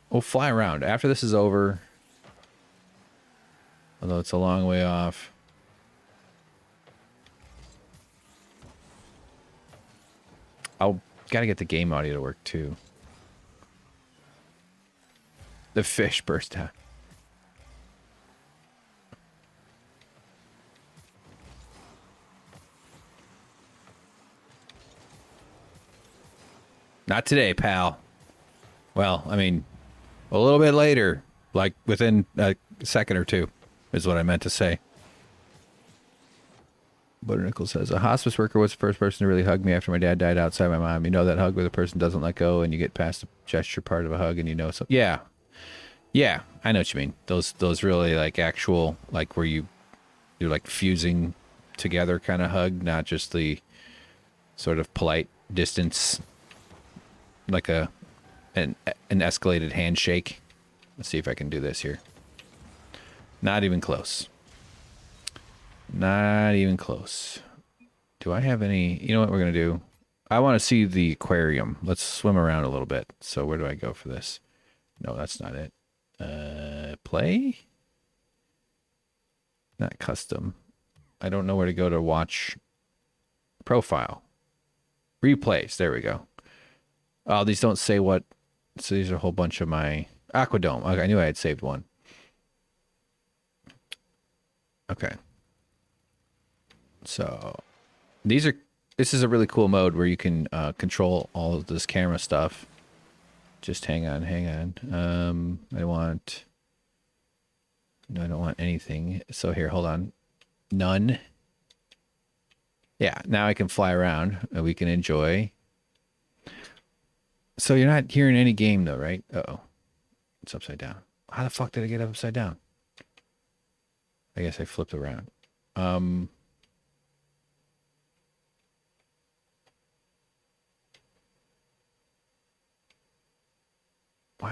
We'll fly around. After this is over... Although it's a long way off. I'll... Gotta get the game audio to work, too. The fish burst out. Not today, pal. Well, I mean, a little bit later, like within a second or two, is what I meant to say. Butternickel says, a hospice worker was the first person to really hug me after my dad died outside my mom. You know that hug where the person doesn't let go and you get past the gesture part of a hug and you know so. Yeah. Yeah, I know what you mean. Those really like actual, like where you're like fusing together kind of hug, not just the sort of polite distance, like an escalated handshake. Let's see if I can do this here. Not even close. Not even close. Do I have any? You know what we're going to do? I want to see the aquarium. Let's swim around a little bit. So where do I go for this? No, that's not it. Play? Not custom. I don't know where to go to watch profile. Replays. There we go. Oh, these don't say what. So these are a whole bunch of my Aquadome. Okay, I knew I had saved one. Okay. So this is a really cool mode where you can control all of this camera stuff. Just hang on. No, I don't want anything. So here, hold on. None. Yeah, now I can fly around and we can enjoy. So you're not hearing any game though, right? Uh-oh. It's upside down. How the fuck did I get upside down? I guess I flipped around. Why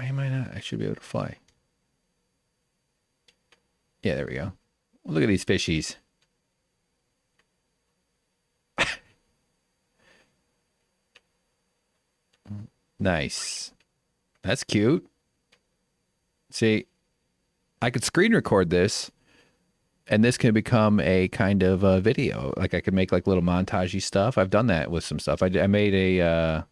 am I not? I should be able to fly. Yeah, there we go. Look at these fishies. Nice. That's cute. See, I could screen record this, and this can become a kind of a video. Like I could make like little montagey stuff. I've done that with some stuff. I made a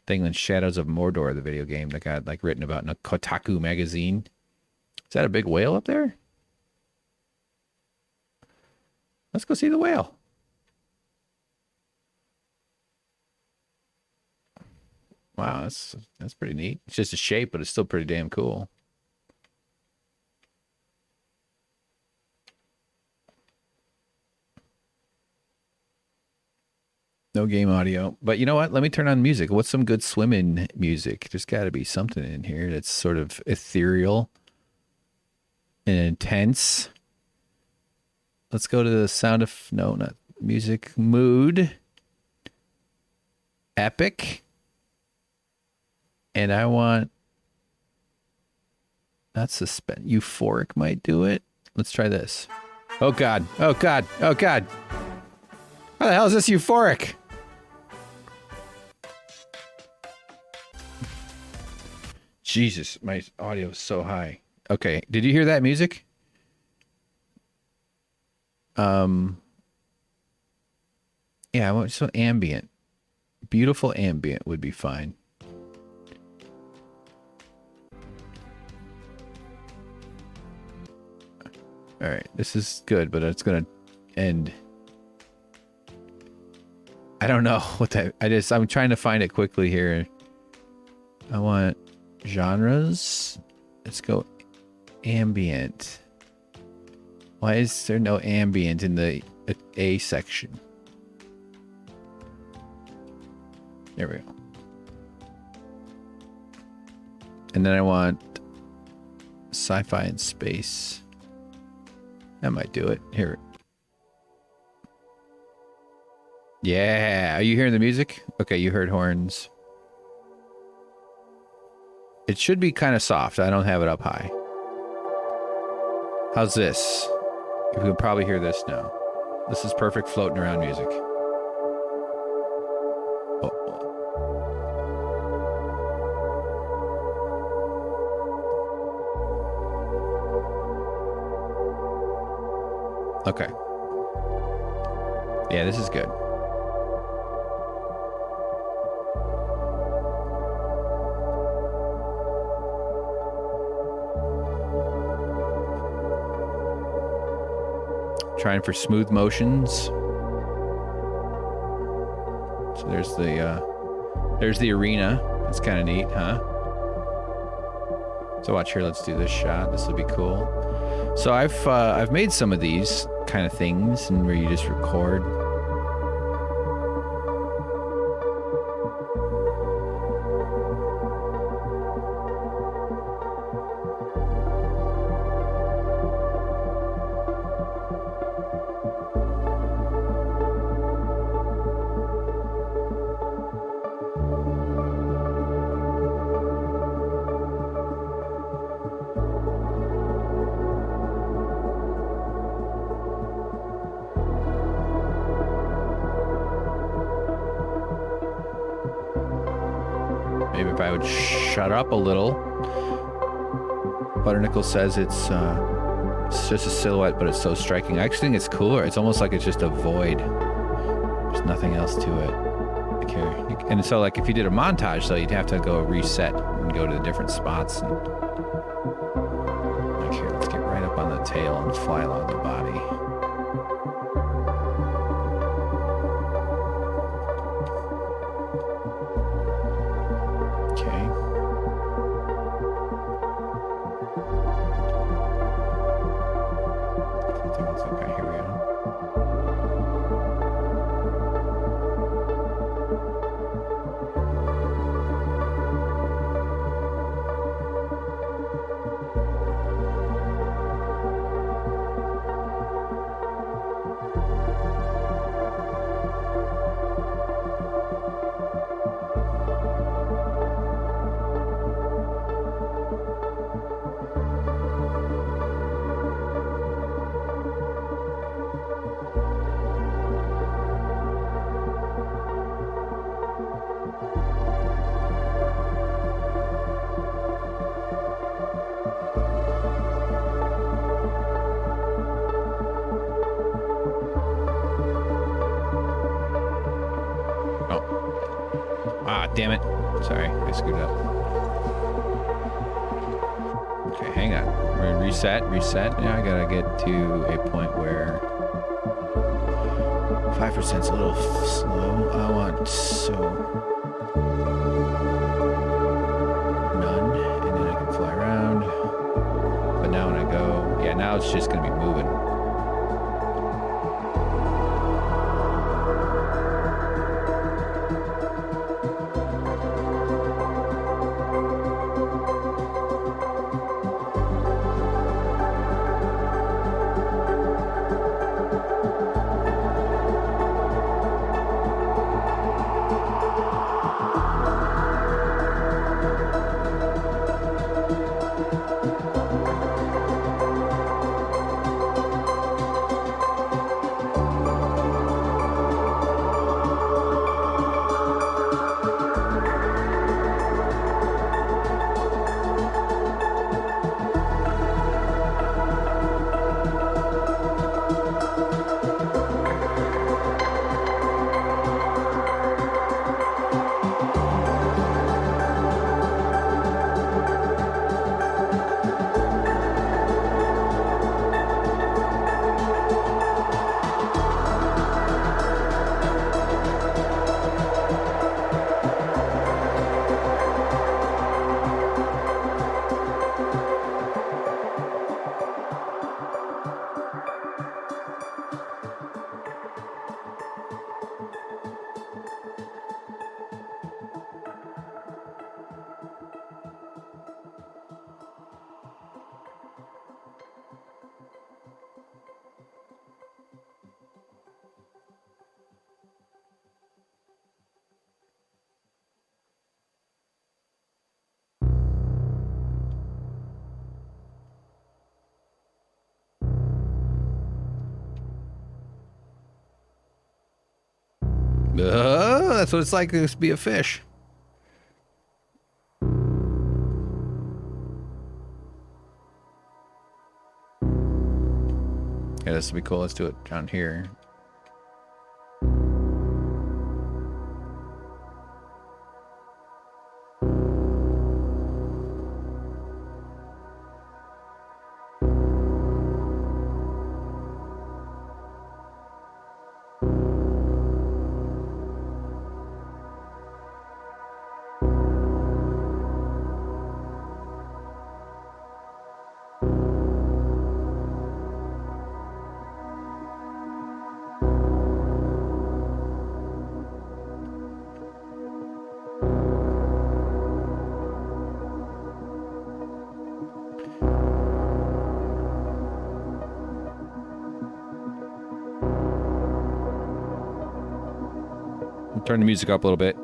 thing in Shadows of Mordor, the video game that got like written about in a Kotaku magazine. Is that a big whale up there? Let's go see the whale. Wow, that's pretty neat. It's just a shape, but it's still pretty damn cool. No game audio. But you know what? Let me turn on music. What's some good swimming music? There's got to be something in here that's sort of ethereal and intense. Let's go to the sound of... No, not music. Mood. Epic. And I want... Not suspense. Euphoric might do it. Let's try this. Oh, God. Oh, God. Oh, God. How the hell is this euphoric? Jesus, my audio is so high. Okay, did you hear that music? Yeah, I want some ambient. Beautiful ambient would be fine. All right, this is good, but it's gonna end. I don't know what that. I'm trying to find it quickly here. I want genres. Let's go ambient. Why is there no ambient in the A section? There we go. And then I want sci-fi and space. That might do it. Here. Yeah. Are you hearing the music? Okay, you heard horns. It should be kind of soft. I don't have it up high. How's this? You can probably hear this now. This is perfect floating around music. Oh. Okay. Yeah, this is good. Trying for smooth motions. So there's the arena. That's kind of neat, huh? So watch here. Let's do this shot. This will be cool. So I've made some of these kind of things, and where you just record. Maybe if I would shut up a little. Butternickel says it's just a silhouette, but it's so striking. I actually think it's cooler. It's almost like it's just a void. There's nothing else to it. Okay. And so, like, if you did a montage, though, you'd have to go reset and go to the different spots. And... Okay, let's get right up on the tail and fly along the body. Okay. Okay, here we go. Damn it. Sorry, I screwed up. Okay, hang on. We're gonna reset. Now I gotta get to a point where 5%'s a little slow. I want none, and then I can fly around. But now when I go, yeah, now it's just gonna be moving. That's what it's like to be a fish. Yeah, this will be cool. Let's do it down here. Turn the music up a little bit.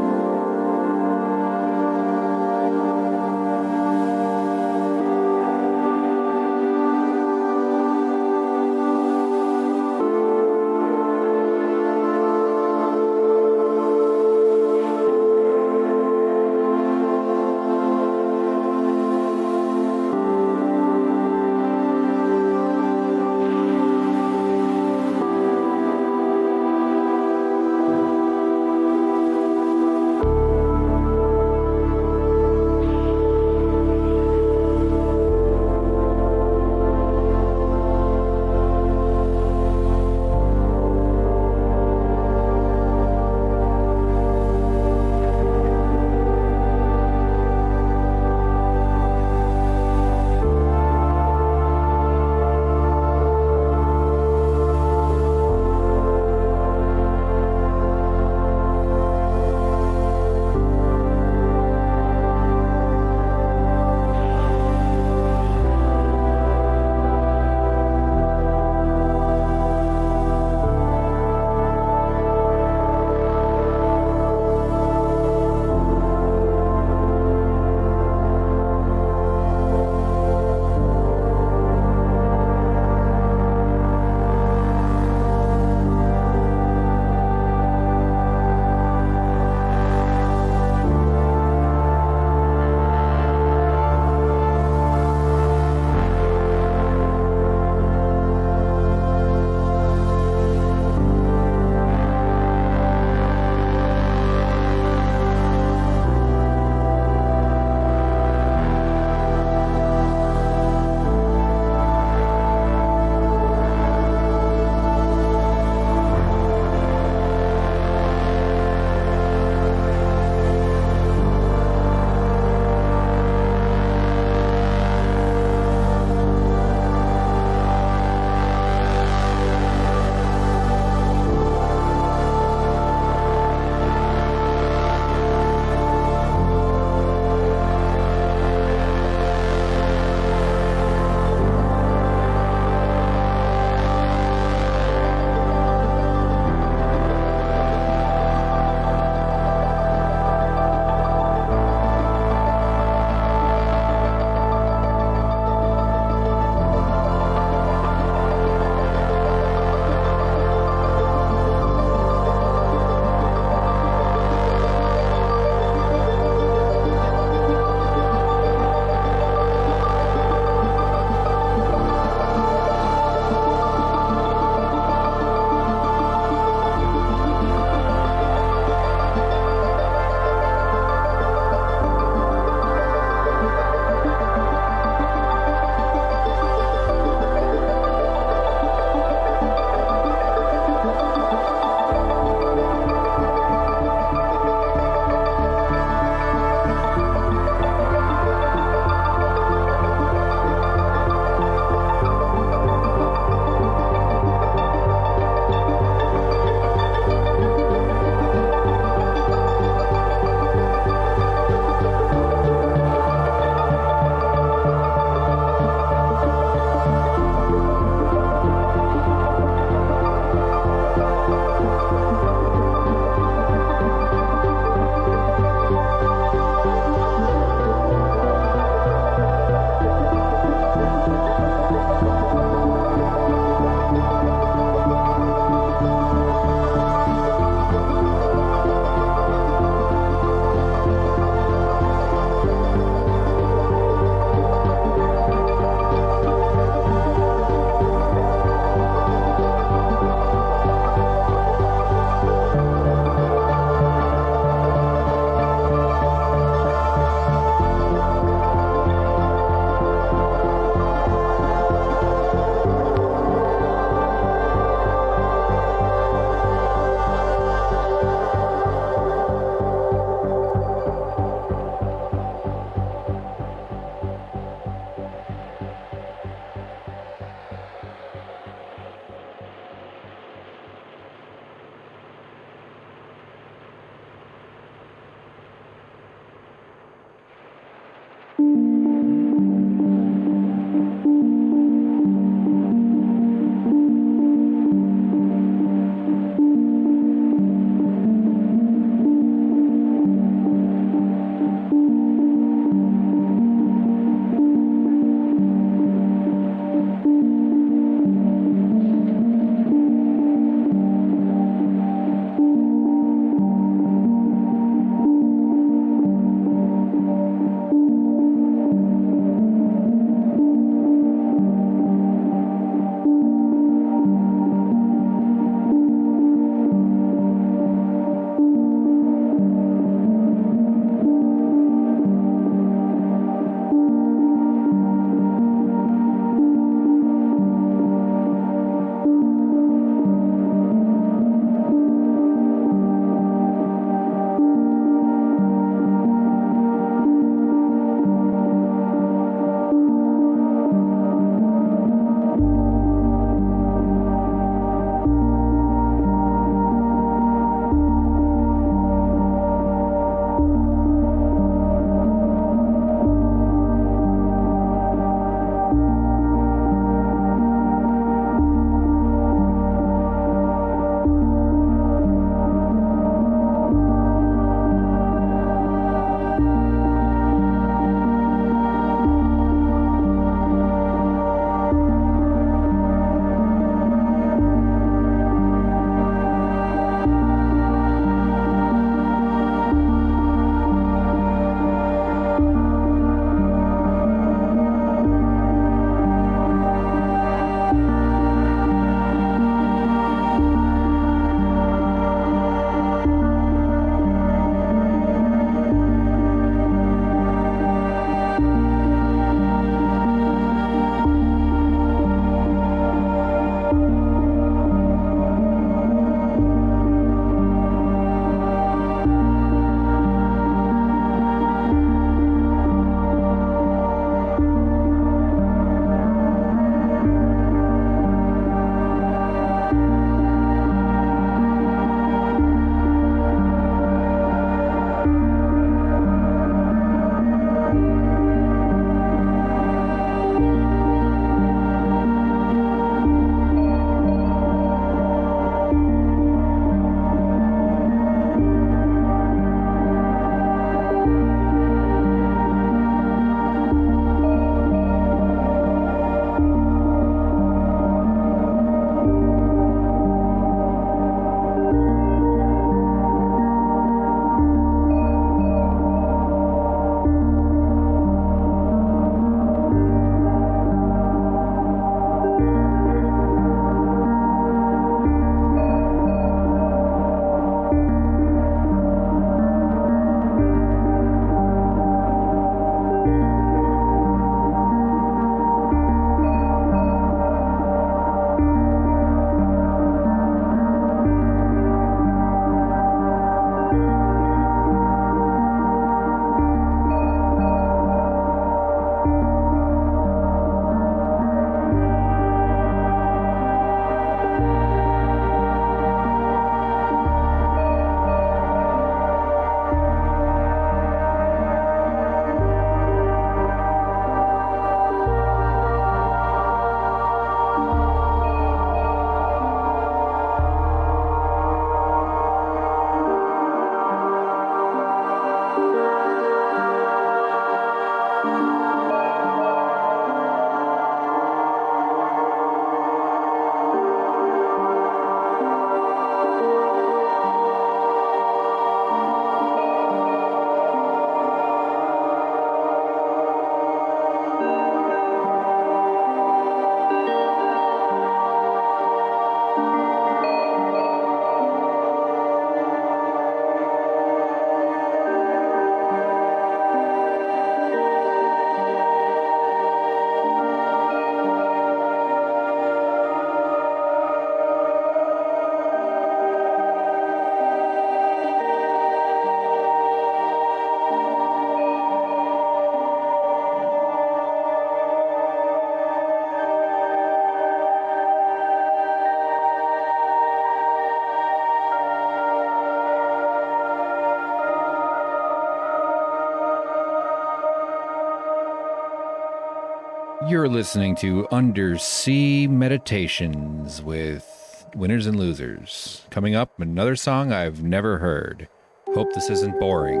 You're listening to Undersea Meditations with Winners and Losers. Coming up, another song I've never heard. Hope this isn't boring.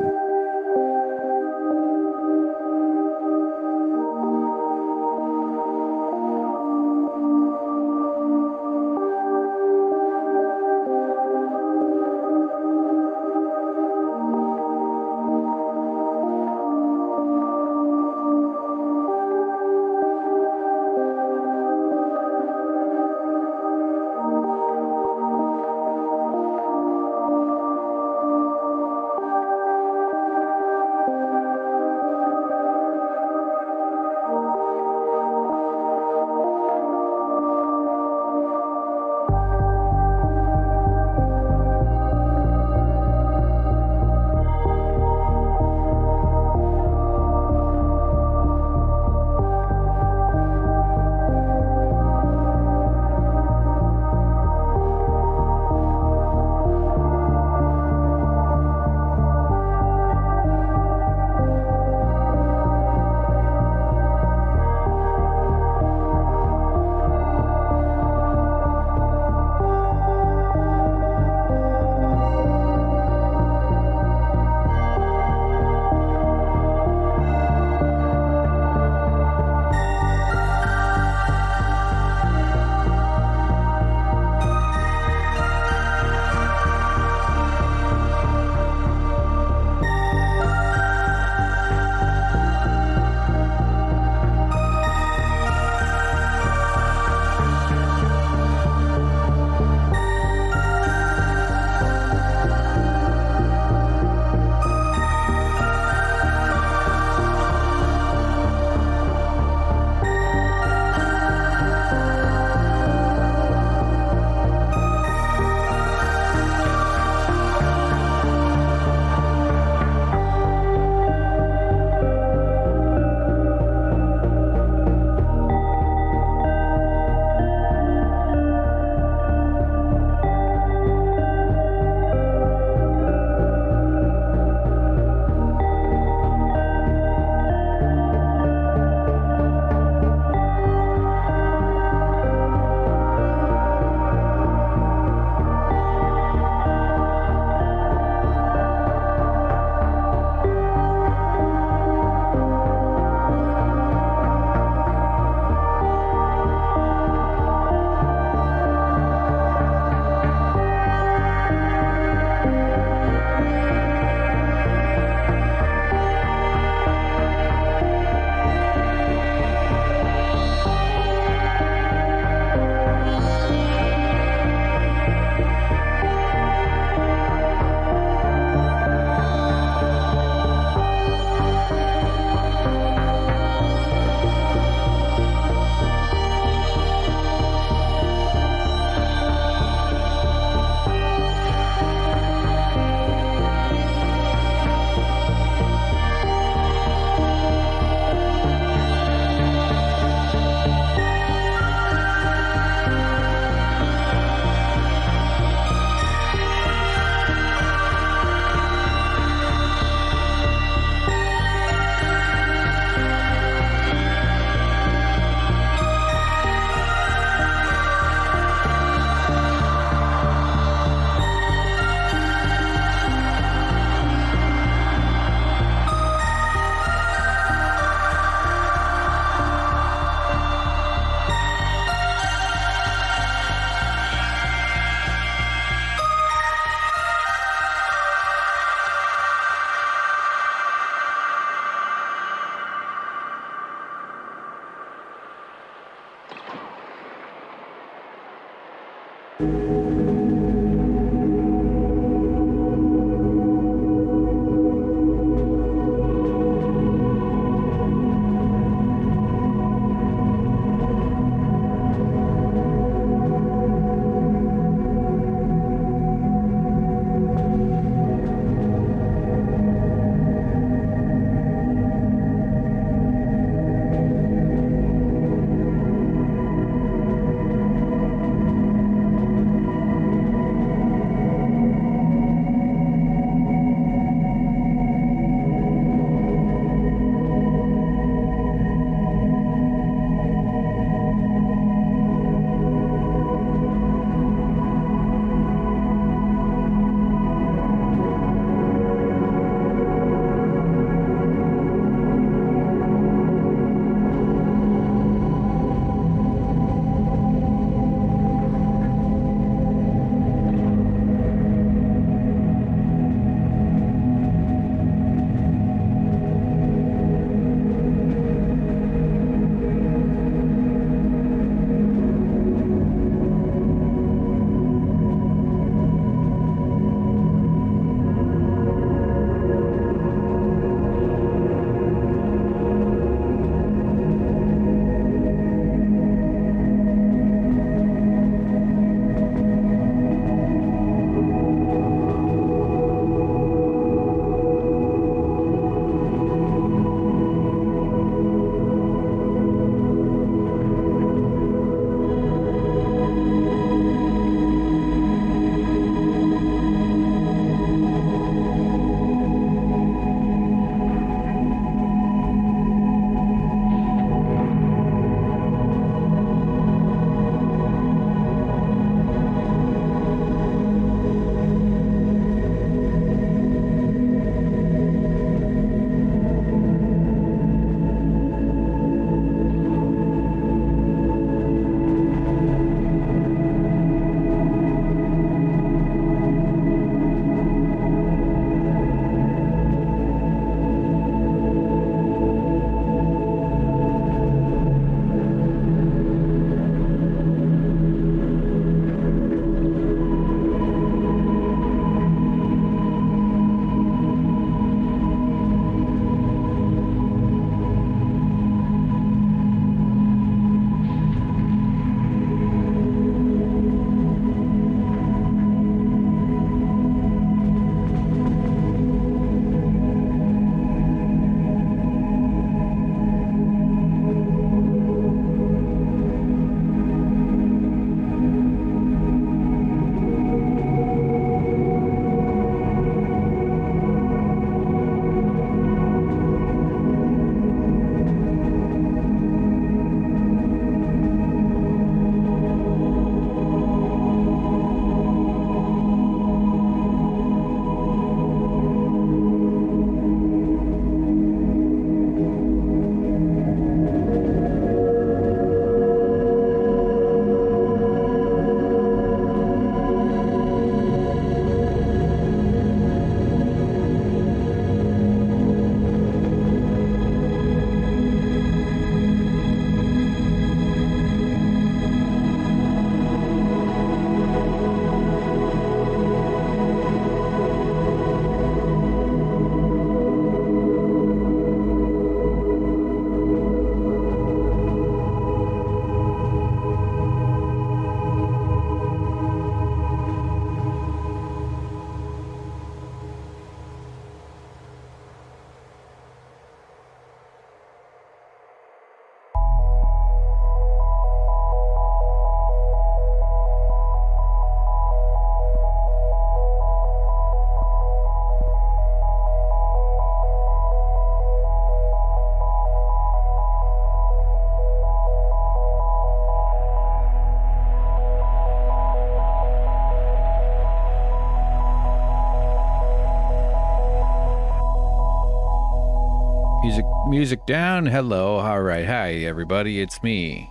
music down. Hello. All right. Hi, everybody. It's me,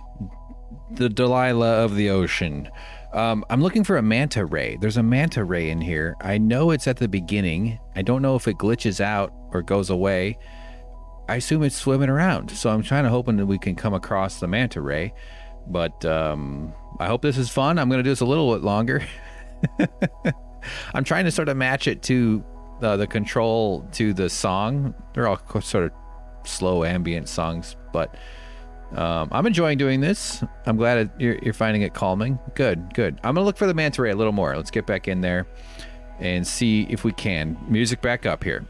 the Delilah of the ocean. I'm looking for a manta ray. There's a manta ray in here. I know it's at the beginning. I don't know if it glitches out or goes away. I assume it's swimming around. So I'm trying to hoping that we can come across the manta ray. But I hope this is fun. I'm going to do this a little bit longer. I'm trying to sort of match it to the control to the song. They're all sort of slow ambient songs, but I'm enjoying doing this. I'm glad you're finding it calming. Good. I'm gonna look for the manta ray a little more. Let's get back in there and see if we can. Music back up here.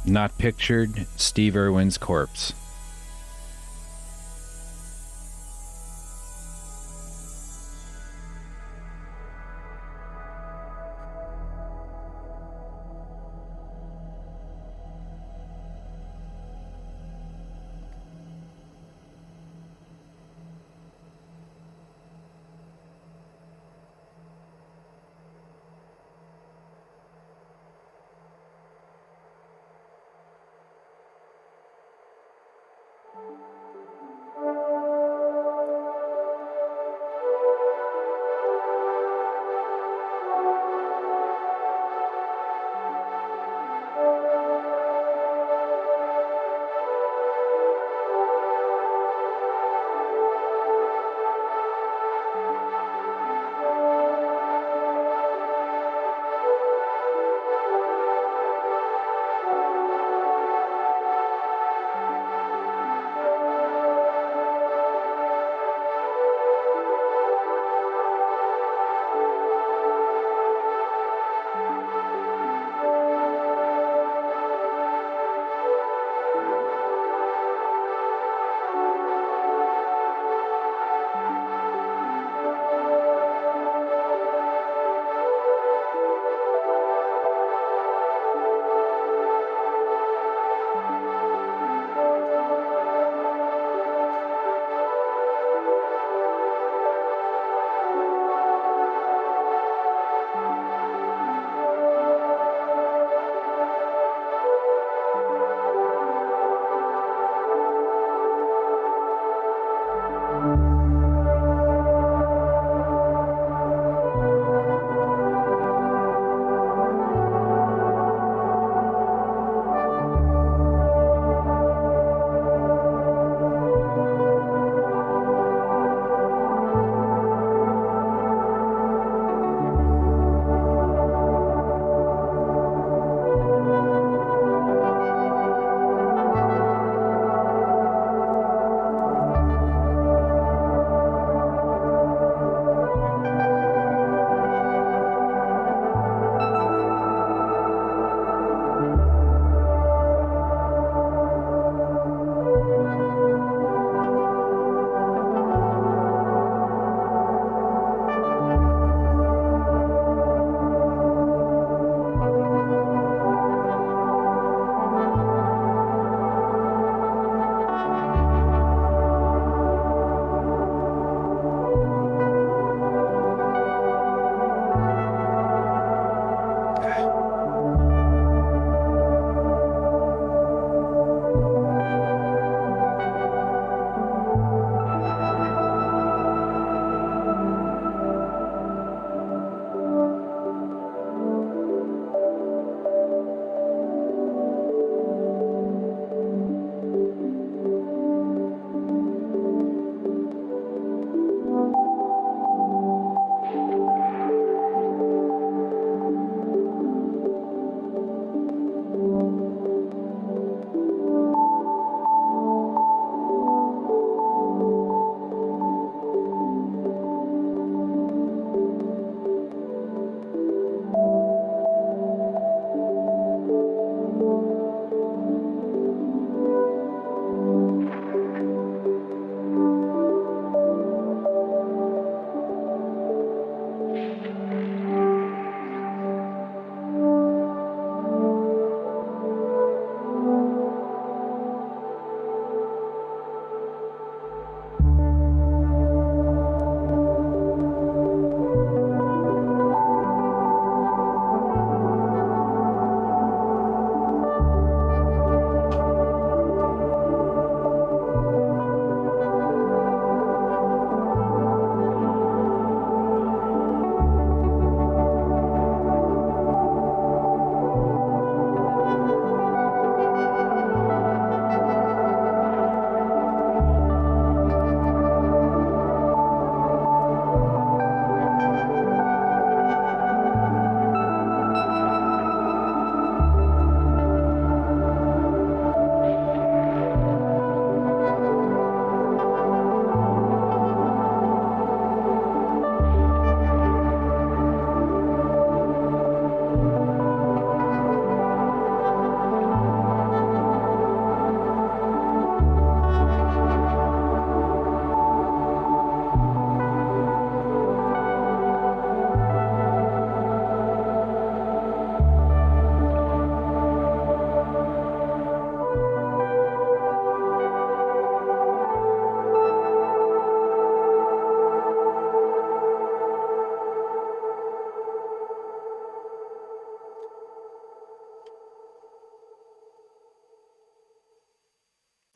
Not pictured, Steve Irwin's corpse.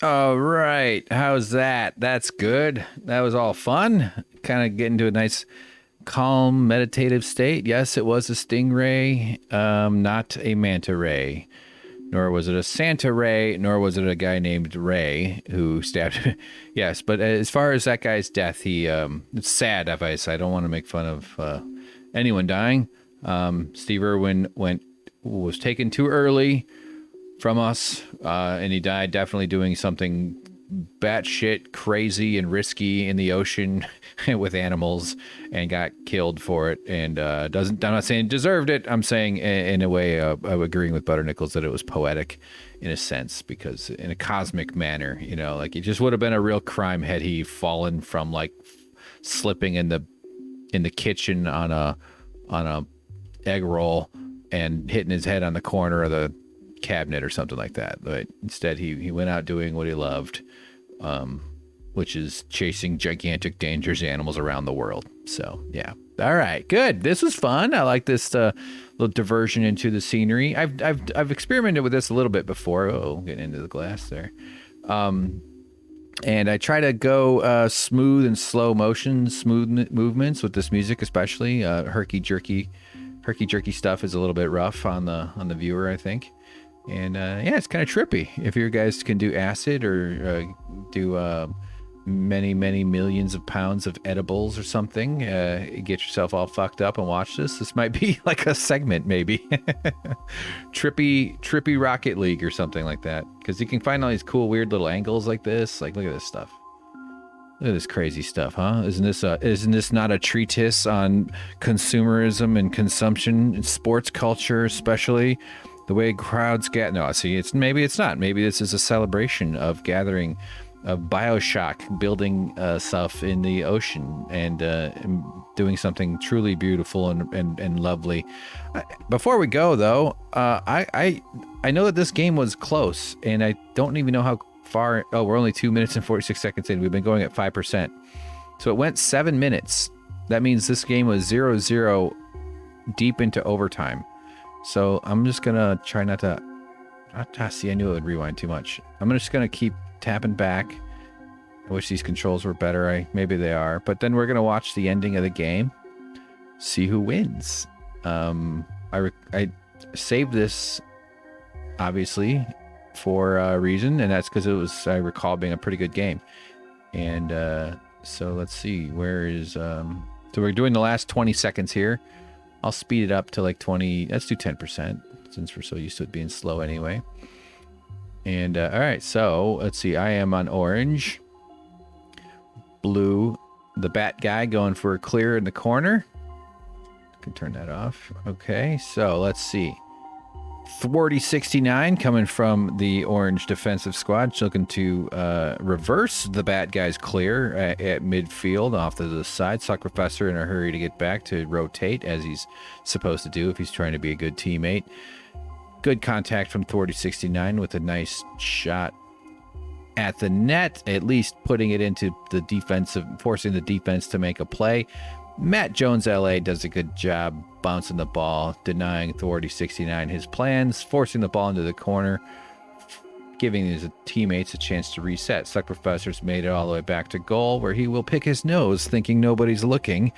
All right. How's that? That's good. That was all fun. Kind of getting to a nice, calm, meditative state. Yes, it was a stingray, not a manta ray. Nor was it a Santa Ray, nor was it a guy named Ray who stabbed. Yes, but as far as that guy's death, it's sad, advice. I don't want to make fun of anyone dying. Steve Irwin was taken too early from us, and he died definitely doing something batshit crazy and risky in the ocean with animals, and got killed for it. And I'm not saying deserved it. I'm saying in a way of agreeing with Butter Nichols that it was poetic in a sense, because in a cosmic manner, like it just would have been a real crime had he fallen from like slipping in the kitchen on a egg roll and hitting his head on the corner of the cabinet or something like that. But instead he went out doing what he loved, which is chasing gigantic dangerous animals around the world. So yeah. All right, good. This was fun. I like this little diversion into the scenery. I've experimented with this a little bit before. Oh, getting into the glass there. And I try to go smooth and slow motion, smooth movements with this music, especially herky jerky stuff is a little bit rough on the viewer, I think. And yeah, it's kind of trippy. If you guys can do acid or do many millions of pounds of edibles or something, get yourself all fucked up and watch this. This might be like a segment, maybe. Trippy Rocket League or something like that. Because you can find all these cool, weird little angles like this. Like, look at this stuff. Look at this crazy stuff, huh? Isn't this not a treatise on consumerism and consumption and sports culture, especially? The way crowds get... No, see, maybe it's not. Maybe this is a celebration of gathering, of Bioshock, building stuff in the ocean and doing something truly beautiful and lovely. Before we go, though, I know that this game was close, and I don't even know how far... Oh, we're only 2 minutes and 46 seconds in. We've been going at 5%. So it went 7 minutes. That means this game was 0-0 deep into overtime. So I'm just going to try not to... see, I knew it would rewind too much. I'm just going to keep tapping back. I wish these controls were better. Maybe they are. But then we're going to watch the ending of the game. See who wins. I saved this, obviously, for a reason. And that's because it was, I recall, being a pretty good game. And so let's see. Where is... So we're doing the last 20 seconds here. I'll speed it up to like 20. Let's do 10% since we're so used to it being slow anyway. And all right, so let's see. I am on orange. Blue, the bat guy going for a clear in the corner. Can turn that off. Okay, so let's see. Thwarty 69 coming from the orange defensive squad, looking to reverse the bad guy's clear at midfield off to the side. Suck Professor in a hurry to get back to rotate, as he's supposed to do if he's trying to be a good teammate. Good contact from Thwarty 69 with a nice shot at the net, at least putting it into the defensive, forcing the defense to make a play. Matt Jones LA does a good job bouncing the ball, denying Thwarty 69 his plans, forcing the ball into the corner, giving his teammates a chance to reset. Suck Professor's made it all the way back to goal, where he will pick his nose, thinking nobody's looking.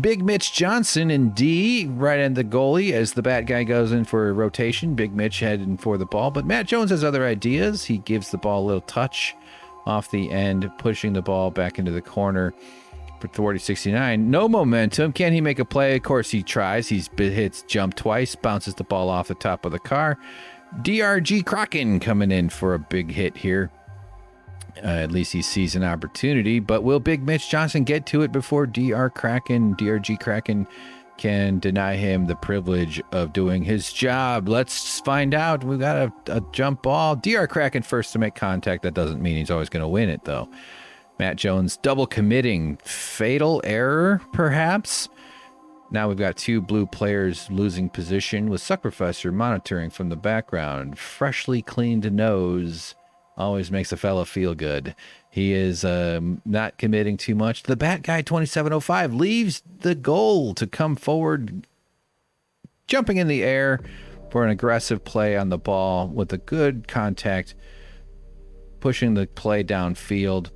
Big Mitch Johnson in D, right at the goalie, as the bat guy goes in for a rotation. Big Mitch heading for the ball, but Matt Jones has other ideas. He gives the ball a little touch off the end, pushing the ball back into the corner for Thwarty 69. No momentum. Can he make a play? Of course he tries. He hits jump twice, bounces the ball off the top of the car. DRG Kraken coming in for a big hit here. At least he sees an opportunity, but will Big Mitch Johnson get to it before DRG Kraken can deny him the privilege of doing his job? Let's find out. We've got a jump ball. DR Kraken first to make contact. That doesn't mean he's always going to win it, though. Matt Jones double committing. Fatal error, perhaps? Now we've got two blue players losing position, with Suck Professor monitoring from the background. Freshly cleaned nose always makes a fella feel good. He is not committing too much. The bat guy 2705 leaves the goal to come forward, jumping in the air for an aggressive play on the ball with a good contact pushing the play downfield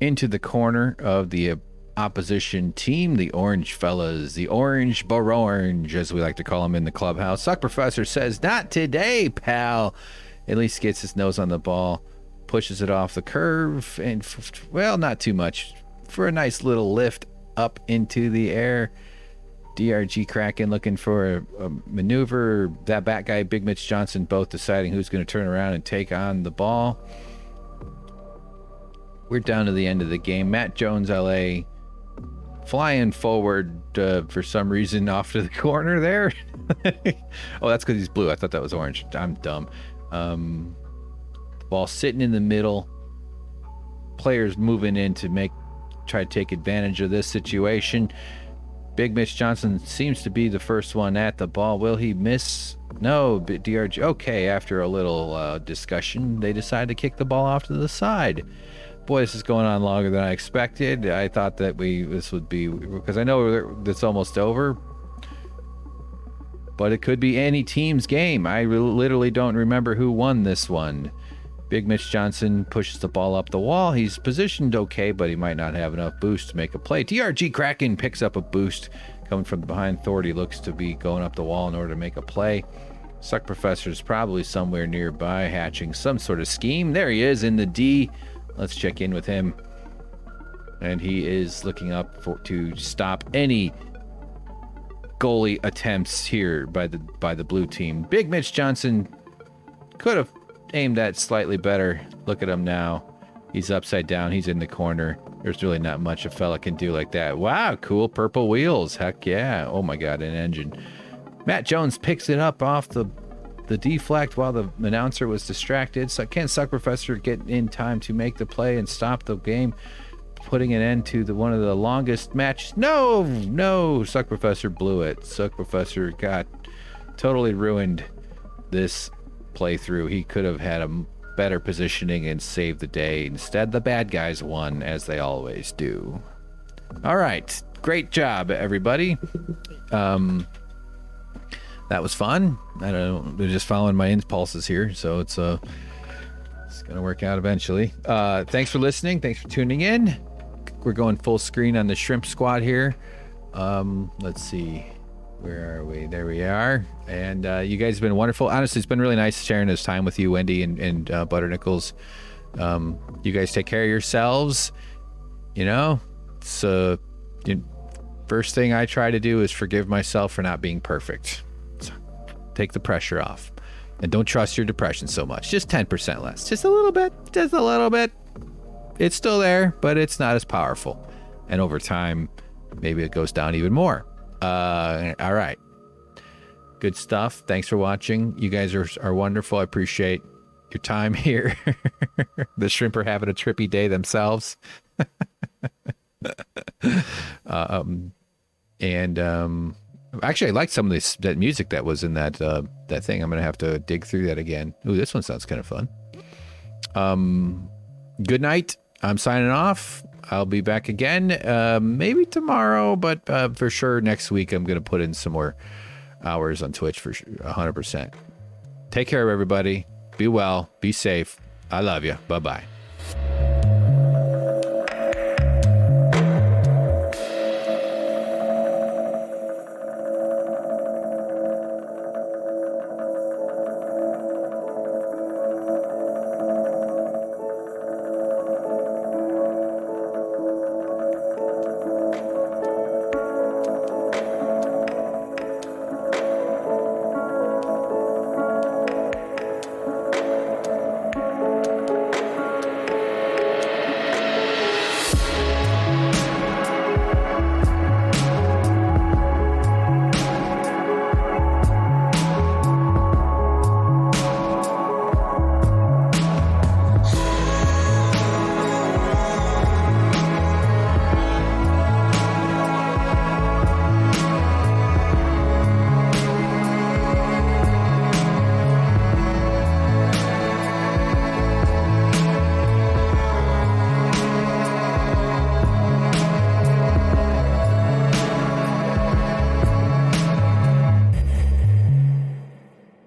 into the corner of the opposition team, the Orange Fellas, the Orange Barorange, as we like to call them in the clubhouse. Suck Professor says, not today, pal. At least gets his nose on the ball, pushes it off the curve, and, well, not too much, for a nice little lift up into the air. DRG Kraken looking for a maneuver. That bat guy, Big Mitch Johnson, both deciding who's going to turn around and take on the ball. We're down to the end of the game. Matt Jones, LA, flying forward for some reason off to the corner there. Oh, that's because he's blue. I thought that was orange. I'm dumb. Ball sitting in the middle. Players moving in to try to take advantage of this situation. Big Mitch Johnson seems to be the first one at the ball. Will he miss? No, but DRG. Okay, after a little discussion, they decide to kick the ball off to the side. Boy, this is going on longer than I expected. I thought that this would be, because I know it's almost over, but it could be any team's game. I literally don't remember who won this one. Big Mitch Johnson pushes the ball up the wall. He's positioned okay, but he might not have enough boost to make a play. DRG Kraken picks up a boost coming from behind. Thordy looks to be going up the wall in order to make a play. Suck Professor's probably somewhere nearby hatching some sort of scheme. There he is in the D. Let's check in with him. And he is looking up to stop any goalie attempts here by the blue team. Big Mitch Johnson could have aimed that slightly better. Look at him now. He's upside down. He's in the corner. There's really not much a fella can do like that. Wow, cool purple wheels. Heck yeah. Oh my God, an engine. Matt Jones picks it up off the deflect while the announcer was distracted. So can Suck Professor get in time to make the play and stop the game, putting an end to one of the longest matches? No, Suck Professor blew it. Suck Professor totally ruined this playthrough. He could have had a better positioning and saved the day. Instead, the bad guys won, as they always do. All right, great job, everybody. That was fun. I don't know, they're just following my impulses here, so it's gonna work out eventually. Thanks for listening. Thanks for tuning in. We're going full screen on the Shrimp Squad here. Let's see. Where are we? There we are. And you guys have been wonderful. Honestly, it's been really nice sharing this time with you, Wendy and Butternickels. You guys take care of yourselves. It's first thing I try to do is forgive myself for not being perfect. So, take the pressure off. And don't trust your depression so much. Just 10% less. Just a little bit. Just a little bit. It's still there, but it's not as powerful. And over time, maybe it goes down even more. All right. Good stuff. Thanks for watching. You guys are wonderful. I appreciate your time here. The shrimp are having a trippy day themselves. Actually, I like some of that music that was in that thing. I'm gonna have to dig through that again. Ooh, this one sounds kind of fun. Good night. I'm signing off. I'll be back again, maybe tomorrow, but for sure next week I'm gonna put in some more hours on Twitch for 100%. Take care of everybody. Be well. Be safe. I love you. Bye-bye.